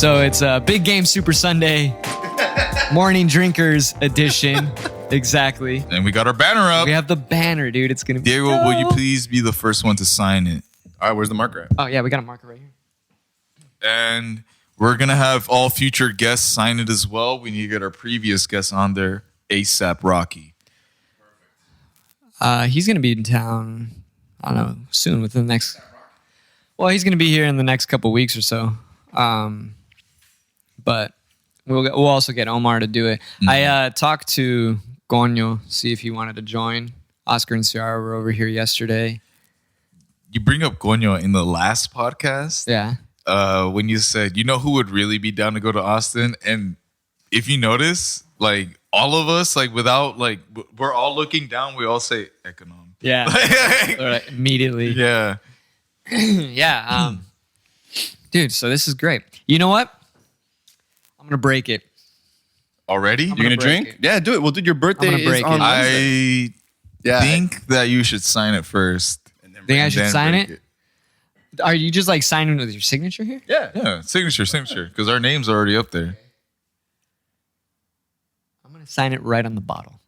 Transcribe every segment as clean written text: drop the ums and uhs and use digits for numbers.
So it's a Big Game Super Sunday Morning Drinkers edition. Exactly. And we got our banner up. We have the banner, dude. It's going to be Diego, dope. will you please be the first one to sign it? All right, where's the marker at? Oh, yeah, we got a marker right here. And we're going to have all future guests sign it as well. We need to get our previous guests on there, ASAP Rocky. He's going to be in town, I don't know, soon within the next... Well, he's going to be here in the next couple weeks or so. But we'll also get Omar to do it. Mm-hmm. I talked to Gonyo, see if he wanted to join. Oscar and Ciara were over here yesterday. You bring up Gonyo in the last podcast. Yeah. When you said, you know who would really be down to go to Austin? And if you notice, like all of us, like without, like we're all looking down, we all say econom. Yeah. Right, immediately. Yeah. Yeah. Dude, so this is great. You know what? I'm going to break it. Already? You're going to drink? It. Yeah, do it. Well, dude, your birthday is on Wednesday. I think that you should sign it first. Think I should sign it? Are you just like signing with your signature here? Yeah. Signature. Because our name's are already up there. I'm going to sign it right on the bottle.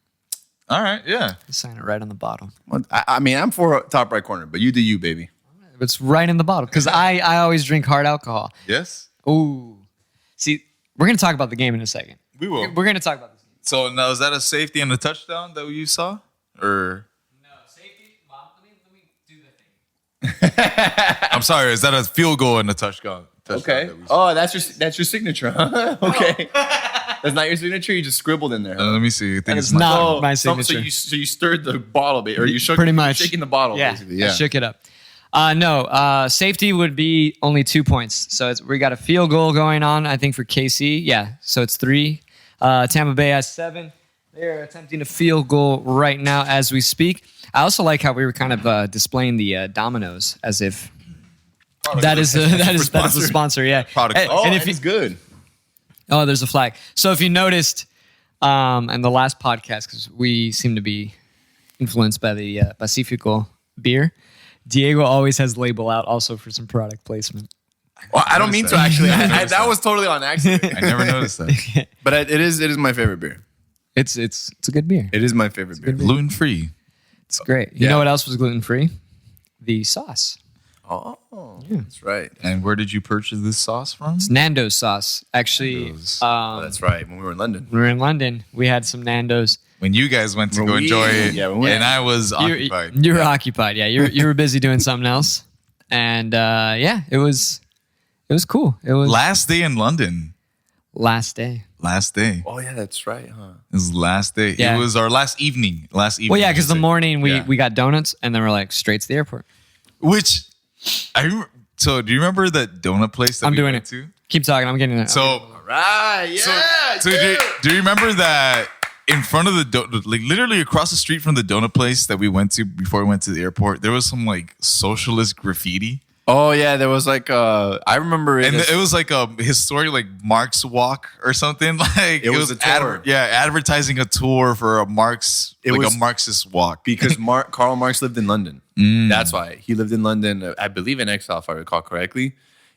All right, yeah. Sign it right on the bottle. Well, I mean, I'm for top right corner, but you do you, baby. It's right in the bottle because I always drink hard alcohol. Yes? Ooh. See, we're going to talk about the game in a second. We will. We're going to talk about this. So now, is that a safety and a touchdown that you saw? Or... No, safety. Well, let me do the thing. I'm sorry, is that a field goal and a touchdown? Okay. Oh, that's your signature, huh? Okay. That's not your signature. You just scribbled in there. Huh? Let me see. I think it's not my signature. So you stirred the bottle, or you shook. Pretty much shaking the bottle. Yeah, basically. Yeah. I shook it up. No, safety would be only 2 points. So we got a field goal going on, I think, for KC. Yeah, so it's 3. Tampa Bay has 7. They're attempting a field goal right now as we speak. I also like how we were kind of displaying the dominoes as if that is the sponsor. Yeah, product. And if it's good. Oh, there's a flag. So if you noticed in the last podcast, because we seem to be influenced by the Pacifico beer, Diego always has label out also for some product placement. Well, I don't mean to actually. That was totally on accident. I never noticed that. But it is my favorite beer. It's a good beer. It is my favorite beer. Gluten free. It's great. You know what else was gluten free? The sauce. Oh, yeah. That's right. And where did you purchase this sauce from? It's Nando's sauce. Actually, that's right. When we were in London. We were in London. We had some Nando's. When you guys went to go enjoy it, and I was occupied. You were occupied, yeah. You were busy doing something else, and it was cool. It was last day in London. Last day. Oh yeah, that's right, huh? It was last day. Yeah. It was our last evening. Well, yeah, because the morning we got donuts, and then we're like straight to the airport. Which I remember. So do you remember that donut place that I'm we doing went it to? Keep talking. I'm getting it. So All right, yeah. So do you remember that in front of like literally across the street from the donut place that we went to before we went to the airport, there was some like socialist graffiti. Oh yeah, there was like I remember it. And it was like a historic like Marx walk or something. Like it was a tour. Advertising a tour for a Marx, a Marxist walk. Because Karl Marx lived in London. That's why he lived in London. I believe in exile, if I recall correctly.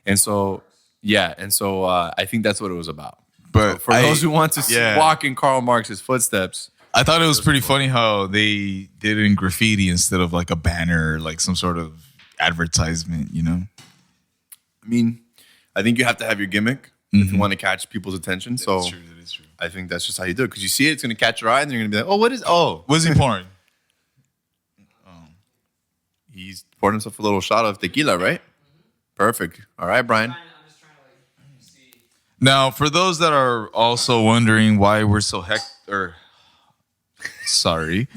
And so I think that's what it was about. But for those who want to walk in Karl Marx's footsteps, I thought it was pretty funny how they did it in graffiti instead of like a banner, like some sort of advertisement, you know? I mean, I think you have to have your gimmick if you want to catch people's attention. So That is true. I think that's just how you do it. Because you see it, it's going to catch your eye, and you're going to be like, was he pouring? He's poured himself a little shot of tequila, right? Perfect. All right, Brian. Now, for those that are also wondering why we're so sorry.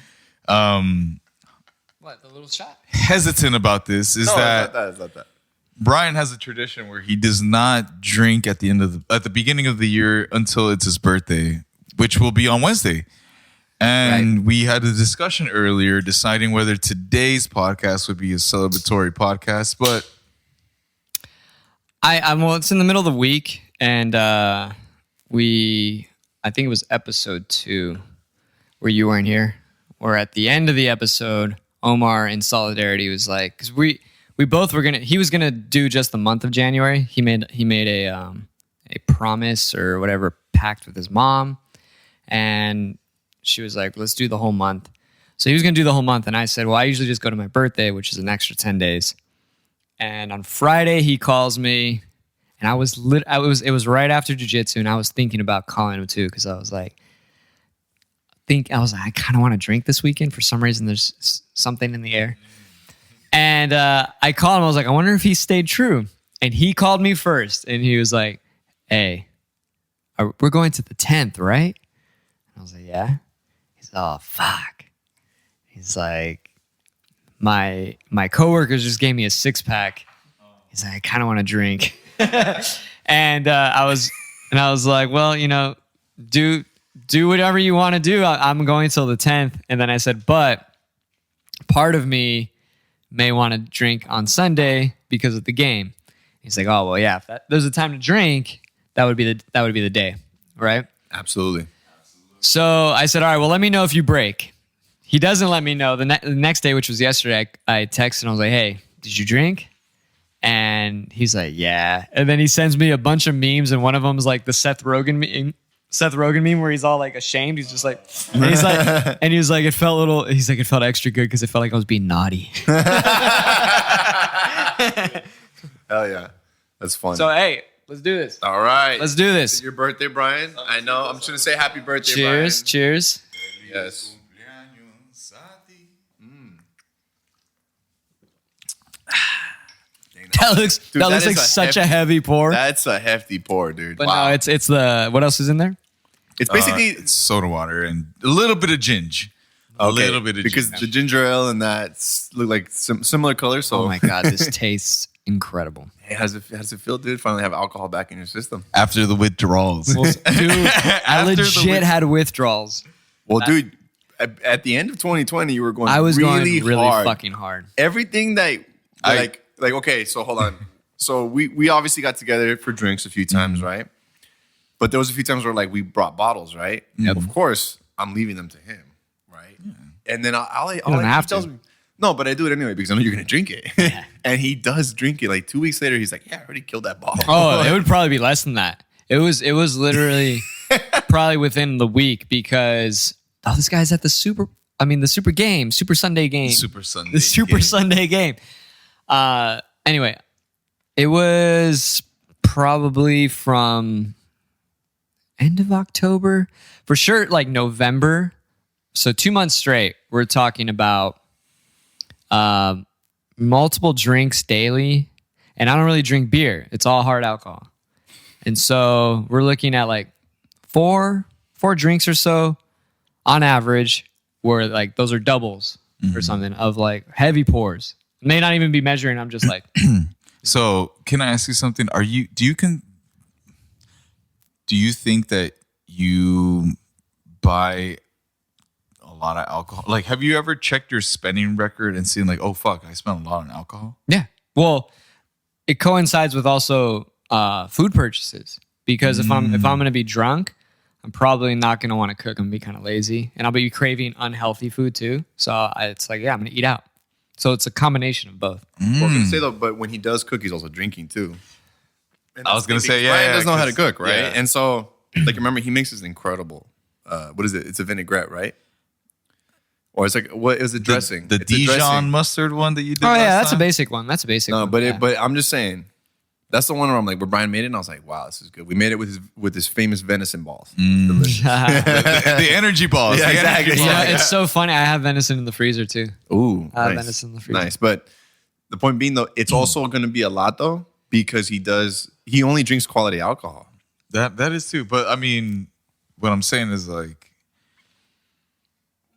What, the little shot? Hesitant about this is that It's not that. Brian has a tradition where he does not drink at the beginning of the year until it's his birthday, which will be on Wednesday. And we had a discussion earlier deciding whether today's podcast would be a celebratory podcast, but it's in the middle of the week, and I think it was episode 2 where you weren't here, or at the end of the episode, Omar in solidarity was like, because we both were he was gonna do just the month of January. He made a promise or whatever pact with his mom. And she was like, let's do the whole month. So he was going to do the whole month. And I said, well, I usually just go to my birthday, which is an extra 10 days. And on Friday, he calls me. And it was right after jiu-jitsu. And I was thinking about calling him too. Because I was like, I kind of want to drink this weekend. For some reason, there's something in the air. And I called him. I was like, I wonder if he stayed true. And he called me first. And he was like, hey, we're going to the 10th, right? I was like, yeah. He's like, oh, fuck. He's like, my coworkers just gave me a 6-pack. He's like, I kind of want to drink. and I was like, well, do whatever you want to do. I'm going till the 10th. And then I said, but part of me may want to drink on Sunday because of the game. He's like, oh, well, yeah, if there's a time to drink, that would be the day, right? Absolutely. So I said, all right, well, let me know if you break. He doesn't let me know. The next day, which was yesterday, I texted and I was like, hey, did you drink? And he's like, yeah. And then he sends me a bunch of memes, and one of them is like the Seth Rogen meme where he's all like ashamed. He's just like, and he's like, and he was like, it felt extra good because it felt like I was being naughty. Hell yeah. That's fun. So, hey, let's do this. All right. Let's do this. It's your birthday, Brian. I know. I'm just going to say happy birthday, Cheers. Brian. Cheers. Yes. That looks like such a heavy pour. That's a hefty pour, dude. But no, it's the, what else is in there? It's basically It's soda water and a little bit of ginger. A little bit of because ginger. the ginger ale and that look like similar colors. So Oh my God, this tastes incredible. Hey, how does it feel, dude? Finally have alcohol back in your system. After the withdrawals. Dude, I legit had withdrawals. Well, dude, at the end of 2020, you were going. I was really going really hard. fucking hard. Everything that like okay, so hold on. So we obviously got together for drinks a few times, right? But there was a few times where like we brought bottles, right? Yep. Of course, I'm leaving them to him, right? Yeah. And then I'll don't have he tells to. me, no, but I do it anyway because I know you're gonna drink it. Yeah. And he does drink it. Like 2 weeks later, he's like, "Yeah, I already killed that bottle." Oh, it would probably be less than that. It was literally probably within the week because this guy's at the Super Sunday game. Super Sunday. The Super Sunday game. Anyway, it was probably from end of October, for sure, like November. So 2 months straight, we're talking about multiple drinks daily. And I don't really drink beer. It's all hard alcohol. And so we're looking at like four drinks or so on average, where like those are doubles or something of like heavy pours. May not even be measuring. I'm just like. So can I ask you something? Do you think that you buy a lot of alcohol? Like, have you ever checked your spending record and seen like, oh fuck, I spent a lot on alcohol? Yeah. Well, it coincides with also food purchases because if I'm going to be drunk, I'm probably not going to want to cook. I'm going to be kind of lazy, and I'll be craving unhealthy food too. So it's like, yeah, I'm going to eat out. So it's a combination of both. Well, I was gonna say though, but when he does cook, he's also drinking too. I was gonna say, Brian doesn't know how to cook, right? yeah. And so, like, remember, he makes this incredible. What is it? It's a vinaigrette, right? Or it's like, what is it? Dressing? The It's a Dijon dressing. mustard one that you did. Oh last yeah, that's a time? basic one. That's a basic No, one. but yeah. but I'm just saying, that's the one where I'm like, where Brian made it, and I was like, wow, this is good. We made it with his famous venison balls. Delicious. the energy balls. Yeah, The exactly. energy You know, balls. it's so funny. I have venison in the freezer too. Ooh, I have nice. venison in the freezer. Nice, but the point being though, it's also going to be a lot though because he only drinks quality alcohol. That is too. But I mean, what I'm saying is like,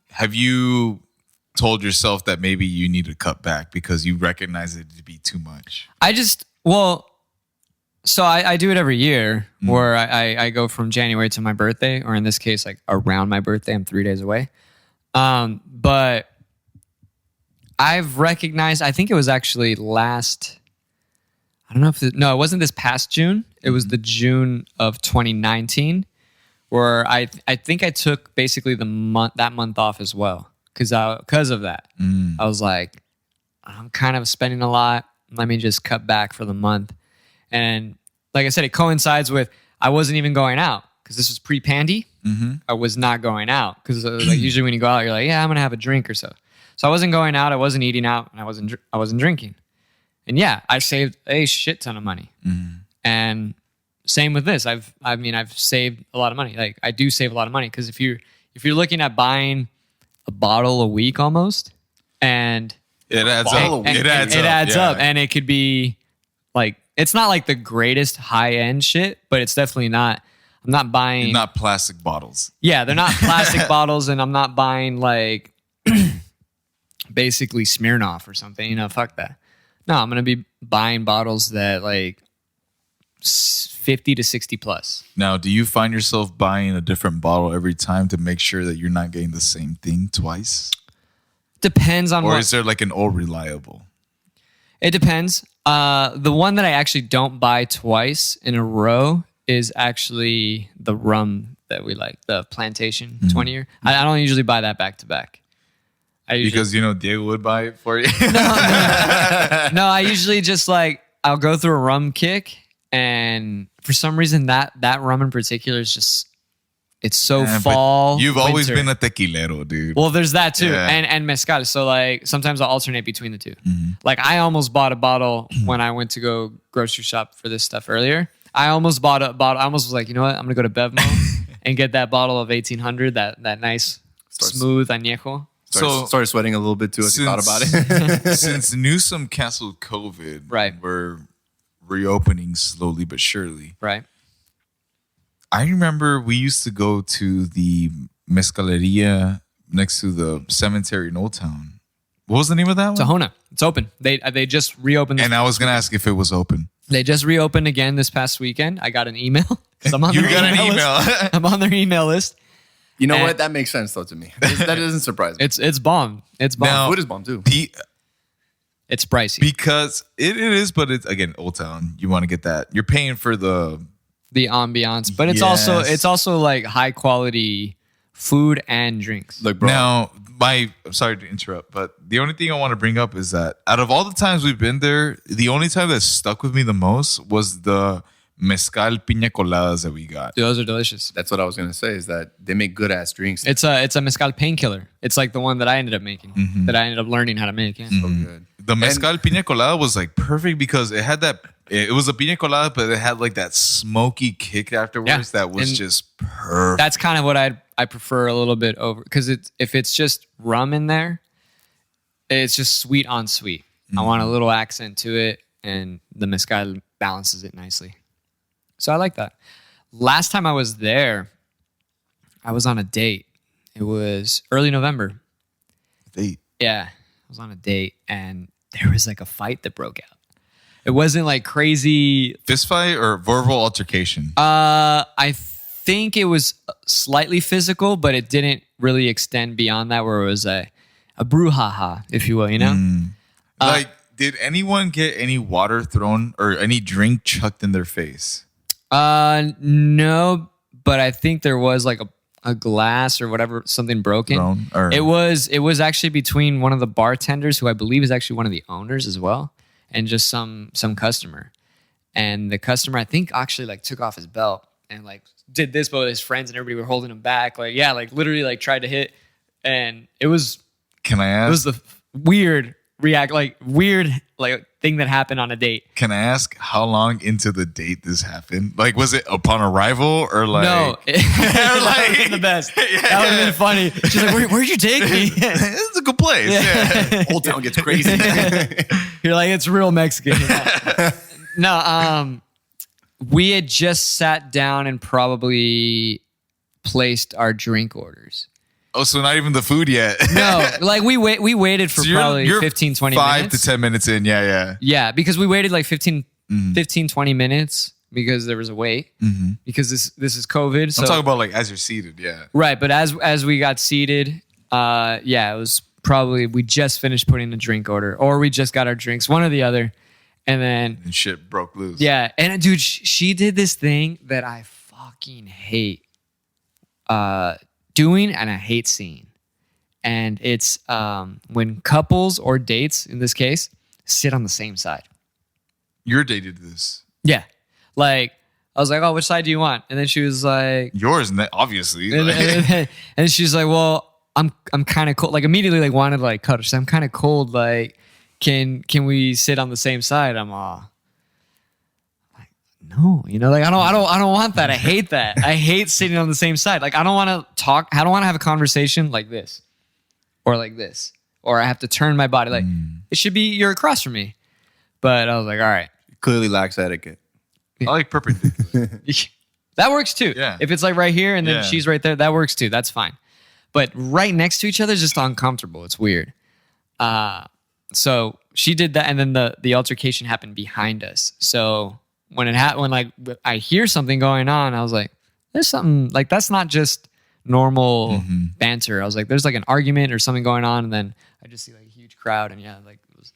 have you told yourself that maybe you need to cut back because you recognize it to be too much? So I do it every year where I go from January to my birthday, or in this case, like around my birthday. I'm 3 days away. But I've recognized, I think it was actually it wasn't this past June. It was the June of 2019 where I think I took basically that month off as well. Because of that. I was like, I'm kind of spending a lot. Let me just cut back for the month. And like I said, it coincides with I wasn't even going out because this was pre-pandy. I was not going out because like usually when you go out, you're like, yeah, I'm gonna have a drink or so. So I wasn't going out, I wasn't eating out, and I wasn't drinking. And yeah, I saved a shit ton of money. And same with this. I've saved a lot of money. Like I do save a lot of money because if you're looking at buying a bottle a week almost, and it adds up. It adds up, and it could be like it's not like the greatest high end shit, but it's definitely not. I'm not buying not plastic bottles. Yeah, they're not plastic bottles, and I'm not buying like basically Smirnoff or something. You know, fuck that. No, I'm gonna be buying bottles that like 50 to 60 plus. Now, do you find yourself buying a different bottle every time to make sure that you're not getting the same thing twice? Depends on or is there like an old reliable? It depends. The one that I actually don't buy twice in a row is actually the rum that we like, the Plantation 20 year. I don't usually buy that back to back. Because Diego would buy it for you. No, I usually just like I'll go through a rum kick, and for some reason that rum in particular is just it's so fall. You've always winter. been a tequilero, dude. Well, there's that too, Yeah. and mezcal. So like sometimes I'll alternate between the two. Like I almost bought a bottle when I went to go grocery shop for this stuff earlier. I almost bought a bottle. I almost was like, you know what? I'm gonna go to Bevmo and get that bottle of 1800, that nice smooth añejo. Started sweating a little bit too as you thought about it. Since Newsom canceled COVID, Right. we're reopening slowly but surely. Right. I remember we used to go to the mezcaleria next to the cemetery in Old Town. What was the name of that one? Tahona. It's open. They just reopened. And I was going to ask if it was open. They just reopened again this past weekend. I got an email. 'Cause I'm on You their got an email. list. I'm on their email list. You know And- what? That makes sense though to me. That doesn't surprise me. It's bomb. It's bomb. Now- Food is bomb too. It's pricey. Because it is, but it's, again, Old Town. You want to get that. You're paying for the ambiance, but it's Yes. also like high quality food and drinks. Look, bro. Now, I'm sorry to interrupt, but the only thing I want to bring up is that out of all the times we've been there, the only time that stuck with me the most was the mezcal piña coladas that we got. Dude, those are delicious. That's what I was gonna say. Is that they make good ass drinks. It's a mezcal painkiller. It's like the one that I ended up making, that I ended up learning how to make. Yeah. so good. The mezcal piña colada was like perfect because it had that. It was a piña colada, but it had like that smoky kick afterwards that was And just perfect. That's kind of what I prefer a little bit over, because if it's just rum in there, it's just sweet on sweet. I want a little accent to it, and the mezcal balances it nicely. So I like that. Last time I was there, I was on a date. It was early November. Yeah, I was on a date, and there was like a fight that broke out. It wasn't like crazy. Fist fight or verbal altercation? I think it was slightly physical, but it didn't really extend beyond that, where it was a brouhaha, if you will, you know? Like, did anyone get any water thrown or any drink chucked in their face? No, but I think there was like a glass or whatever, something broken. Thrown, or- It was actually between one of the bartenders, who I believe is actually one of the owners as well, and just some customer. And the customer, I think, actually like took off his belt and like did this, but with his friends and everybody were holding him back. Like, yeah, like literally like tried to hit, and it was Can I ask? the weird thing that happened on a date. Can I ask how long into the date this happened? Like, was it upon arrival or like? No, that would have been the best. That would have been funny. She's like, Where'd you take me? This is a good place. Yeah. Old Town gets crazy. You're like, it's real Mexican. No, we had just sat down and probably placed our drink orders. Oh, so not even the food yet. No, like we waited for So probably 15, 20 5 minutes. to 10 minutes in. Yeah. Yeah, because we waited like 15, 20 minutes because there was a wait. Because this is COVID. So I'm talking about like as you're seated. Yeah. right, but as we got seated, it was probably we just finished putting a drink order, or we just got our drinks, one or the other, and then And shit broke loose. yeah, and dude, she did this thing that I fucking hate doing, and I hate seeing, and it's when couples or dates, in this case, sit on the same side. Your date did this. Yeah, like I was like, oh, which side do you want? And then she was like, Yours, obviously. and she's like, well, I'm kind of cold. Like immediately, like wanted to like cut her. She said, I'm kind of cold. Like, can we sit on the same side? I'm like, no, like I don't want that. I hate that. I hate sitting on the same side. Like I don't want to talk. I don't want to have a conversation like this, or like this, or I have to turn my body. Like it should be you're across from me. But I was like, all right. Clearly lacks etiquette. I like perpendicular. That works too. Yeah. If it's like right here and then Yeah. she's right there, that works too. That's fine. But right next to each other is just uncomfortable. It's weird. So she did that, and then the altercation happened behind us. So when like I hear something going on, I was like, there's something like that's not just normal banter. I was like, there's like an argument or something going on, and then I just see like a huge crowd, and yeah, like it was.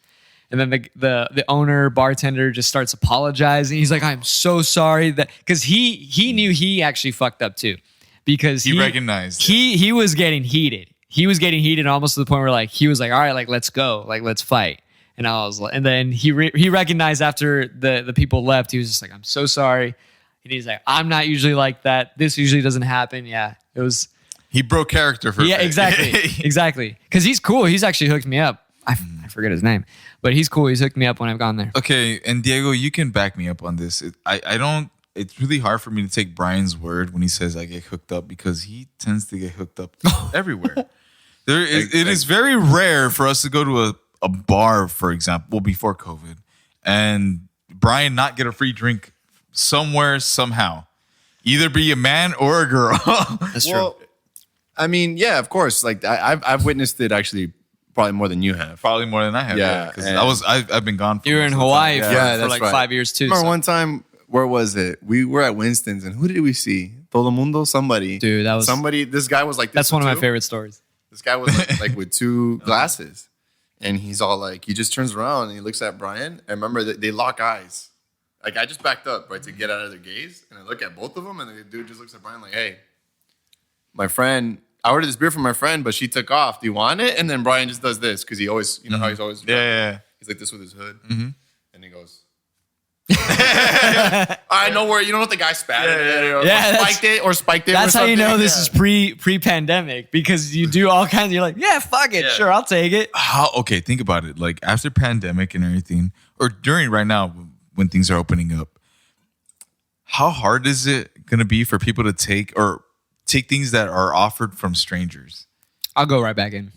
And then the owner bartender just starts apologizing. He's like, I'm so sorry that because he knew he actually fucked up too, because He recognized it. he was getting heated. He was getting heated almost to the point where like he was like, all right, like let's go, like let's fight. And I was like, and then he recognized after the people left, he was just like, I'm so sorry. And he's like, I'm not usually like that. This usually doesn't happen. Yeah, it was. He broke character for a Yeah, bit. exactly. Because he's cool. He's actually hooked me up. I forget his name, but he's cool. He's hooked me up when I've gone there. Okay, and Diego, you can back me up on this. I don't. It's really hard for me to take Brian's word when he says I get hooked up because he tends to get hooked up everywhere. It is very rare for us to go to a bar, for example, before COVID, and Brian not get a free drink somewhere somehow, either be a man or a girl. That's Well, I mean, yeah, of course. Like I've witnessed it actually probably more than you have. Probably more than I have. Yeah, because and- I've been gone. For You were in most of the Hawaii time. for, Yeah, for that's like right. 5 years too. Remember so- one time, where was it? We were at Winston's, and who did we see? Todo Mundo, somebody. Dude, that was somebody. This guy was like, this that's one of my too. favorite stories. This guy was like with two glasses, and he's all like, he just turns around and he looks at Brian. I remember that they lock eyes. Like I just backed up right to get out of their gaze, and I look at both of them, and the dude just looks at Brian like, "Hey, my friend, I ordered this beer for my friend, but she took off. Do you want it?" And then Brian just does this because he always, you know how he's always, Yeah. he's like this with his hood, and he goes. I know where you don't know if the guy spat it or spiked it. That's or how you know something. this is pre-pandemic because you do all kinds. You're like, yeah, fuck it, Yeah. sure, I'll take it. How? Okay, think about it. Like after pandemic and everything, or during right now when things are opening up, how hard is it going to be for people to take things that are offered from strangers? I'll go right back in.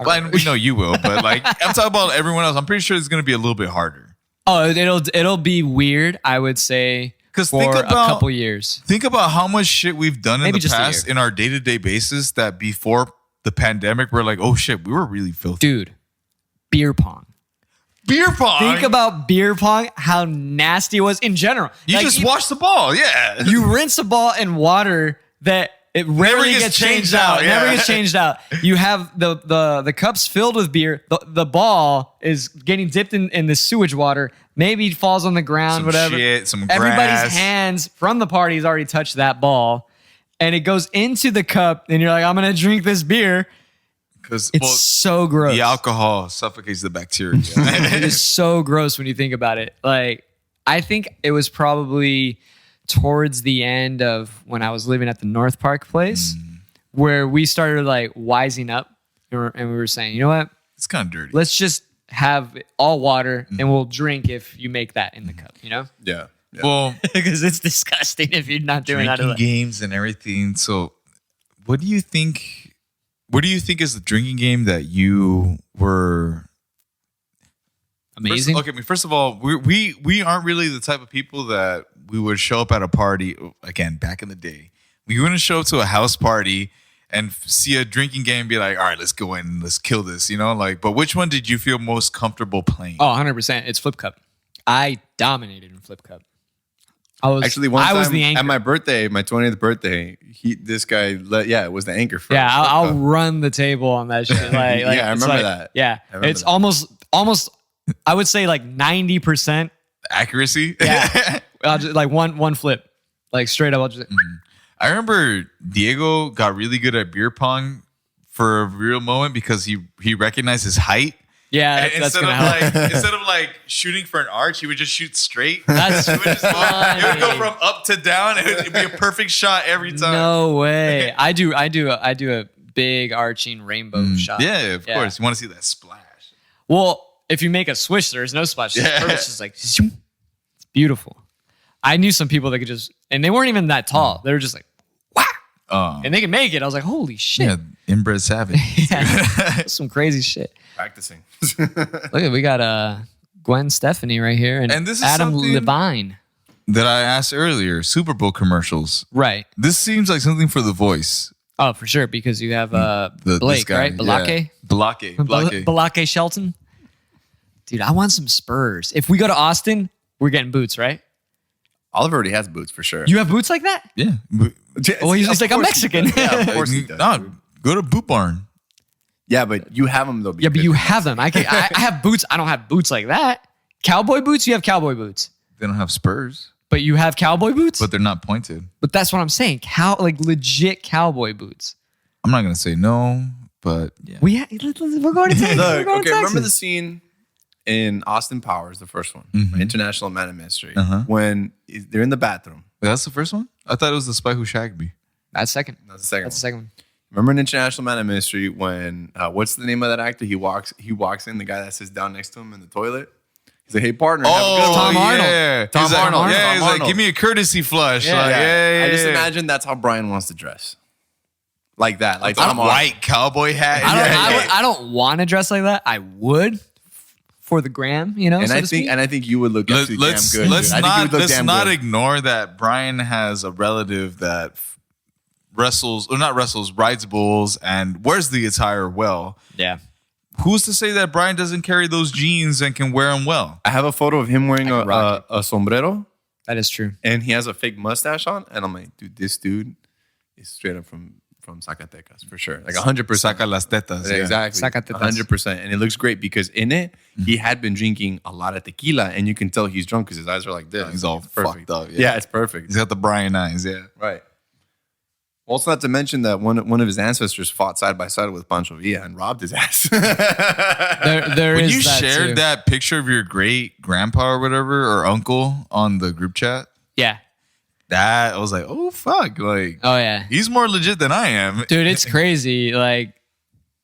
Well, we know you will, but like I'm talking about everyone else. I'm pretty sure it's going to be a little bit harder. Oh, it'll be weird. I would say 'Cause for think a about- couple years. Think about how much shit we've done in Maybe the just a past year. in our day-to-day basis that before the pandemic, we're like, oh shit, we were really filthy. Dude, beer pong. Beer pong. Think about beer pong, how nasty it was in general. you Like, just watch the ball, yeah. you rinse a ball in water that it rarely gets gets changed changed out. out, It never yeah. gets changed out. You have the cups filled with beer. The ball is getting dipped in the sewage water. Maybe it falls on the ground, Some whatever. shit, some Everybody's grass. hands from the party has already touched that ball. And it goes into the cup, and you're like, I'm going to drink this beer. Because It's so gross. the alcohol suffocates the bacteria. It is so gross when you think about it. Like, I think it was probably towards the end of when I was living at the North Park place where we started like wising up and we were saying, you know what? It's kind of dirty. Let's just have all water and we'll drink if you make that in the cup, you know? Yeah. Well, Because it's disgusting if you're not doing that. drinking games and everything. So, what do you think? What do you think is the drinking game that you were Amazing. First of all, we aren't really the type of people that we would show up at a party. Again, back in the day, we wouldn't show up to a house party and see a drinking game and be like, all right, let's go in, let's kill this, you know? Like, but which one did you feel most comfortable playing? Oh, 100%. It's Flip Cup. I dominated in Flip Cup. I was I was the anchor. at my birthday, my 20th birthday. This guy, it was the anchor for. Yeah, I'll run the table on that shit. Like, Yeah, I it's remember like- that. Yeah, I remember it's that. almost. I would say like 90%. Accuracy? Yeah, I'll just, like one flip, like straight up. I'll just I remember Diego got really good at beer pong for a real moment because he recognized his height Yeah, And that's gonna help. instead of like shooting for an arch, he would just shoot straight. That's It would, just, funny. it would go from up to down. And it'd be a perfect shot every time. No way. I do a big arching rainbow shot. Yeah, of course. You want to see that splash. Well, if you make a swish, there's no splash. Yeah. It's just like zoom. It's beautiful. I knew some people that could just, and they weren't even that tall. They were just like, wow, and they can make it. I was like, holy shit. Yeah, inbred savage. That's some crazy shit. Practicing. Look at, we got Gwen Stefani right here, and this is Adam something- Levine. That I asked earlier, Super Bowl commercials. Right. This seems like something for The Voice. Oh, for sure, because you have This Blake, guy, right? Balake? Yeah. Balake. Balake Shelton. Dude, I want some Spurs. If we go to Austin, we're getting boots, right? Oliver already has boots for sure. You have boots like that? Yeah. Oh, he's like, I'm Mexican. Yeah, of course he does. No, go to Boot Barn. Yeah, but you have them though. Yeah, but you have them. I have boots. I don't have boots like that. Cowboy boots? You have cowboy boots. They don't have spurs, But you have cowboy boots? but they're not pointed. But that's what I'm saying. Like legit cowboy boots. I'm not going to say no, but yeah. We're going to Texas. We're Look, going to okay, Texas. remember the scene in Austin Powers, the first one, International Man of Mystery, when they're in the bathroom. That's the first one? I thought it was The Spy Who Shagged Me. That's second. That's the second That's the one. second one. Remember in International Man of Mystery when what's the name of that actor? He walks in, the guy that sits down next to him in the toilet. He's like, hey partner, have a good one. Tom Arnold. Yeah. Tom He's like, Arnold. Yeah, Tom he's like, Arnold. give me a courtesy flush. Yeah. Like, yeah. I just imagine that's how Brian wants to dress. Like that. Like a Tom Arnold. white cowboy hat. I don't want to dress like that. I would for the gram, you know. And so I to think speak. you would look actually Let's damn good. let's dude. I think you would not look let's damn not good. ignore that Brian has a relative that rides bulls and wears the attire well. Yeah. Who's to say that Brian doesn't carry those jeans and can wear them well? I have a photo of him wearing can rock a sombrero That is true. and he has a fake mustache on. And I'm like, dude, this dude is straight up from Zacatecas for sure. Like 100%. Saca las tetas. yeah. Exactly. Zacatecas. 100%. And it looks great because in it, he had been drinking a lot of tequila and you can tell he's drunk because his eyes are like this. He's all It's perfect. fucked up. Yeah, it's perfect. He's got the Brian eyes. Yeah. Right. Also, not to mention that one of his ancestors fought side by side with Pancho Villa and robbed his ass. There When is you that shared too. that picture of your great grandpa or whatever or uncle on the group chat, Yeah. that I was like, oh fuck, like Oh yeah. he's more legit than I am. Dude, it's crazy. Like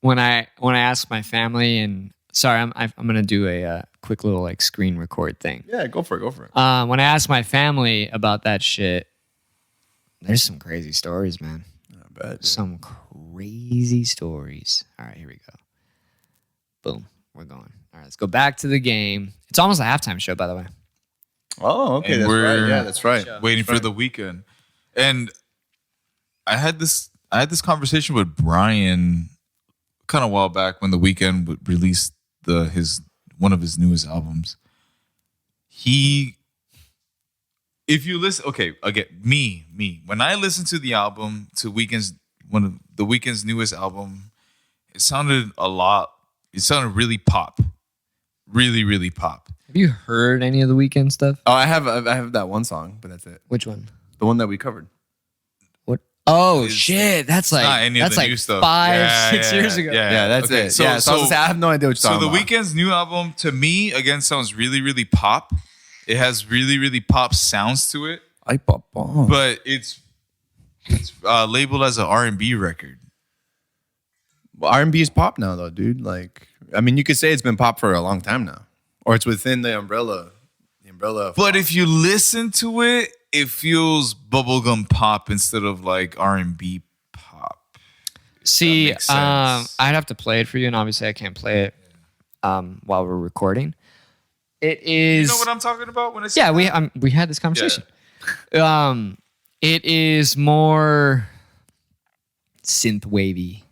when I ask my family, and sorry, I'm gonna do a quick little like screen record thing. Yeah, go for it. When I ask my family about that shit, there's some crazy stories, man. I bet. Some crazy stories. All right, here we go. Boom, we're going. All right, let's go back to the game. It's almost a halftime show, by the way. Oh, okay. And That's we're- right. Yeah, that's right. Waiting for the weekend. And I had this conversation with Brian kind of a while back when the weekend would release one of his newest albums. If you listen, okay, again, me, when I listened to the album, to one of the Weeknd's newest album, it sounded really pop, really, really pop. Have you heard any of the Weeknd stuff? Oh, I have that one song, but that's it. Which one? The one that we covered. What? Oh shit! That's like not any of that's the like new stuff. 5-6 years ago. Yeah, that's Okay, it. So, I was gonna say, I have no idea what you're So talking the about. Weeknd's new album, to me, again, sounds really, really pop. It has really, really pop sounds to it, Ay, papá. but it's labeled as an R&B record. Well, R&B is pop now, though, dude. Like, I mean, you could say it's been pop for a long time now, or it's within the umbrella. Of But if you listen to it, it feels bubblegum pop instead of like R&B pop. See, makes sense. I'd have to play it for you, and obviously I can't play it while we're recording. It is. You know what I'm talking about when I say Yeah, that? we had this conversation. It is more synth wavy.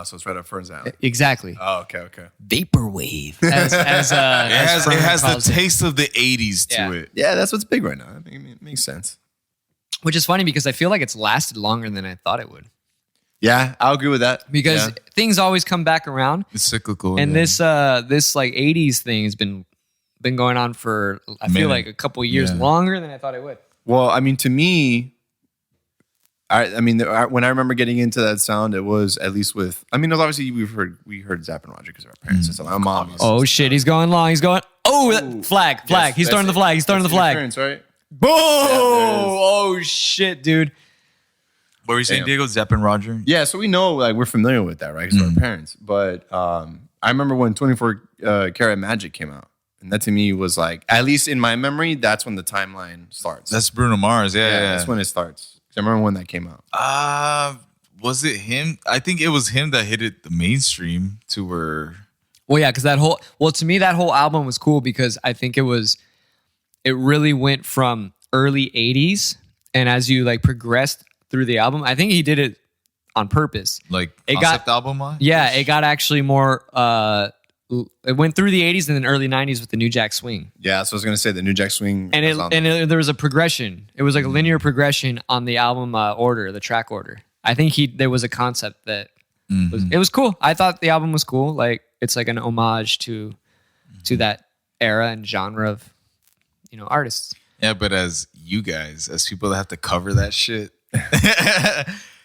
so it's right up Fern's alley. Exactly. Oh, okay. Vaporwave. As It has the calls it. taste of the 80s to Yeah. it. Yeah, that's what's big right now. I mean, it makes sense. Which is funny because I feel like it's lasted longer than I thought it would. Yeah, I'll agree with that. Because Yeah. things always come back around. It's cyclical. And yeah. this like 80s thing has been going on for I feel Minute. like a couple years Yeah. longer than I thought it would. Well, I mean, to me, I mean, when I remember getting into that sound, it was at least with. I mean, it was obviously we heard Zapp and Roger because of our parents and stuff. My mom. Oh shit, he's going long. He's going. Flag. Yes, He's throwing the flag. He's throwing the flag. Parents, right? Boom! Oh shit, dude. What were you saying, Diego? Zapp and Roger? Yeah, so we know, like, we're familiar with that, right? Because our parents. But I remember when 24 Karat Magic came out. And that to me was like, at least in my memory, that's when the timeline starts. That's Bruno Mars. Yeah. That's when it starts. 'Cause I remember when that came out. Was it him? I think it was him that hit it the mainstream to where. Well, yeah, because to me, that whole album was cool because I think it really went from early 80s. And as you like progressed through the album, I think he did it on purpose. Like it concept album line? Yeah, it got actually more, it went through the 80s and then early 90s with the New Jack Swing. Yeah, so I was going to say the New Jack Swing. And there was a progression. It was like a linear progression on the album order, the track order. I think there was a concept that it was cool. I thought the album was cool. Like it's like an homage to that era and genre of, artists. Yeah, but as you guys, as people that have to cover that shit,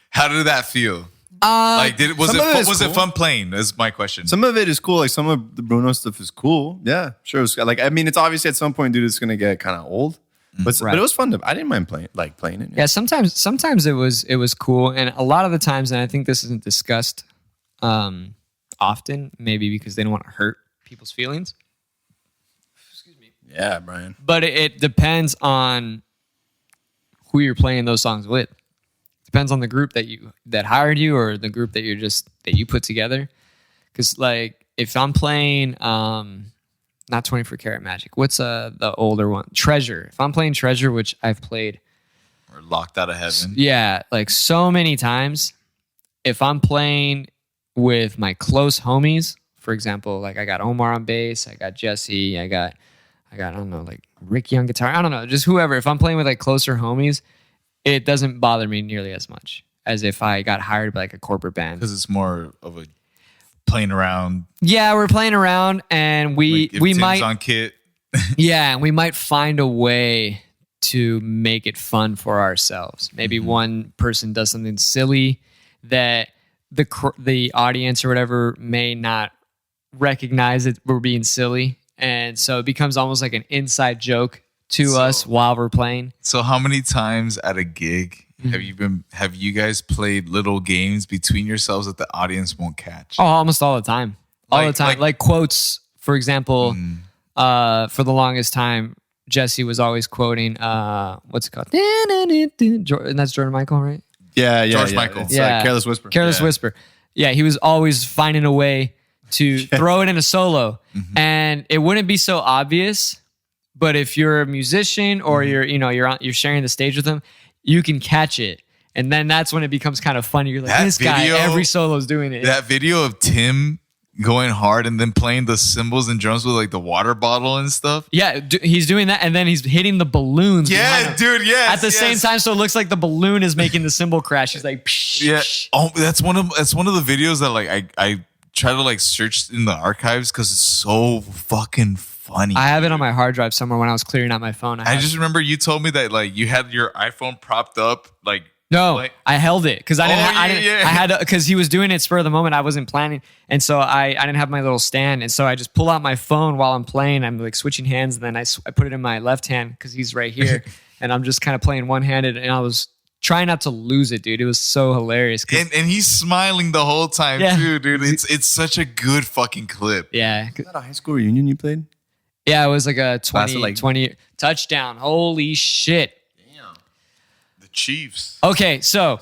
how did that feel? Was it fun playing? Is my question. Some of it is cool. Like some of the Bruno stuff is cool. Yeah, sure. Like I mean, it's obviously at some point, dude, it's gonna get kind of old. But it was fun. I didn't mind playing it. Yeah, sometimes it was cool, and a lot of the times, and I think this isn't discussed often, maybe because they don't want to hurt people's feelings. Excuse me. Yeah, Brian. But it depends on who you're playing those songs with. Depends on the group that hired you or the group that you put together. Because like if I'm playing not 24 Karat Magic, what's the older one? Treasure. If I'm playing Treasure, which I've played or Locked Out of Heaven. Yeah, like so many times. If I'm playing with my close homies, for example, like I got Omar on bass, I got Jesse, I got I don't know, like Ricky on guitar. I don't know, just whoever. If I'm playing with like closer homies, it doesn't bother me nearly as much as if I got hired by like a corporate band. Because it's more of a playing around. Yeah, we're playing around, and we Tim's might on kit. Yeah, and we might find a way to make it fun for ourselves. Maybe one person does something silly that the audience or whatever may not recognize that we're being silly, and so it becomes almost like an inside joke to us while we're playing. So how many times at a gig have you guys played little games between yourselves that the audience won't catch? Oh, almost all the time. All the time. Like quotes, for example, for the longest time, Jesse was always quoting, what's it called? And that's Jordan Michael, right? Yeah. George Michael. It's like Careless Whisper. Careless Whisper. Yeah, he was always finding a way to throw it in a solo. And it wouldn't be so obvious, but if you're a musician or you're sharing the stage with them, you can catch it. And then that's when it becomes kind of funny. You're like, this guy, every solo's doing it. That video of Tim going hard and then playing the cymbals and drums with like the water bottle and stuff. Yeah, he's doing that, and then he's hitting the balloons. Yeah, dude. Yeah. At the same time, so it looks like the balloon is making the cymbal crash. He's like, psh, yeah. Psh. Oh, that's one of the videos that like I try to like search in the archives because it's so fucking funny. I have it on my hard drive somewhere when I was clearing out my phone. I just remember you told me that like you had your iPhone propped up like. No, I held it because I had to, because he was doing it spur of the moment. I wasn't planning, and so I didn't have my little stand, and so I just pull out my phone while I'm playing. I'm like switching hands, and then I put it in my left hand because he's right here, and I'm just kind of playing one handed, and I was trying not to lose it, dude. It was so hilarious, and he's smiling the whole time too, dude. It's such a good fucking clip. Yeah, is that a high school reunion you played? Yeah, it was like a 20 touchdown. Holy shit. Chiefs. Okay, so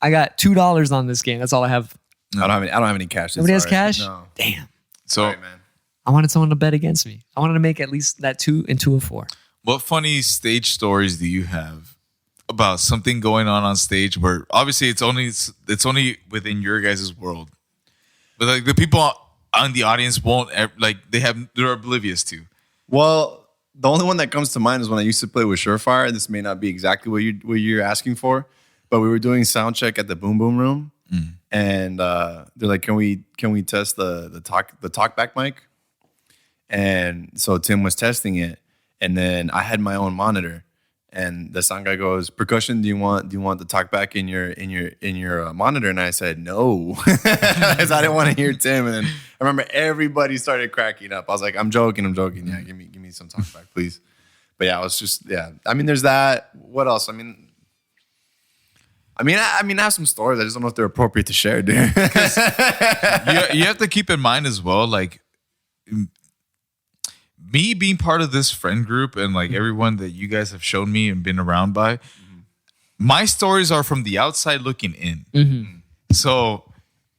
I got $2 on this game. That's all I have. I don't have any cash. Nobody has cash? No. Damn. So, sorry, man. I wanted someone to bet against me. I wanted to make at least that 2 and 2 of 4. What funny stage stories do you have about something going on stage where obviously it's only within your guys' world, but like the people on the audience won't they're oblivious to? Well, the only one that comes to mind is when I used to play with Surefire. This may not be exactly what you're asking for, but we were doing sound check at the Boom Boom Room, and they're like, "Can we test the talkback mic?" And so Tim was testing it, and then I had my own monitor, And the sound guy goes, "Percussion, do you want the talk back in your monitor?" And I said, "No," because I didn't want to hear Tim. And then I remember everybody started cracking up. I was like, "I'm joking. Yeah, give me some talk back, please." But yeah, I was just I mean, there's that. What else? I mean, I have some stories. I just don't know if they're appropriate to share, dude. You have to keep in mind as well, like me being part of this friend group and like everyone that you guys have shown me and been around by, my stories are from the outside looking in. So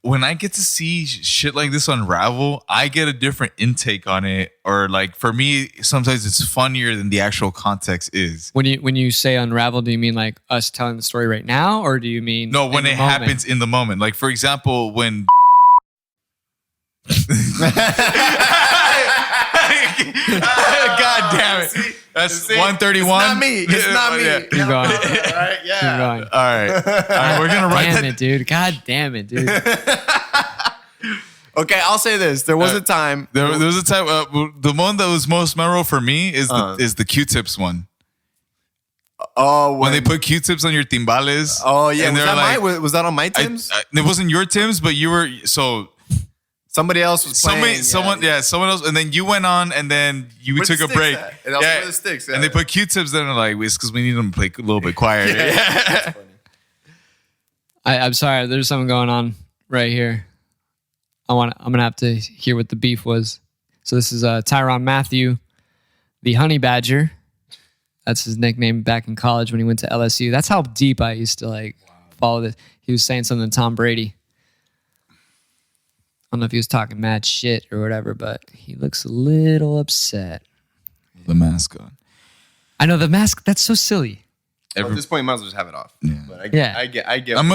when I get to see shit like this unravel, I get a different intake on it. Or like for me, sometimes it's funnier than the actual context is. When you say unravel, do you mean like us telling the story right now, or do you mean no? When it happens in the moment, like for example, when. God damn it. That's 131. It's not me. It's not me. Yeah. Keep going. All right, yeah. Keep going. All right. We're gonna write Damn that. it, dude. God damn it, dude. Okay, I'll say this. There was a time. There was a time. The one that was most memorable for me is the Qtips one. Oh, When they put Qtips on your timbales. Oh yeah. and Was they're that, like, was that on my Tims? it wasn't your Tims, but you were so. Somebody else was playing. Someone else, and then you went on, and then you Where's took the a break. sticks at? And that was where the sticks at. And they put Qtips there, and they're like, "It's because we need them to play a little bit quieter." That's funny. I'm sorry. There's something going on right here. I'm gonna have to hear what the beef was. So this is Tyrann Mathieu, the Honey Badger. That's his nickname back in college when he went to LSU. That's how deep I used to like follow this. He was saying something to Tom Brady. I don't know if he was talking mad shit or whatever, but he looks a little upset. The mask on. I know the mask. That's so silly. At this point, you might as well just have it off. Yeah. But Yeah. I get. I'm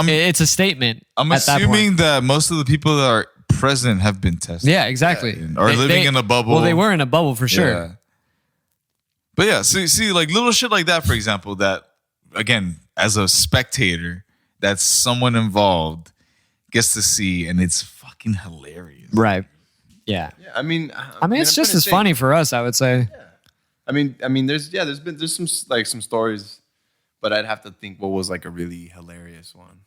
It's a statement. I'm at that point. assuming that most of the people that are present have been tested. Yeah, exactly. Or living in a bubble. Well, they were in a bubble for sure. Yeah. But yeah, see, like little shit like that, for example, that again, as a spectator, that's someone involved gets to see, and it's fucking hilarious. Right. Yeah. Yeah, I mean, it's just as funny for us, I would say. I mean, there's some like some stories, but I'd have to think what was like a really hilarious one.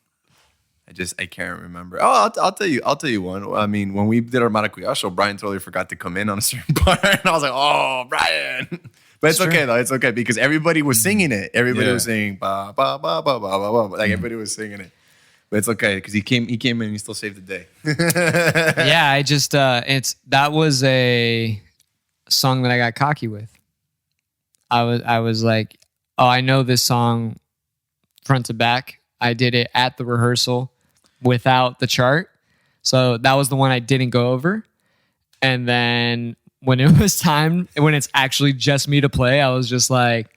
I can't remember. Oh, I'll tell you one. I mean, when we did our Maracuya show, Brian totally forgot to come in on a certain part, and I was like, "Oh, Brian." But it's okay though. It's okay because everybody was singing it. Everybody was singing ba ba ba ba ba ba ba. Like everybody was singing it. But it's okay because he came in and he still saved the day. Yeah, I just that was a song that I got cocky with. I was like, oh, I know this song front to back. I did it at the rehearsal without the chart. So that was the one I didn't go over. And then when it was time, when it's actually just me to play, I was just like,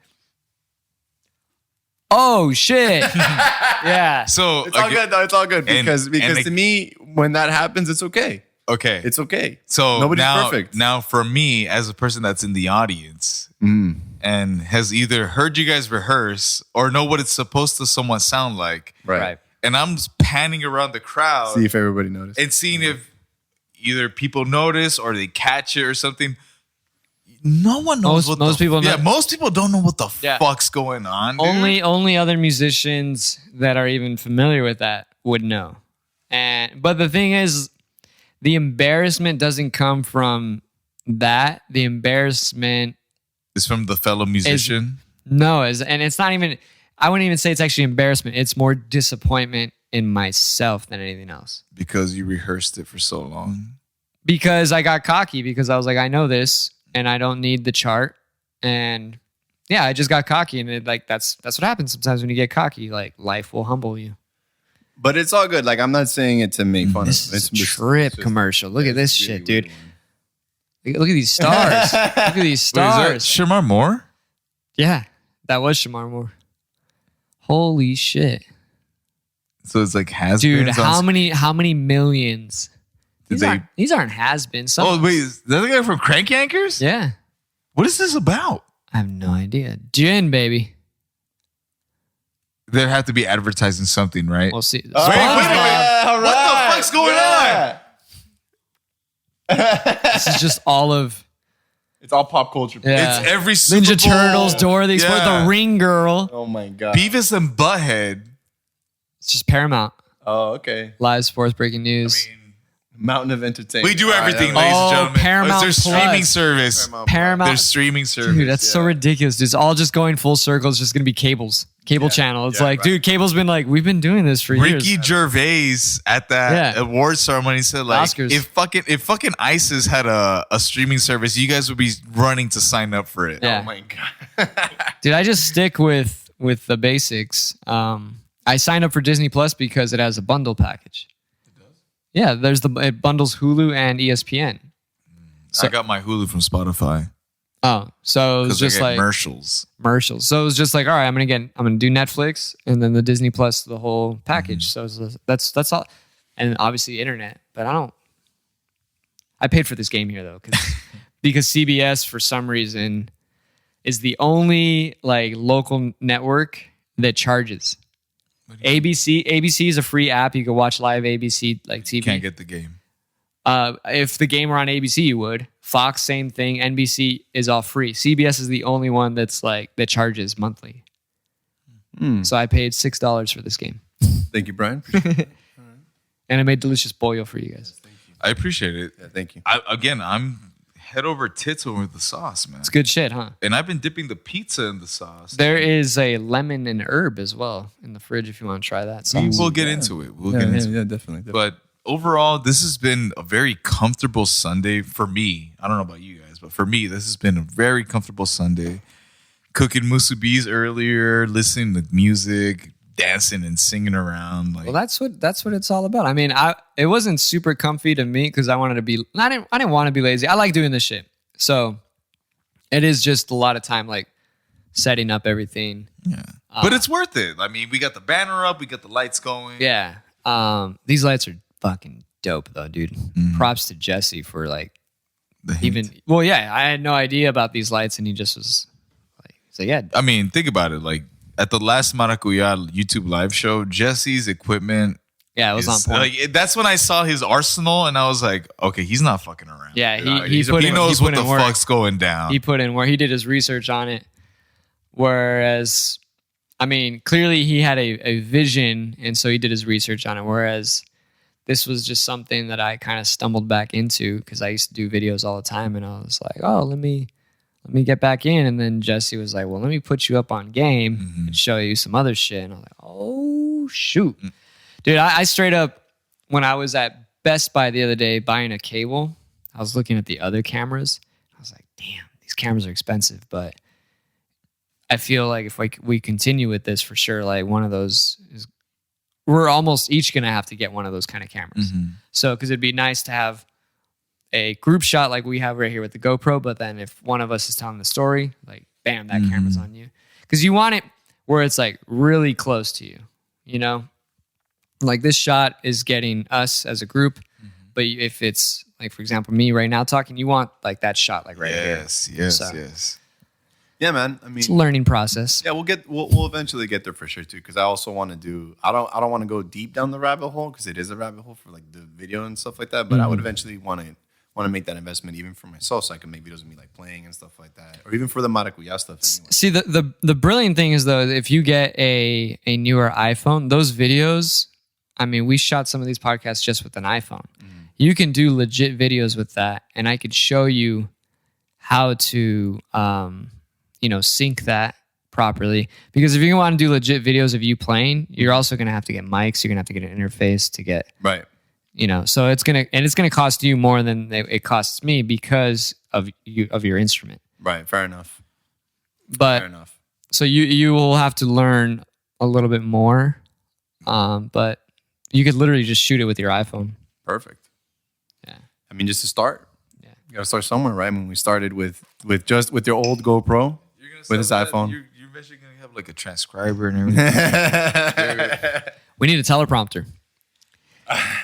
oh shit. Yeah. So It's all good though. It's all good because and to me, when that happens, it's okay. Okay. It's okay. So Nobody's now, perfect. Now, for me, as a person that's in the audience and has either heard you guys rehearse or know what it's supposed to somewhat sound like, Right. and I'm just panning around the crowd See if everybody noticed. and seeing if either people notice or they catch it or something. No one knows what most people know. Yeah, most people don't know what the Yeah. fuck's going on. Dude. Only other musicians that are even familiar with that would know. But the thing is, the embarrassment doesn't come from that. The embarrassment It's from the fellow musician. and it's not even. I wouldn't even say it's actually embarrassment. It's more disappointment in myself than anything else. Because you rehearsed it for so long. Because I got cocky because I was like, I know this and I don't need the chart. And yeah, I just got cocky, and that's what happens sometimes when you get cocky. Like life will humble you. But it's all good. Like I'm not saying it to make fun This of. is a It's trip just- commercial. Look at this really shit, dude. weird. Look at these stars. Look at these Wait, is stars. that Shamar Moore? Yeah, that was Shamar Moore. Holy shit, So it's like has dude! How many millions? Did These aren't has-beens. Oh wait, is that the guy from Crank Yankers? Yeah, What is this about? I have no idea. Gin, baby. There have to be advertising something, right? We'll see. wait a minute. All What the fuck's going on? This is just all of It's all pop culture. Yeah. It's every Super Ninja Bowl. Turtles, Dora the Explorer, Yeah. the Ring Girl. Oh my god. Beavis and Butthead. It's just Paramount. Oh, okay. Live sports, breaking news. Mountain of entertainment. We do everything, All right, ladies and Oh, gentlemen. Paramount There's Plus. streaming service. Paramount. There's streaming service. Dude, that's so ridiculous. It's all just going full circle. It's just going to be cable channel. It's like, dude, cable's been like, we've been doing this for years. Ricky Gervais at that award ceremony said, like, Oscars. if fucking ISIS had a streaming service, you guys would be running to sign up for it. Yeah. Oh my god. Dude, I just stick with the basics. I signed up for Disney Plus because it has a bundle package. It does? Yeah, it bundles Hulu and ESPN. I got my Hulu from Spotify. Oh, so it was just like commercials. So it was just like, all right, I'm gonna do Netflix and then the Disney Plus, the whole package. So that's all, and obviously internet. But I paid for this game here though, because CBS for some reason is the only like local network that charges. ABC is a free app. You can watch live ABC like TV. You can't get the game. If the game were on ABC, you would. Fox, same thing. NBC is all free. CBS is the only one that's like that charges monthly. So I paid $6 for this game, Thank you, Brian. and I made delicious pollo for you guys. I appreciate it. Yeah, thank you. I'm head over tits over the sauce, man. It's good shit, huh? And I've been dipping the pizza in the sauce. There is a lemon and herb as well in the fridge if you want to try that We sauce. will get into it. We'll get into it. Definitely. But overall, this has been a very comfortable Sunday for me. I don't know about you guys, but for me, this has been a very comfortable Sunday. Cooking musubis earlier, listening to music, dancing and singing around. Like, Well, that's what it's all about. I mean, it wasn't super comfy to me because I wanted to be. I didn't want to be lazy. I like doing this shit, so it is just a lot of time, like setting up everything. yeah, but it's worth it. I mean, we got the banner up, we got the lights going. Yeah, these lights are fucking dope, though, dude. Props to Jesse for like The hint. even. Well, yeah, I had no idea about these lights, and he just was like, so yeah, I mean, think about it. Like at the last Maracuya YouTube live show, Jesse's equipment. yeah, it was on point. Like, that's when I saw his arsenal, and I was like, okay, he's not fucking around. Yeah, he knows what the work. fuck's going down. He put in where he did his research on it. Whereas, I mean, clearly he had a vision, and so he did his research on it. Whereas this was just something that I kind of stumbled back into because I used to do videos all the time, and I was like, oh, let me get back in. And then Jesse was like, well, let me put you up on game and show you some other shit. And I was like, oh, shoot. Dude, I straight up, when I was at Best Buy the other day buying a cable, I was looking at the other cameras. I was like, damn, these cameras are expensive. But I feel like if we continue with this, for sure, like one of those is, we're almost each going to have to get one of those kind of cameras. So, because it'd be nice to have a group shot like we have right here with the GoPro, but then if one of us is telling the story, like, bam, that camera's on you. Because you want it where it's like really close to you, you know? Like this shot is getting us as a group, but if it's like, for example, me right now talking, you want like that shot like right here. Yes. Yeah, man. I mean, It's a learning process. yeah, we'll eventually get there for sure too. Because I also want to do. I don't want to go deep down the rabbit hole because it is a rabbit hole for like the video and stuff like that. But I would eventually want to make that investment even for myself, so I can make videos of me like playing and stuff like that, or even for the Maracuya stuff. Anyway. See, the brilliant thing is though, if you get a newer iPhone, those videos, I mean, we shot some of these podcasts just with an iPhone. You can do legit videos with that, and I could show you how to, sync that properly. Because if you want to do legit videos of you playing, you're also going to have to get mics. You're going to have to get an interface to get, Right. So it's gonna cost you more than it costs me because of your instrument. Right. Fair enough. But Fair enough. so you will have to learn a little bit more. But you could literally just shoot it with your iPhone. Perfect. Yeah. I mean, just to start. Yeah. You gotta start somewhere, right? I mean, we started with your old GoPro with his iPhone. You're eventually gonna have like a transcriber and everything. We need a teleprompter.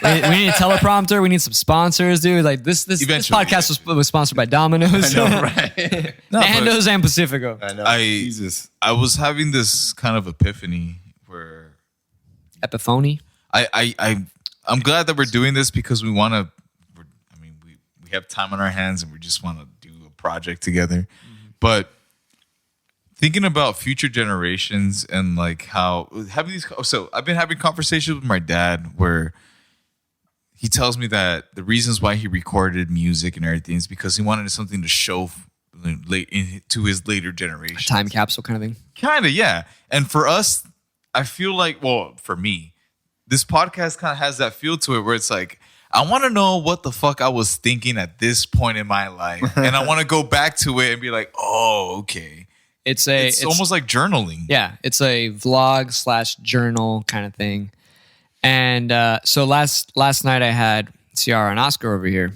we need a teleprompter. We need some sponsors, dude. Like this Eventually, podcast was sponsored by Domino's. I know, right? Nando's and Pacifico. I know. Jesus. I was having this kind of epiphany where Epiphony. I'm glad that we're doing this because we want to. We have time on our hands and we just want to do a project together. But thinking about future generations and like how having these, so I've been having conversations with my dad where he tells me that the reasons why he recorded music and everything is because he wanted something to show to his later generation. Time capsule kind of thing. Kind of, yeah. And for us, I feel like, well, for me, this podcast kind of has that feel to it where it's like, I want to know what the fuck I was thinking at this point in my life. And I want to go back to it and be like, oh, okay. It's almost like journaling. Yeah, it's a vlog / journal kind of thing. And so last night I had Ciara and Oscar over here,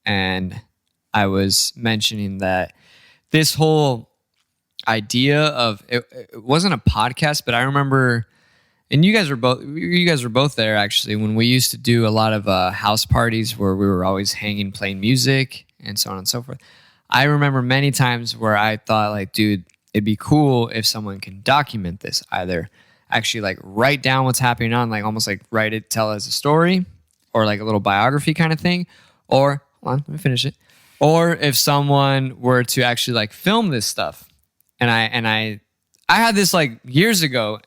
and I was mentioning that this whole idea of it wasn't a podcast, but I remember, and you guys were both there actually when we used to do a lot of house parties where we were always hanging, playing music, and so on and so forth. I remember many times where I thought like, dude, it'd be cool if someone can document this, either actually like write down what's happening on, like almost like write it, tell it as a story, or like a little biography kind of thing. Or, hold on, let me finish it. Or if someone were to actually like film this stuff. And I had this like years ago,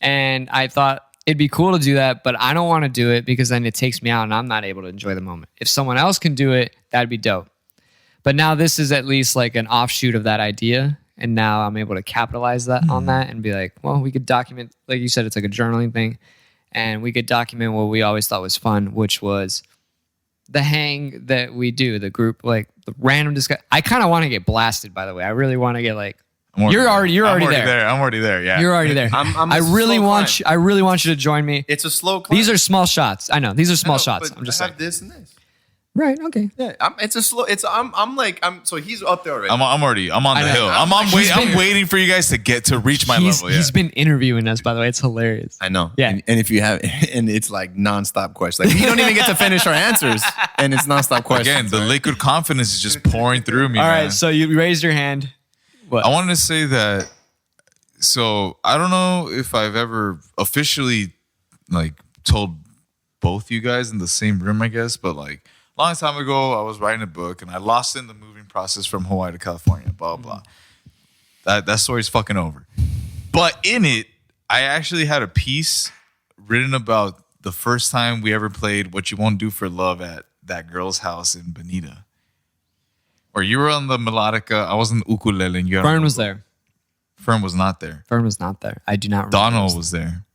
and I thought it'd be cool to do that, but I don't want to do it because then it takes me out and I'm not able to enjoy the moment. If someone else can do it, that'd be dope. But now this is at least like an offshoot of that idea. And now I'm able to capitalize that on that and be like, well, we could document, like you said, it's like a journaling thing. And we could document what we always thought was fun, which was the hang that we do, the group, like the random discussion. I kind of want to get blasted, by the way. I really want to get like, you're already there. I'm already there. Yeah. You're already there. I really want you to join me. It's a slow climb. These are small shots. I know. These are small shots. But I'm just I have saying. this and this. Right. Okay. Yeah, so he's up there already. I'm on the hill. I'm waiting for you guys to reach my level. Yeah. He's been interviewing us, by the way. It's hilarious. I know. Yeah. And if you have, and it's like nonstop questions. Like we don't even get to finish our answers, and it's nonstop questions. Again, the liquid confidence is just pouring through me. All man. right. So you raised your hand. What? I wanted to say that. So I don't know if I've ever officially like told both you guys in the same room, I guess, but like. Long time ago, I was writing a book and I lost in the moving process from Hawaii to California, blah, blah. That story's fucking over. But in it, I actually had a piece written about the first time we ever played What You Won't Do for Love at that girl's house in Bonita. Where you were on the melodica, I was on the ukulele. And Fern was there. Fern was not there. Fern was not there. I do not remember. Donald was there.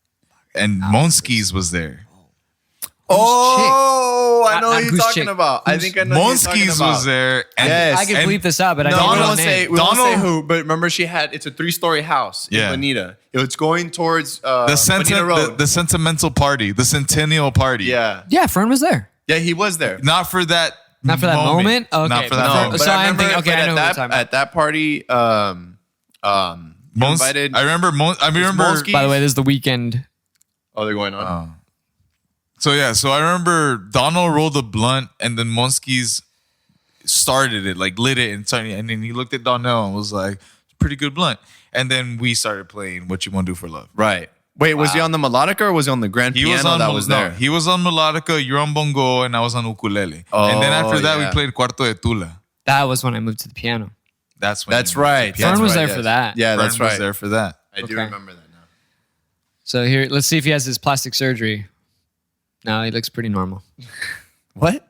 And Monskis was there. Oh, I know what you're talking chick? about. I think I know what you're talking Monskis about. was there. And, Yes. I can bleep this out, but I No, don't we know won't the say name. we won't say Donald- who, but remember it's a 3-story house in Yeah. Bonita. It's going towards the, Bonita Road. the sentimental party, the centennial party. Yeah. Yeah, Fern was there. Yeah, he was there. Not for that Not for that moment? Okay, Not for but that for- moment. So I'm thinking, okay, I know who you're talking about. at that party, invited. I remember. Monski. By the way, this is the weekend. Oh, they're going on. So I remember Donald rolled a blunt, and then Monskis started it, like lit it, and then he looked at Donnell and was like, "Pretty good blunt." And then we started playing "What You Want to Do for Love." Right. Wait, was he on the melodica or was he on the grand He piano was on that was there? He was on melodica, you're on bongo, and I was on ukulele. And then after that, yeah. we played Cuarto de Tula. That was when I moved to the piano. That's when. That's right. Fern was there yes. for that. Yeah, Fern that's right. was there for that. I do Okay. remember that now. So here, let's see if he has his plastic surgery. No, he looks pretty normal. What?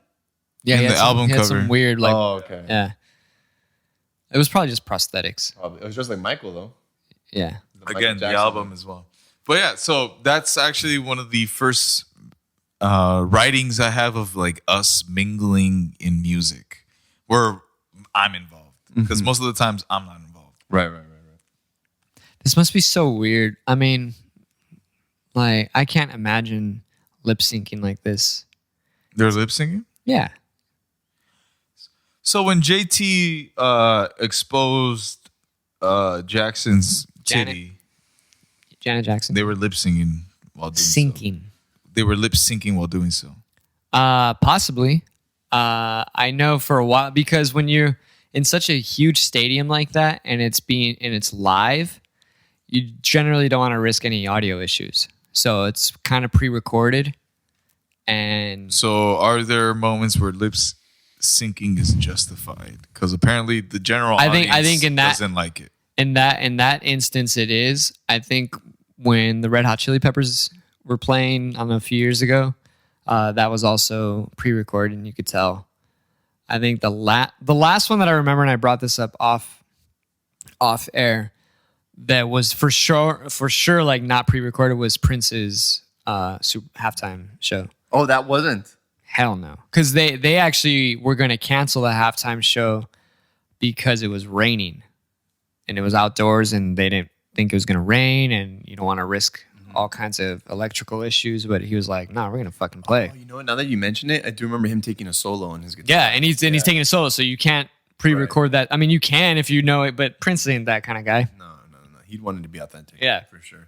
Yeah, In he had the some, album he had cover. some weird, like, okay. yeah. It was probably just prosthetics. Probably. It was just like Michael though. Yeah. Michael Again, the Jackson. album as well. But yeah, so that's actually one of the first writings I have of like us mingling in music, where I'm involved. Because most of the times I'm not involved. Right. This must be so weird. I mean, like, I can't imagine lip syncing like this. They're lip singing. Yeah. So when JT exposed Jackson's Janet. titty, Janet Jackson. they were lip singing while doing so. Syncing. They were lip syncing while doing so. Possibly. I know for a while, because when you're in such a huge stadium like that and it's live, you generally don't want to risk any audio issues. So it's kind of pre-recorded. And So are there moments where lips sinking is justified because apparently the general I audience think in that doesn't like it. in that instance, it is. I think when the Red Hot Chili Peppers were playing, I don't know, a few years ago, that was also pre-recorded, and you could tell. I think the last one that I remember, and I brought this up off air, that was for sure like not pre-recorded was Prince's halftime show. Oh, that wasn't. Hell no, because they actually were going to cancel the halftime show because it was raining, and it was outdoors, and they didn't think it was going to rain, and you don't want to risk all kinds of electrical issues. But he was like, "No, we're going to fucking play." Oh, you know what? Now that you mention it, I do remember him taking a solo on his guitar. Yeah, and he's taking a solo, so you can't pre-record that. I mean, you can if you know it, but Prince ain't that kind of guy. No. He wanted to be authentic. Yeah, for sure.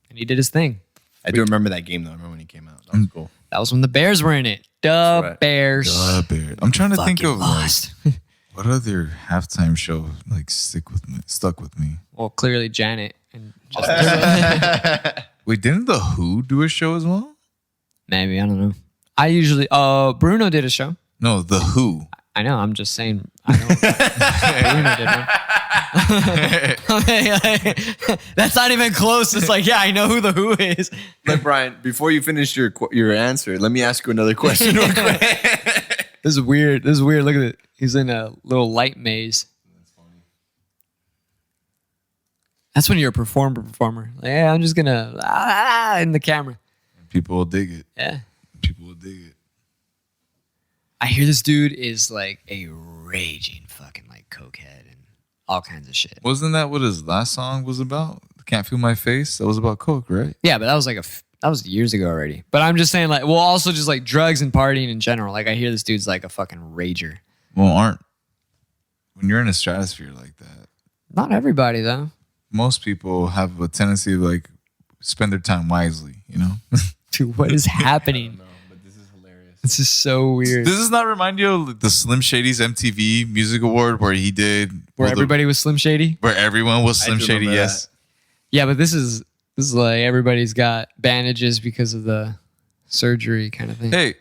And he did his thing. I do remember that game though. I remember when he came out. That was cool. That was when the Bears were in it. The Bears. The Bears. I'm trying to think of lost. like what other halftime show like stuck with me. Well, clearly Janet and Justin. Wait, didn't the Who do a show as well? Maybe, I don't know. I usually Bruno did a show. No, the Who. I know. I'm just saying. I know. Bruno did one. That's not even close. It's like, yeah, I know who the Who is. But Brian, before you finish your answer, let me ask you another question real quick. This is weird. Look at it. He's in a little light maze. That's funny. That's when you're a performer. Like, yeah, I'm just gonna in the camera. People will dig it. Yeah. People will dig it. I hear this dude is like a raging fucking like cokehead and all kinds of shit. Wasn't that what his last song was about? Can't Feel My Face? That was about coke, right? Yeah, but that was that was years ago already. But I'm just saying, like, well, also just like drugs and partying in general. Like, I hear this dude's like a fucking rager. Well, when you're in a stratosphere like that, Not everybody though. most people have a tendency to like spend their time wisely, you know? Dude, what is happening? This is so weird. Does this not remind you of the Slim Shady's MTV Music Award where he did Where everybody was Slim Shady? where everyone was Slim Shady? Yes. Yeah, but this is like everybody's got bandages because of the surgery kind of thing. Hey,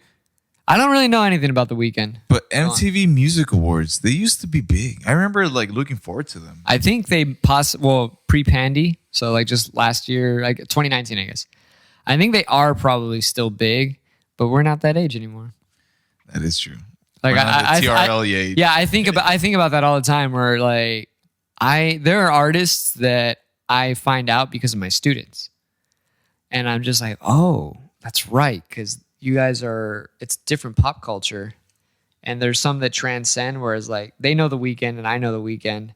I don't really know anything about The Weeknd. but MTV Music Awards, they used to be big. I remember like looking forward to them. I think they pre-Pandy, so like just last year, like 2019, I guess. I think they are probably still big, but we're not that age anymore. That is true. Like We're not the TRL age. Yeah, I think about that all the time. Where like there are artists that I find out because of my students, and I'm just like, oh, that's right, because you guys it's different pop culture, and there's some that transcend. Whereas like they know The Weeknd and I know The Weeknd,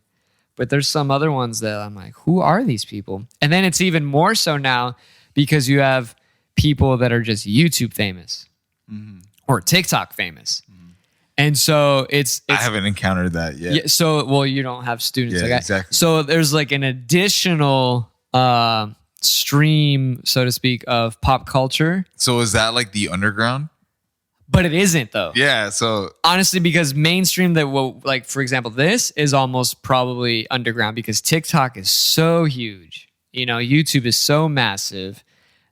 but there's some other ones that I'm like, who are these people? And then it's even more so now because you have people that are just YouTube famous or TikTok famous. And so it's I haven't encountered that yet. yeah, so well, you don't have students Yeah, like exactly. So there's like an additional stream, so to speak, of pop culture, So is that like the underground? but it isn't though. Yeah. So Honestly, because mainstream that will, like, for example, this is almost probably underground because TikTok is so huge. You know, YouTube is so massive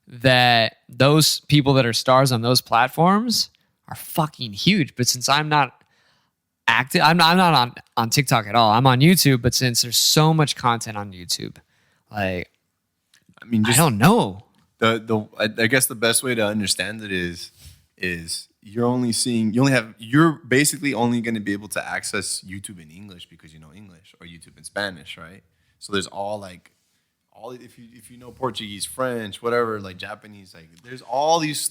that those people that are stars on those platforms are fucking huge. But since I'm not active, I'm not on TikTok at all. I'm on YouTube, but since there's so much content on YouTube, like, I mean, I don't know. I guess the best way to understand it is you're basically only going to be able to access YouTube in English because you know English, or YouTube in Spanish, right? So there's all if you know Portuguese, French, whatever, like Japanese, like there's all this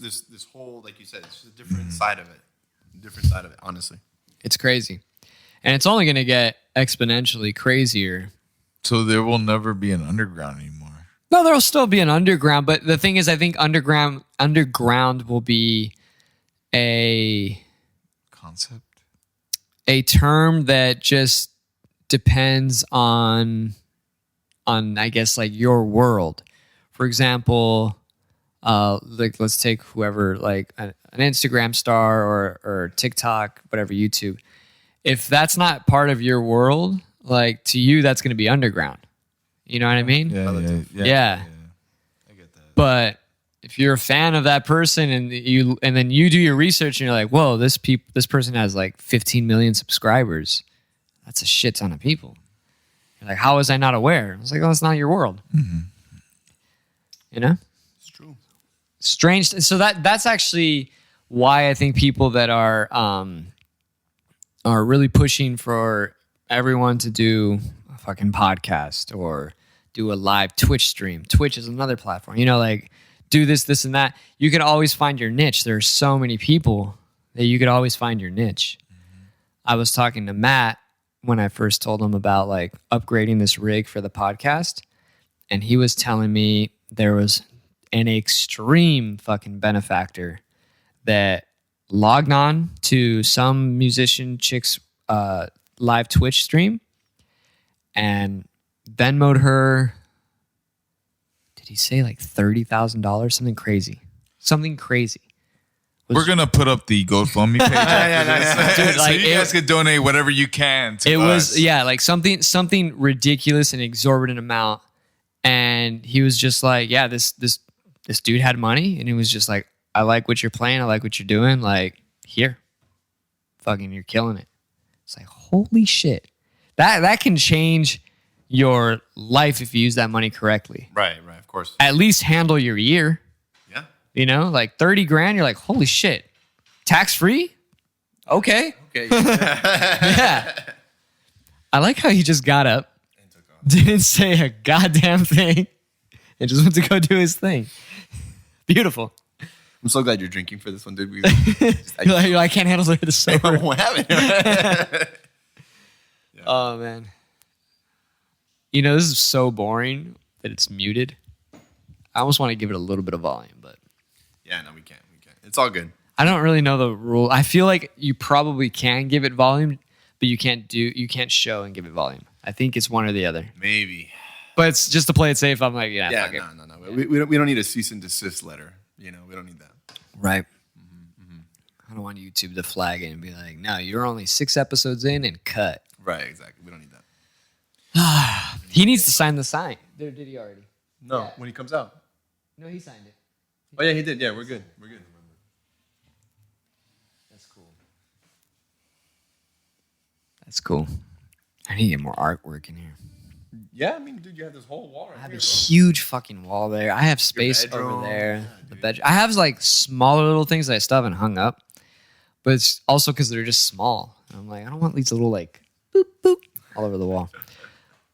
whole, like you said, it's just a different side of it, honestly. It's crazy. And it's only going to get exponentially crazier. so there will never be an underground anymore. No, there'll still be an underground, but the thing is, I think underground will be a Concept. term that just depends on I guess like your world. For example, like let's take whoever, like an Instagram star or TikTok, whatever, YouTube. If that's not part of your world, like to you, that's going to be underground. You know what I mean? Yeah. Yeah. I get that. But if you're a fan of that person and then you do your research and you're like, whoa, this person has like 15 million subscribers. That's a shit ton of people. You're like, how was I not aware? I was like, oh, it's not your world. Mm-hmm. You know? It's true. Strange. So that's actually why I think people that are really pushing for everyone to do a fucking podcast or do a live Twitch stream. Twitch is another platform. You know, like do this, and that. You can always find your niche. There are so many people that you could always find your niche. Mm-hmm. I was talking to Matt when I first told him about like upgrading this rig for the podcast, and he was telling me there was an extreme fucking benefactor that logged on to some musician chick's live Twitch stream and Venmo'd her, did he say like $30,000? Something crazy. We're going to put up the GoFundMe page. Dude, so you guys can donate whatever you can to us. Like something ridiculous and exorbitant amount. And he was just like, yeah, this dude had money. And he was just like, I like what you're playing. I like what you're doing. Like, here. Fucking, you're killing it. It's like, holy shit. That can change your life if you use that money correctly. Right, of course. At least handle your year. Yeah. You know, like 30 grand, you're like, holy shit. Tax free? Okay. Yeah. I like how he just got up, didn't say a goddamn thing, and just went to go do his thing. Beautiful. I'm so glad you're drinking for this one, dude. I can't handle the sober. What happened? Oh, man. You know, this is so boring that it's muted. I almost want to give it a little bit of volume, but... Yeah, no, we can't. It's all good. I don't really know the rule. I feel like you probably can give it volume, but you can't show and give it volume. I think it's one or the other. Maybe. But it's just to play it safe. I'm like, fuck it. No. We don't need a cease and desist letter. You know, we don't need that. Right. Mm-hmm. I don't want YouTube to flag it and be like, no, you're only 6 episodes in and cut. Right, exactly. We don't need that. He needs to sign the sign. Did he already? No, Yeah. when he comes out. No, he signed it. Oh, yeah, he did. Yeah, we're good. That's cool. I need to get more artwork in here. Yeah, I mean, dude, you have this whole wall right I have here. a huge fucking wall there. I have space over there. Yeah, The bedroom. I have like smaller little things that I still haven't hung up, but it's also because they're just small. And I'm like, I don't want these little like boop boop all over the wall.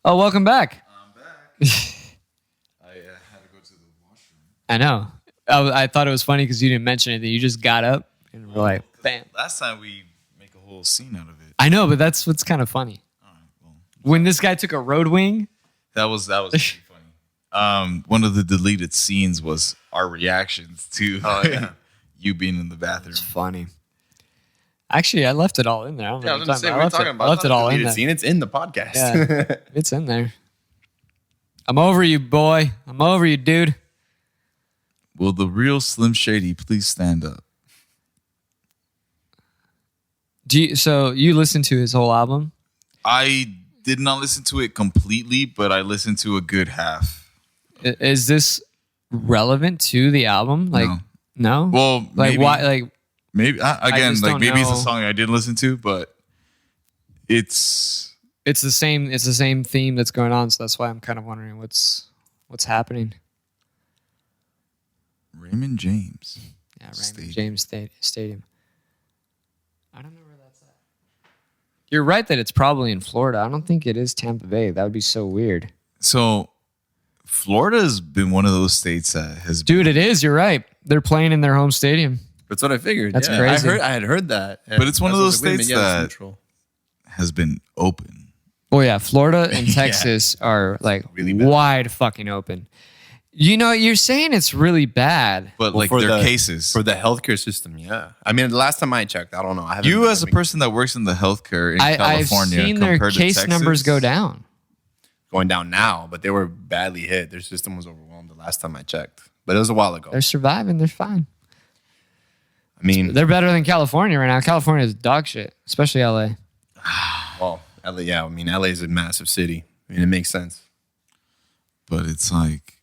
Oh, welcome back. I'm back. I had to go to the washroom. I know. I thought it was funny because you didn't mention anything. You just got up and were like, bam. Last time we make a whole scene out of it. I know, but that's what's kind of funny. All right, well, When this guy took a road wing. that was pretty funny. One of the deleted scenes was our reactions to you being in the bathroom. It's funny. Actually, I left it all in there. I don't know Yeah, I what was you're going to say, talking we're talking about. I left it all in there. Scene. It's in the podcast. Yeah, it's in there. I'm over you, boy. I'm over you, dude. Will the real Slim Shady please stand up? So you listened to his whole album? I did not listen to it completely, but I listened to a good half. Is this relevant to the album? Like, no? Well, like maybe, why? Like, maybe again, just like don't maybe it's a know. song I did listen to, but it's it's the same. It's the same theme that's going on. So that's why I'm kind of wondering what's happening. Raymond James. Yeah, Raymond Stadium. James Stadium. I don't know where that's at. You're right that it's probably in Florida. I don't think it is Tampa Bay. That would be so weird. So Florida has been one of those states that has Dude, it is. You're right. They're playing in their home stadium. That's what I figured. That's yeah. crazy. I had heard that. But it's one of those That's what I was states like, wait a minute, yeah, that- it's neutral. has been open. Oh yeah, Florida and Texas are like really bad. wide fucking open. You know, you're saying it's really bad. But Well, like for their the- cases. For the healthcare system, yeah. I mean, the last time I checked, I don't know. I haven't You been as a living- person that works in the healthcare in I've California seen their compared to case Texas, numbers go down. going down now, but they were badly hit. Their system was overwhelmed the last time I checked. But it was a while ago. They're surviving. They're fine. I mean, They're better than California right now. California is dog shit, especially LA. well, LA, yeah. I mean, LA is a massive city. I mean, it makes sense. But it's like,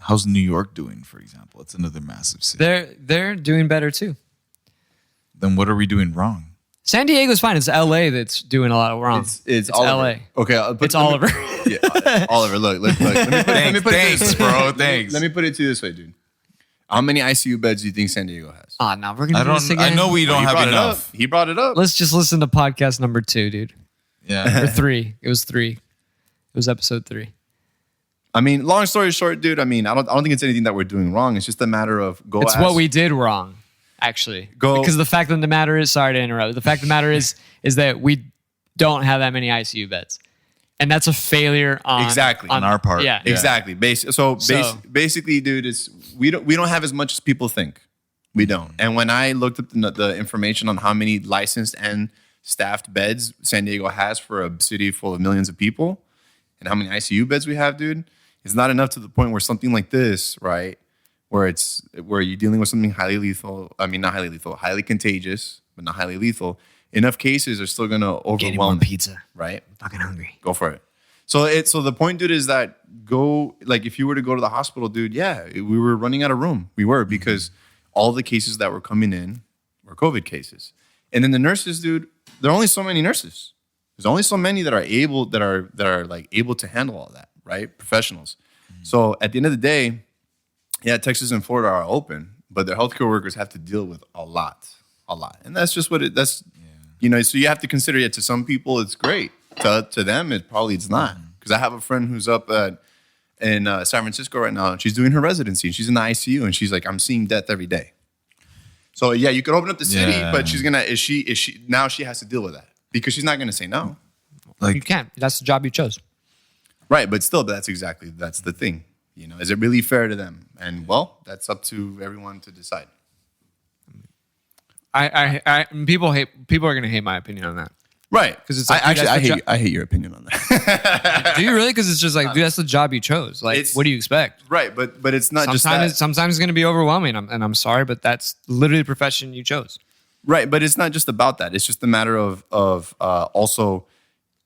how's New York doing, for example? It's another massive city. They're doing better too. Then what are we doing wrong? San Diego's fine. It's LA that's doing a lot wrong. It's LA. Okay, It's Oliver. Yeah, Oliver. Look. Let me put Thanks, bro. Thanks. Let me put it to you this way, dude. How many ICU beds do you think San Diego has? Oh, no, we're gonna do this again. I know we don't He have brought it up. enough. He brought it up. Let's just listen to podcast number 2, dude. Yeah. Or 3. It was 3. It was episode 3. I mean, long story short, dude. I mean, I don't think it's anything that we're doing wrong. It's just a matter of It's what we did wrong, actually. Because the fact of the matter is, sorry to interrupt. The fact of the matter is that we don't have that many ICU beds, and that's a failure on on our part. Yeah, Exactly. Basically, dude, it's we don't have as much as people think. We don't. And when I looked up the information on how many licensed and staffed beds San Diego has for a city full of millions of people, and how many ICU beds we have, dude, it's not enough to the point where something like this, right, where you're dealing with something highly lethal. I mean, not highly lethal, highly contagious, but not highly lethal. Enough cases are still gonna Getting overwhelm more pizza. right? I'm fucking hungry. Go for it. So the point, dude, is that if you were to go to the hospital, dude, yeah, we were running out of room. We were, because all the cases that were coming in were COVID cases. And then the nurses, dude, there are only so many nurses. There's only so many that are able to handle all that, right? Professionals. So at the end of the day, yeah, Texas and Florida are open, but their healthcare workers have to deal with a lot. And that's just what so you have to consider it. To some people, it's great. To them, it's not. Because I have a friend who's up in San Francisco right now, and she's doing her residency, and she's in the ICU, and she's like, I'm seeing death every day. So yeah, you could open up the city, but now she has to deal with that, because she's not gonna say no. You can't. That's the job you chose. Right, but still, that's the thing. Is it really fair to them? And well, that's up to everyone to decide. People are gonna hate my opinion on that. Right, because it's I hate your opinion on that. Do you really? Because it's just like, dude, that's the job you chose. Like, what do you expect? Right, but it's not just that. Sometimes it's going to be overwhelming, and I'm sorry, but that's literally the profession you chose. Right, but it's not just about that. It's just a matter of also,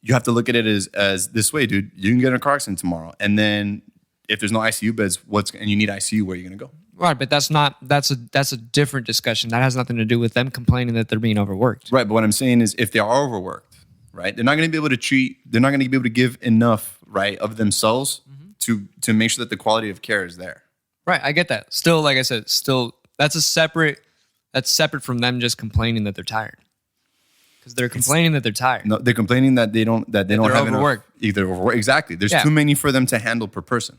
you have to look at it as this way, dude. You can get in a car accident tomorrow, and then if there's no ICU beds, and you need ICU, where are you going to go? Right, but that's a different discussion. That has nothing to do with them complaining that they're being overworked. Right, but what I'm saying is, if they are overworked, right, they're not going to be able to treat. They're not going to be able to give enough, right, of themselves to make sure that the quality of care is there. Right, I get that. Still, like I said, that's separate from them just complaining that they're tired. Because they're complaining that they're tired. No, they're complaining that they don't have overworked. enough. They're overworked. Exactly. There's too many for them to handle per person,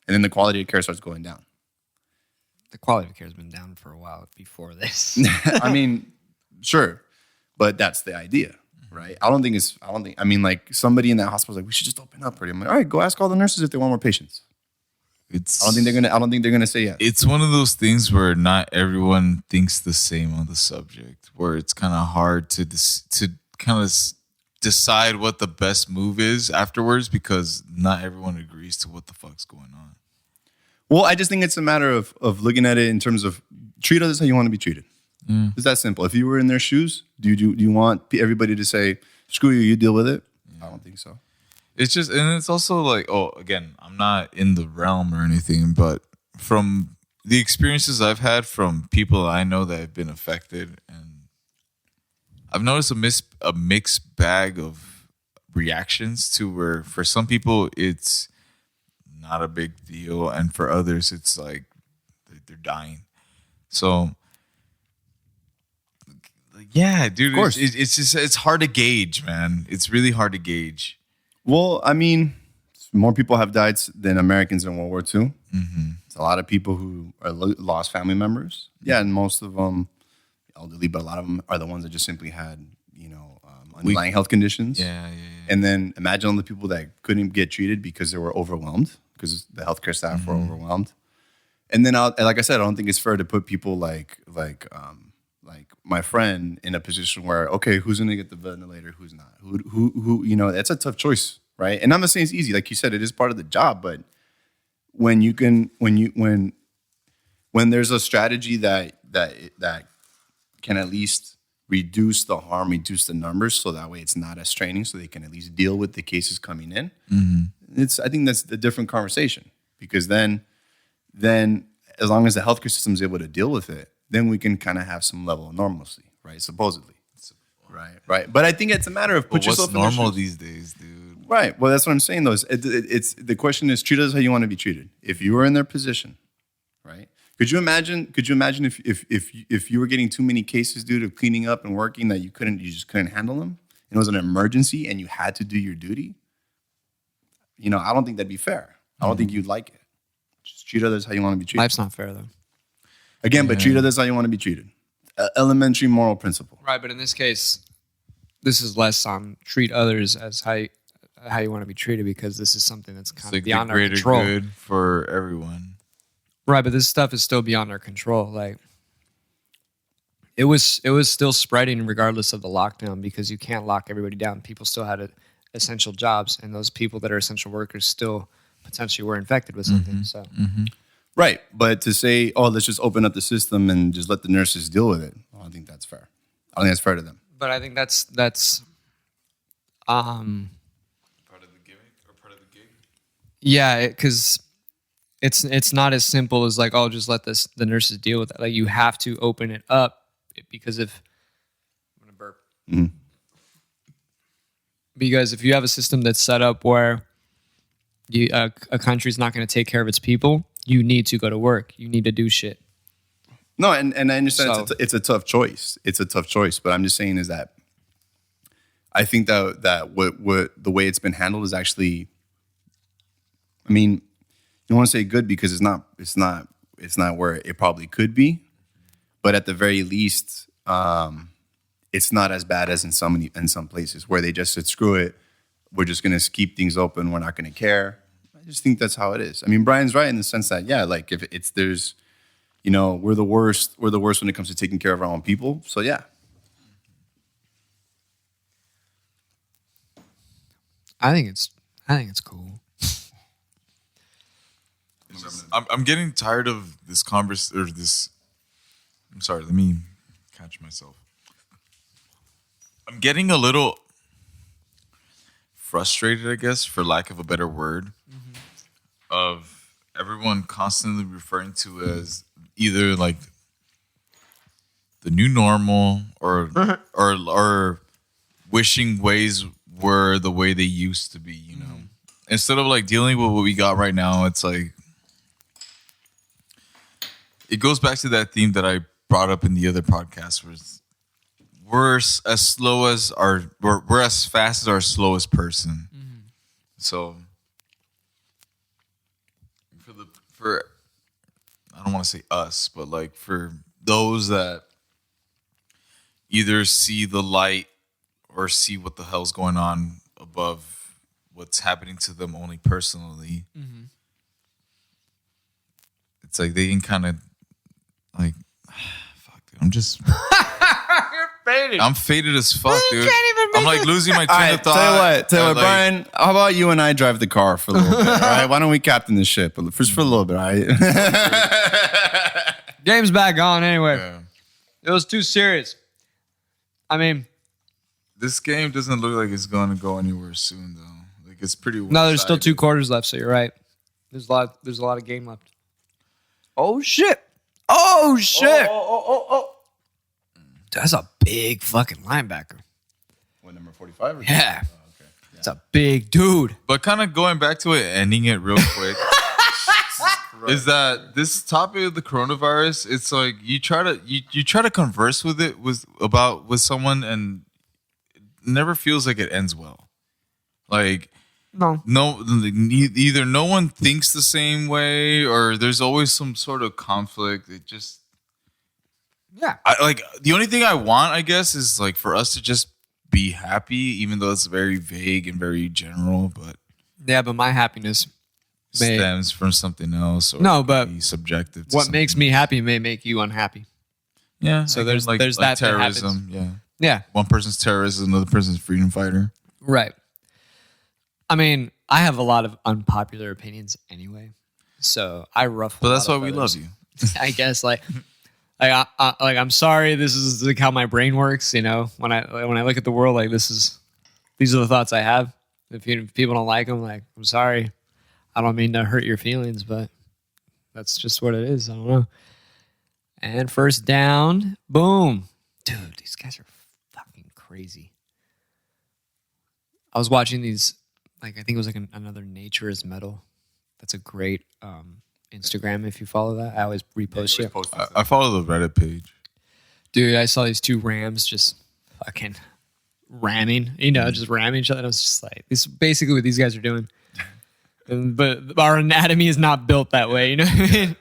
and then the quality of care starts going down. The quality of care has been down for a while before this. I mean, sure, but that's the idea, right? I mean, like, somebody in that hospital is like, we should just open up. I'm like, all right, go ask all the nurses if they want more patients. I don't think they're gonna say yes. It's one of those things where not everyone thinks the same on the subject, where it's kind of hard to kind of decide what the best move is afterwards, because not everyone agrees to what the fuck's going on. Well, I just think it's a matter of looking at it in terms of treat others how you want to be treated. It's that simple. If you were in their shoes, do you want everybody to say, screw you, you deal with it? I don't think so. It's just, and it's also like, again, I'm not in the realm or anything, but from the experiences I've had from people I know that have been affected, and I've noticed a mixed bag of reactions to where for some people it's not a big deal, and for others it's like they're dying. So yeah, dude, of course. It's just, it's hard to gauge, man. It's really hard to gauge. Well, I mean, more people have died than Americans in World War II. Mm-hmm. It's a lot of people who are lost family members. Yeah, and most of them elderly, but a lot of them are the ones that just simply had, underlying health conditions. Yeah. And then imagine all the people that couldn't get treated because they were overwhelmed, because the healthcare staff were overwhelmed. And then, like I said, I don't think it's fair to put people like my friend in a position where, okay, who's going to get the ventilator, who's not? Who? That's a tough choice, right? And I'm not saying it's easy. Like you said, it is part of the job. But when there's a strategy that can at least reduce the harm, reduce the numbers, so that way it's not as straining, so they can at least deal with the cases coming in. I think that's a different conversation, because then, then as long as the healthcare system is able to deal with it, then we can kind of have some level of normalcy, right? Supposedly. Right. But I think it's a matter of put yourself what's in their normal shoes. these days, dude? Right. Well, that's what I'm saying, though. It's the question is treat others how you want to be treated. If you were in their position, right? Could you imagine if you were getting too many cases due to cleaning up and working that you just couldn't handle them, and it was an emergency and you had to do your duty? I don't think that'd be fair. I don't think you'd like it. Just treat others how you want to be treated. Life's not fair though. Again, but treat others how you want to be treated. Elementary moral principle. Right, but in this case, this is less on treat others as how you want to be treated, because this is something that's kind It's of like beyond the our greater control. good for everyone. Right, but this stuff is still beyond our control. Like it was still spreading regardless of the lockdown, because you can't lock everybody down. People still had essential jobs, and those people that are essential workers still potentially were infected with something. So Right. But to say, oh, let's just open up the system and just let the nurses deal with it, I don't think that's fair. I don't think that's fair to them. but I think that's Part of the gimmick or part of the gig? yeah, because it's not as simple as like, oh, just let the nurses deal with it. Like you have to open it up, because if I'm gonna burp. Mhm. Because if you have a system that's set up where a country's not going to take care of its people, you need to go to work. You need to do shit. No, and I understand So- it's a tough choice. It's a tough choice, but I'm just saying is that I think that what the way it's been handled is actually, I mean, you don't want to say good because it's not where it probably could be, but at the very least, it's not as bad as in some places where they just said, screw it, we're just gonna keep things open, we're not gonna care. I just think that's how it is. I mean, Brian's right in the sense that, yeah, like if there's, we're the worst when it comes to taking care of our own people. So yeah. I think it's cool. I'm getting tired of this I'm sorry, let me catch myself. I'm getting a little frustrated, I guess, for lack of a better word, of everyone constantly referring to as either like the new normal or wishing ways were the way they used to be, Instead of like dealing with what we got right now, it's like it goes back to that theme that I brought up in the other podcast, where we're as fast as our slowest person. So for I don't want to say us, but like for those that either see the light or see what the hell's going on above what's happening to them only personally, it's like they can kind of like, fuck, dude, I'm just Faded. I'm faded as fuck, dude. can't even I'm like losing my train of thought. Tell you what, Like, Brian, how about you and I drive the car for a little bit, all right? Why don't we captain the ship for a little bit, all right? Game's back on anyway. yeah. It was too serious. I mean, This game doesn't look like it's going to go anywhere soon, though. Like it's pretty. no, there's still 2 one-sided. quarters left, so you're right. There's a lot of game left. Oh shit! Oh shit! Oh. That's a big fucking linebacker. What, number 45? Yeah. It's a big dude. But kind of going back to it, ending it real quick, is that this topic of the coronavirus? It's like you try to converse with it with someone, and it never feels like it ends well. Like No. either no one thinks the same way, or there's always some sort of conflict. It just Yeah. the only thing I want, I guess, is like for us to just be happy, even though it's very vague and very general, but Yeah, but my happiness stems from something else. Or No, but be subjective. To what something. makes me happy may make you unhappy. Yeah. So again, there's that terrorism. happens. Yeah. Yeah. One person's terrorist, another person's freedom fighter. Right. I mean, I have a lot of unpopular opinions anyway, so I ruffle. But a that's lot why of we feathers. love you. I guess like I'm sorry. This is like how my brain works. When I look at the world, like these are the thoughts I have. If people don't like them, like I'm sorry. I don't mean to hurt your feelings, but That's just what it is. I don't know. And first down, boom. Dude, these guys are fucking crazy. I was watching these, like, I think it was like another Nature is Metal. That's a great Instagram if you follow that. I always repost it. I follow the Reddit page. Dude, I saw these two Rams just fucking ramming, just ramming each other. And I was just like, this is basically what these guys are doing. But our anatomy is not built that way, you know what I mean?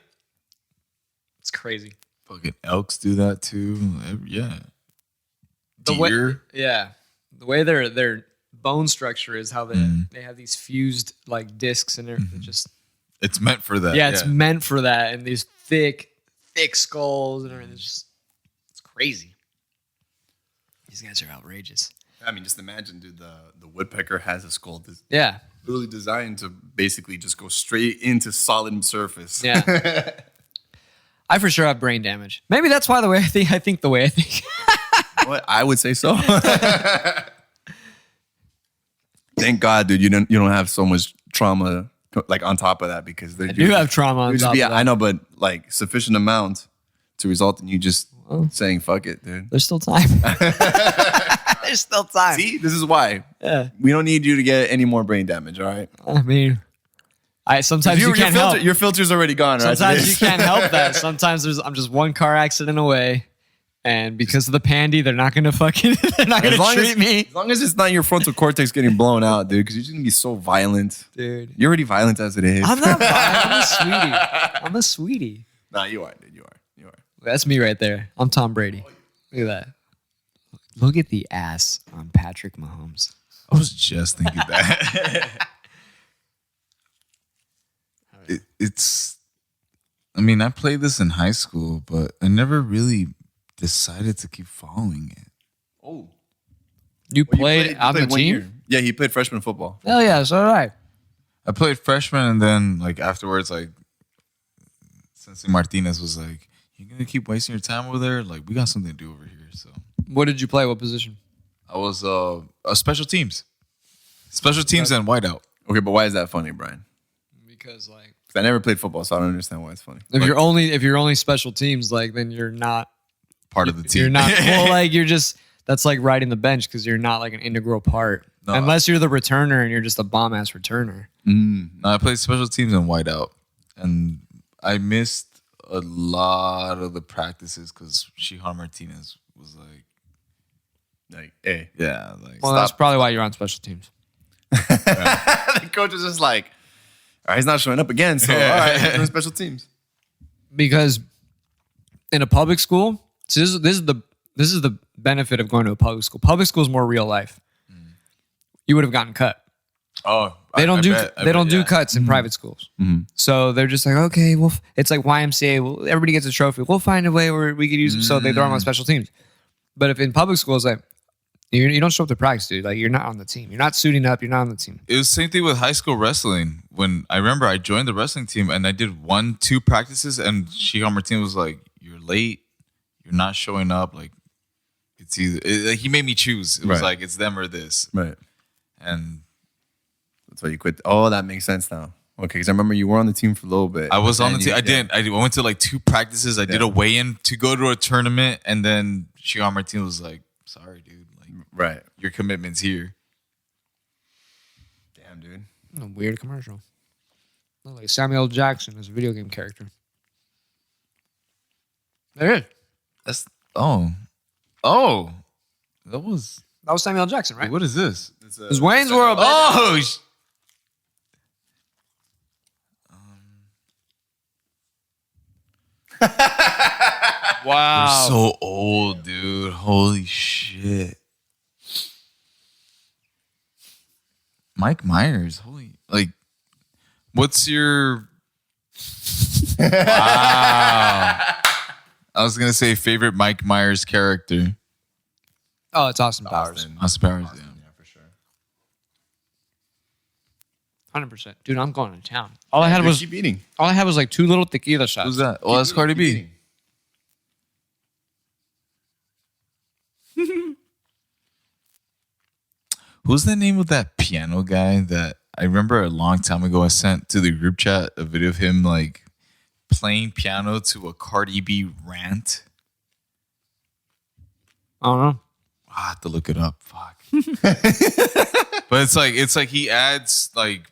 It's crazy. Fucking elks do that too. Yeah. Deer. The way their bone structure is how they have these fused like discs in there. It's meant for that. Yeah, it's meant for that. And these thick skulls and everything. It's crazy. These guys are outrageous. I mean, just imagine, dude, the woodpecker has a skull Yeah. literally designed to basically just go straight into solid surface. Yeah. I for sure have brain damage. Maybe that's why I think the way I think. What? I would say so. Thank God, dude, you don't have so much trauma like on top of that, because they do have trauma on top of that. I know, but like sufficient amount to result in you just saying fuck it, dude. There's still time. There's still time. See, this is why. Yeah. We don't need you to get any more brain damage, all right? I mean, sometimes you can't help. Your filter's already gone, right? Sometimes you can't help that. Sometimes I'm just one car accident away, and because of the pandy, they're not gonna treat me. As long as it's not your frontal cortex getting blown out, dude, because you're just gonna be so violent. Dude. You're already violent as it is. I'm not violent. I'm a sweetie. Nah, you are, dude. You are. That's me right there. I'm Tom Brady. Look at that. Look at the ass on Patrick Mahomes. I was just thinking that. I mean, I played this in high school, but I never really decided to keep following it. Oh. You played on the team? Year. Yeah, he played freshman football. Hell yeah, so did I. I played freshman, and then like afterwards, like Sensei Martinez was like, "You gonna keep wasting your time over there? Like, we got something to do over here." So, what did you play? What position? I was special teams and whiteout. Okay, but why is that funny, Brian? Because like I never played football, so I don't understand why it's funny. If you're only special teams, like then you're not part of the team. You're not like you're just that's like riding the bench because you're not like an integral part. No, unless you're the returner and you're just a bomb ass returner. No, I played special teams and whiteout, and I missed a lot of the practices because Shihan Martinez was like, hey, yeah, like. Well, that's probably why you're on special teams. The coach was just like, all right, he's not showing up again, so all right, he's doing special teams. Because in a public school, so this is the benefit of going to a public school. Public school is more real life. You would have gotten cut. Oh, they don't do cuts in private schools. Mm-hmm. So they're just like, okay, well, it's like YMCA. Well, everybody gets a trophy. We'll find a way where we could use it. So they throw them on special teams. But if in public schools, like you don't show up to practice, dude. Like you're not on the team. You're not suiting up. You're not on the team. It was the same thing with high school wrestling. When I remember I joined the wrestling team and I did 1-2 practices, and Shihan Martinez was like, "You're late. You're not showing up. Like it's either." He made me choose. It was like it's them or this. Right. And that's why you quit. Oh, that makes sense now. Okay, because I remember you were on the team for a little bit. I was on the team. I went to like 2 practices. I did a weigh-in to go to a tournament, and then Shihan Martinez was like, "Sorry, dude. Like, right, your commitment's here." Damn, dude. A weird commercial. Like Samuel L. Jackson is a video game character. There it is. That's that was Samuel L. Jackson, right? What is this? It's Wayne's World. Baby. Oh. Wow. We're so old, dude. Holy shit. Mike Myers. What's your wow. I was gonna say favorite Mike Myers character. Oh, it's Austin Powers. Austin Powers, yeah. For sure. 100%. Dude, I'm going to town. All I had was keep eating. All I had was like 2 little tequila shots. Who's that? Well, that's Cardi B. Who's the name of that piano guy that I remember a long time ago I sent to the group chat a video of him like playing piano to a Cardi B rant. I don't know. I have to look it up. Fuck. But it's like he adds like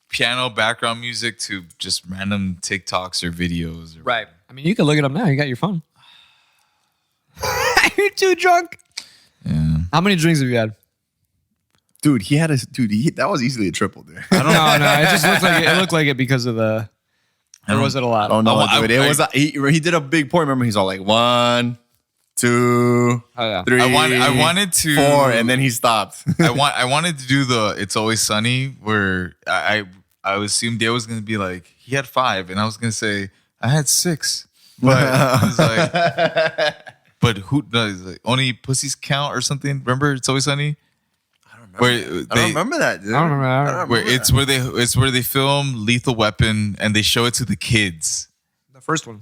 piano background music to just random TikToks or videos. Or Right. I mean, you can look it up now. You got your phone. You're too drunk. Yeah. How many drinks have you had? Dude, that was easily a triple, dude. No. It just looked like it looked like it because of the. Or was it a lot? I don't know, I- dude. It was he did a big point. Remember, he's all like 1, 2, Oh yeah. 3. I wanted to 4, and then he stopped. I wanted to do the It's Always Sunny where I assumed Dale was gonna be like he had 5 and I was gonna say I had 6, but I was like, but who does like, only pussies count or something? Remember It's Always Sunny? I don't remember that, dude. I don't remember. Where it's where they film Lethal Weapon and they show it to the kids The first one.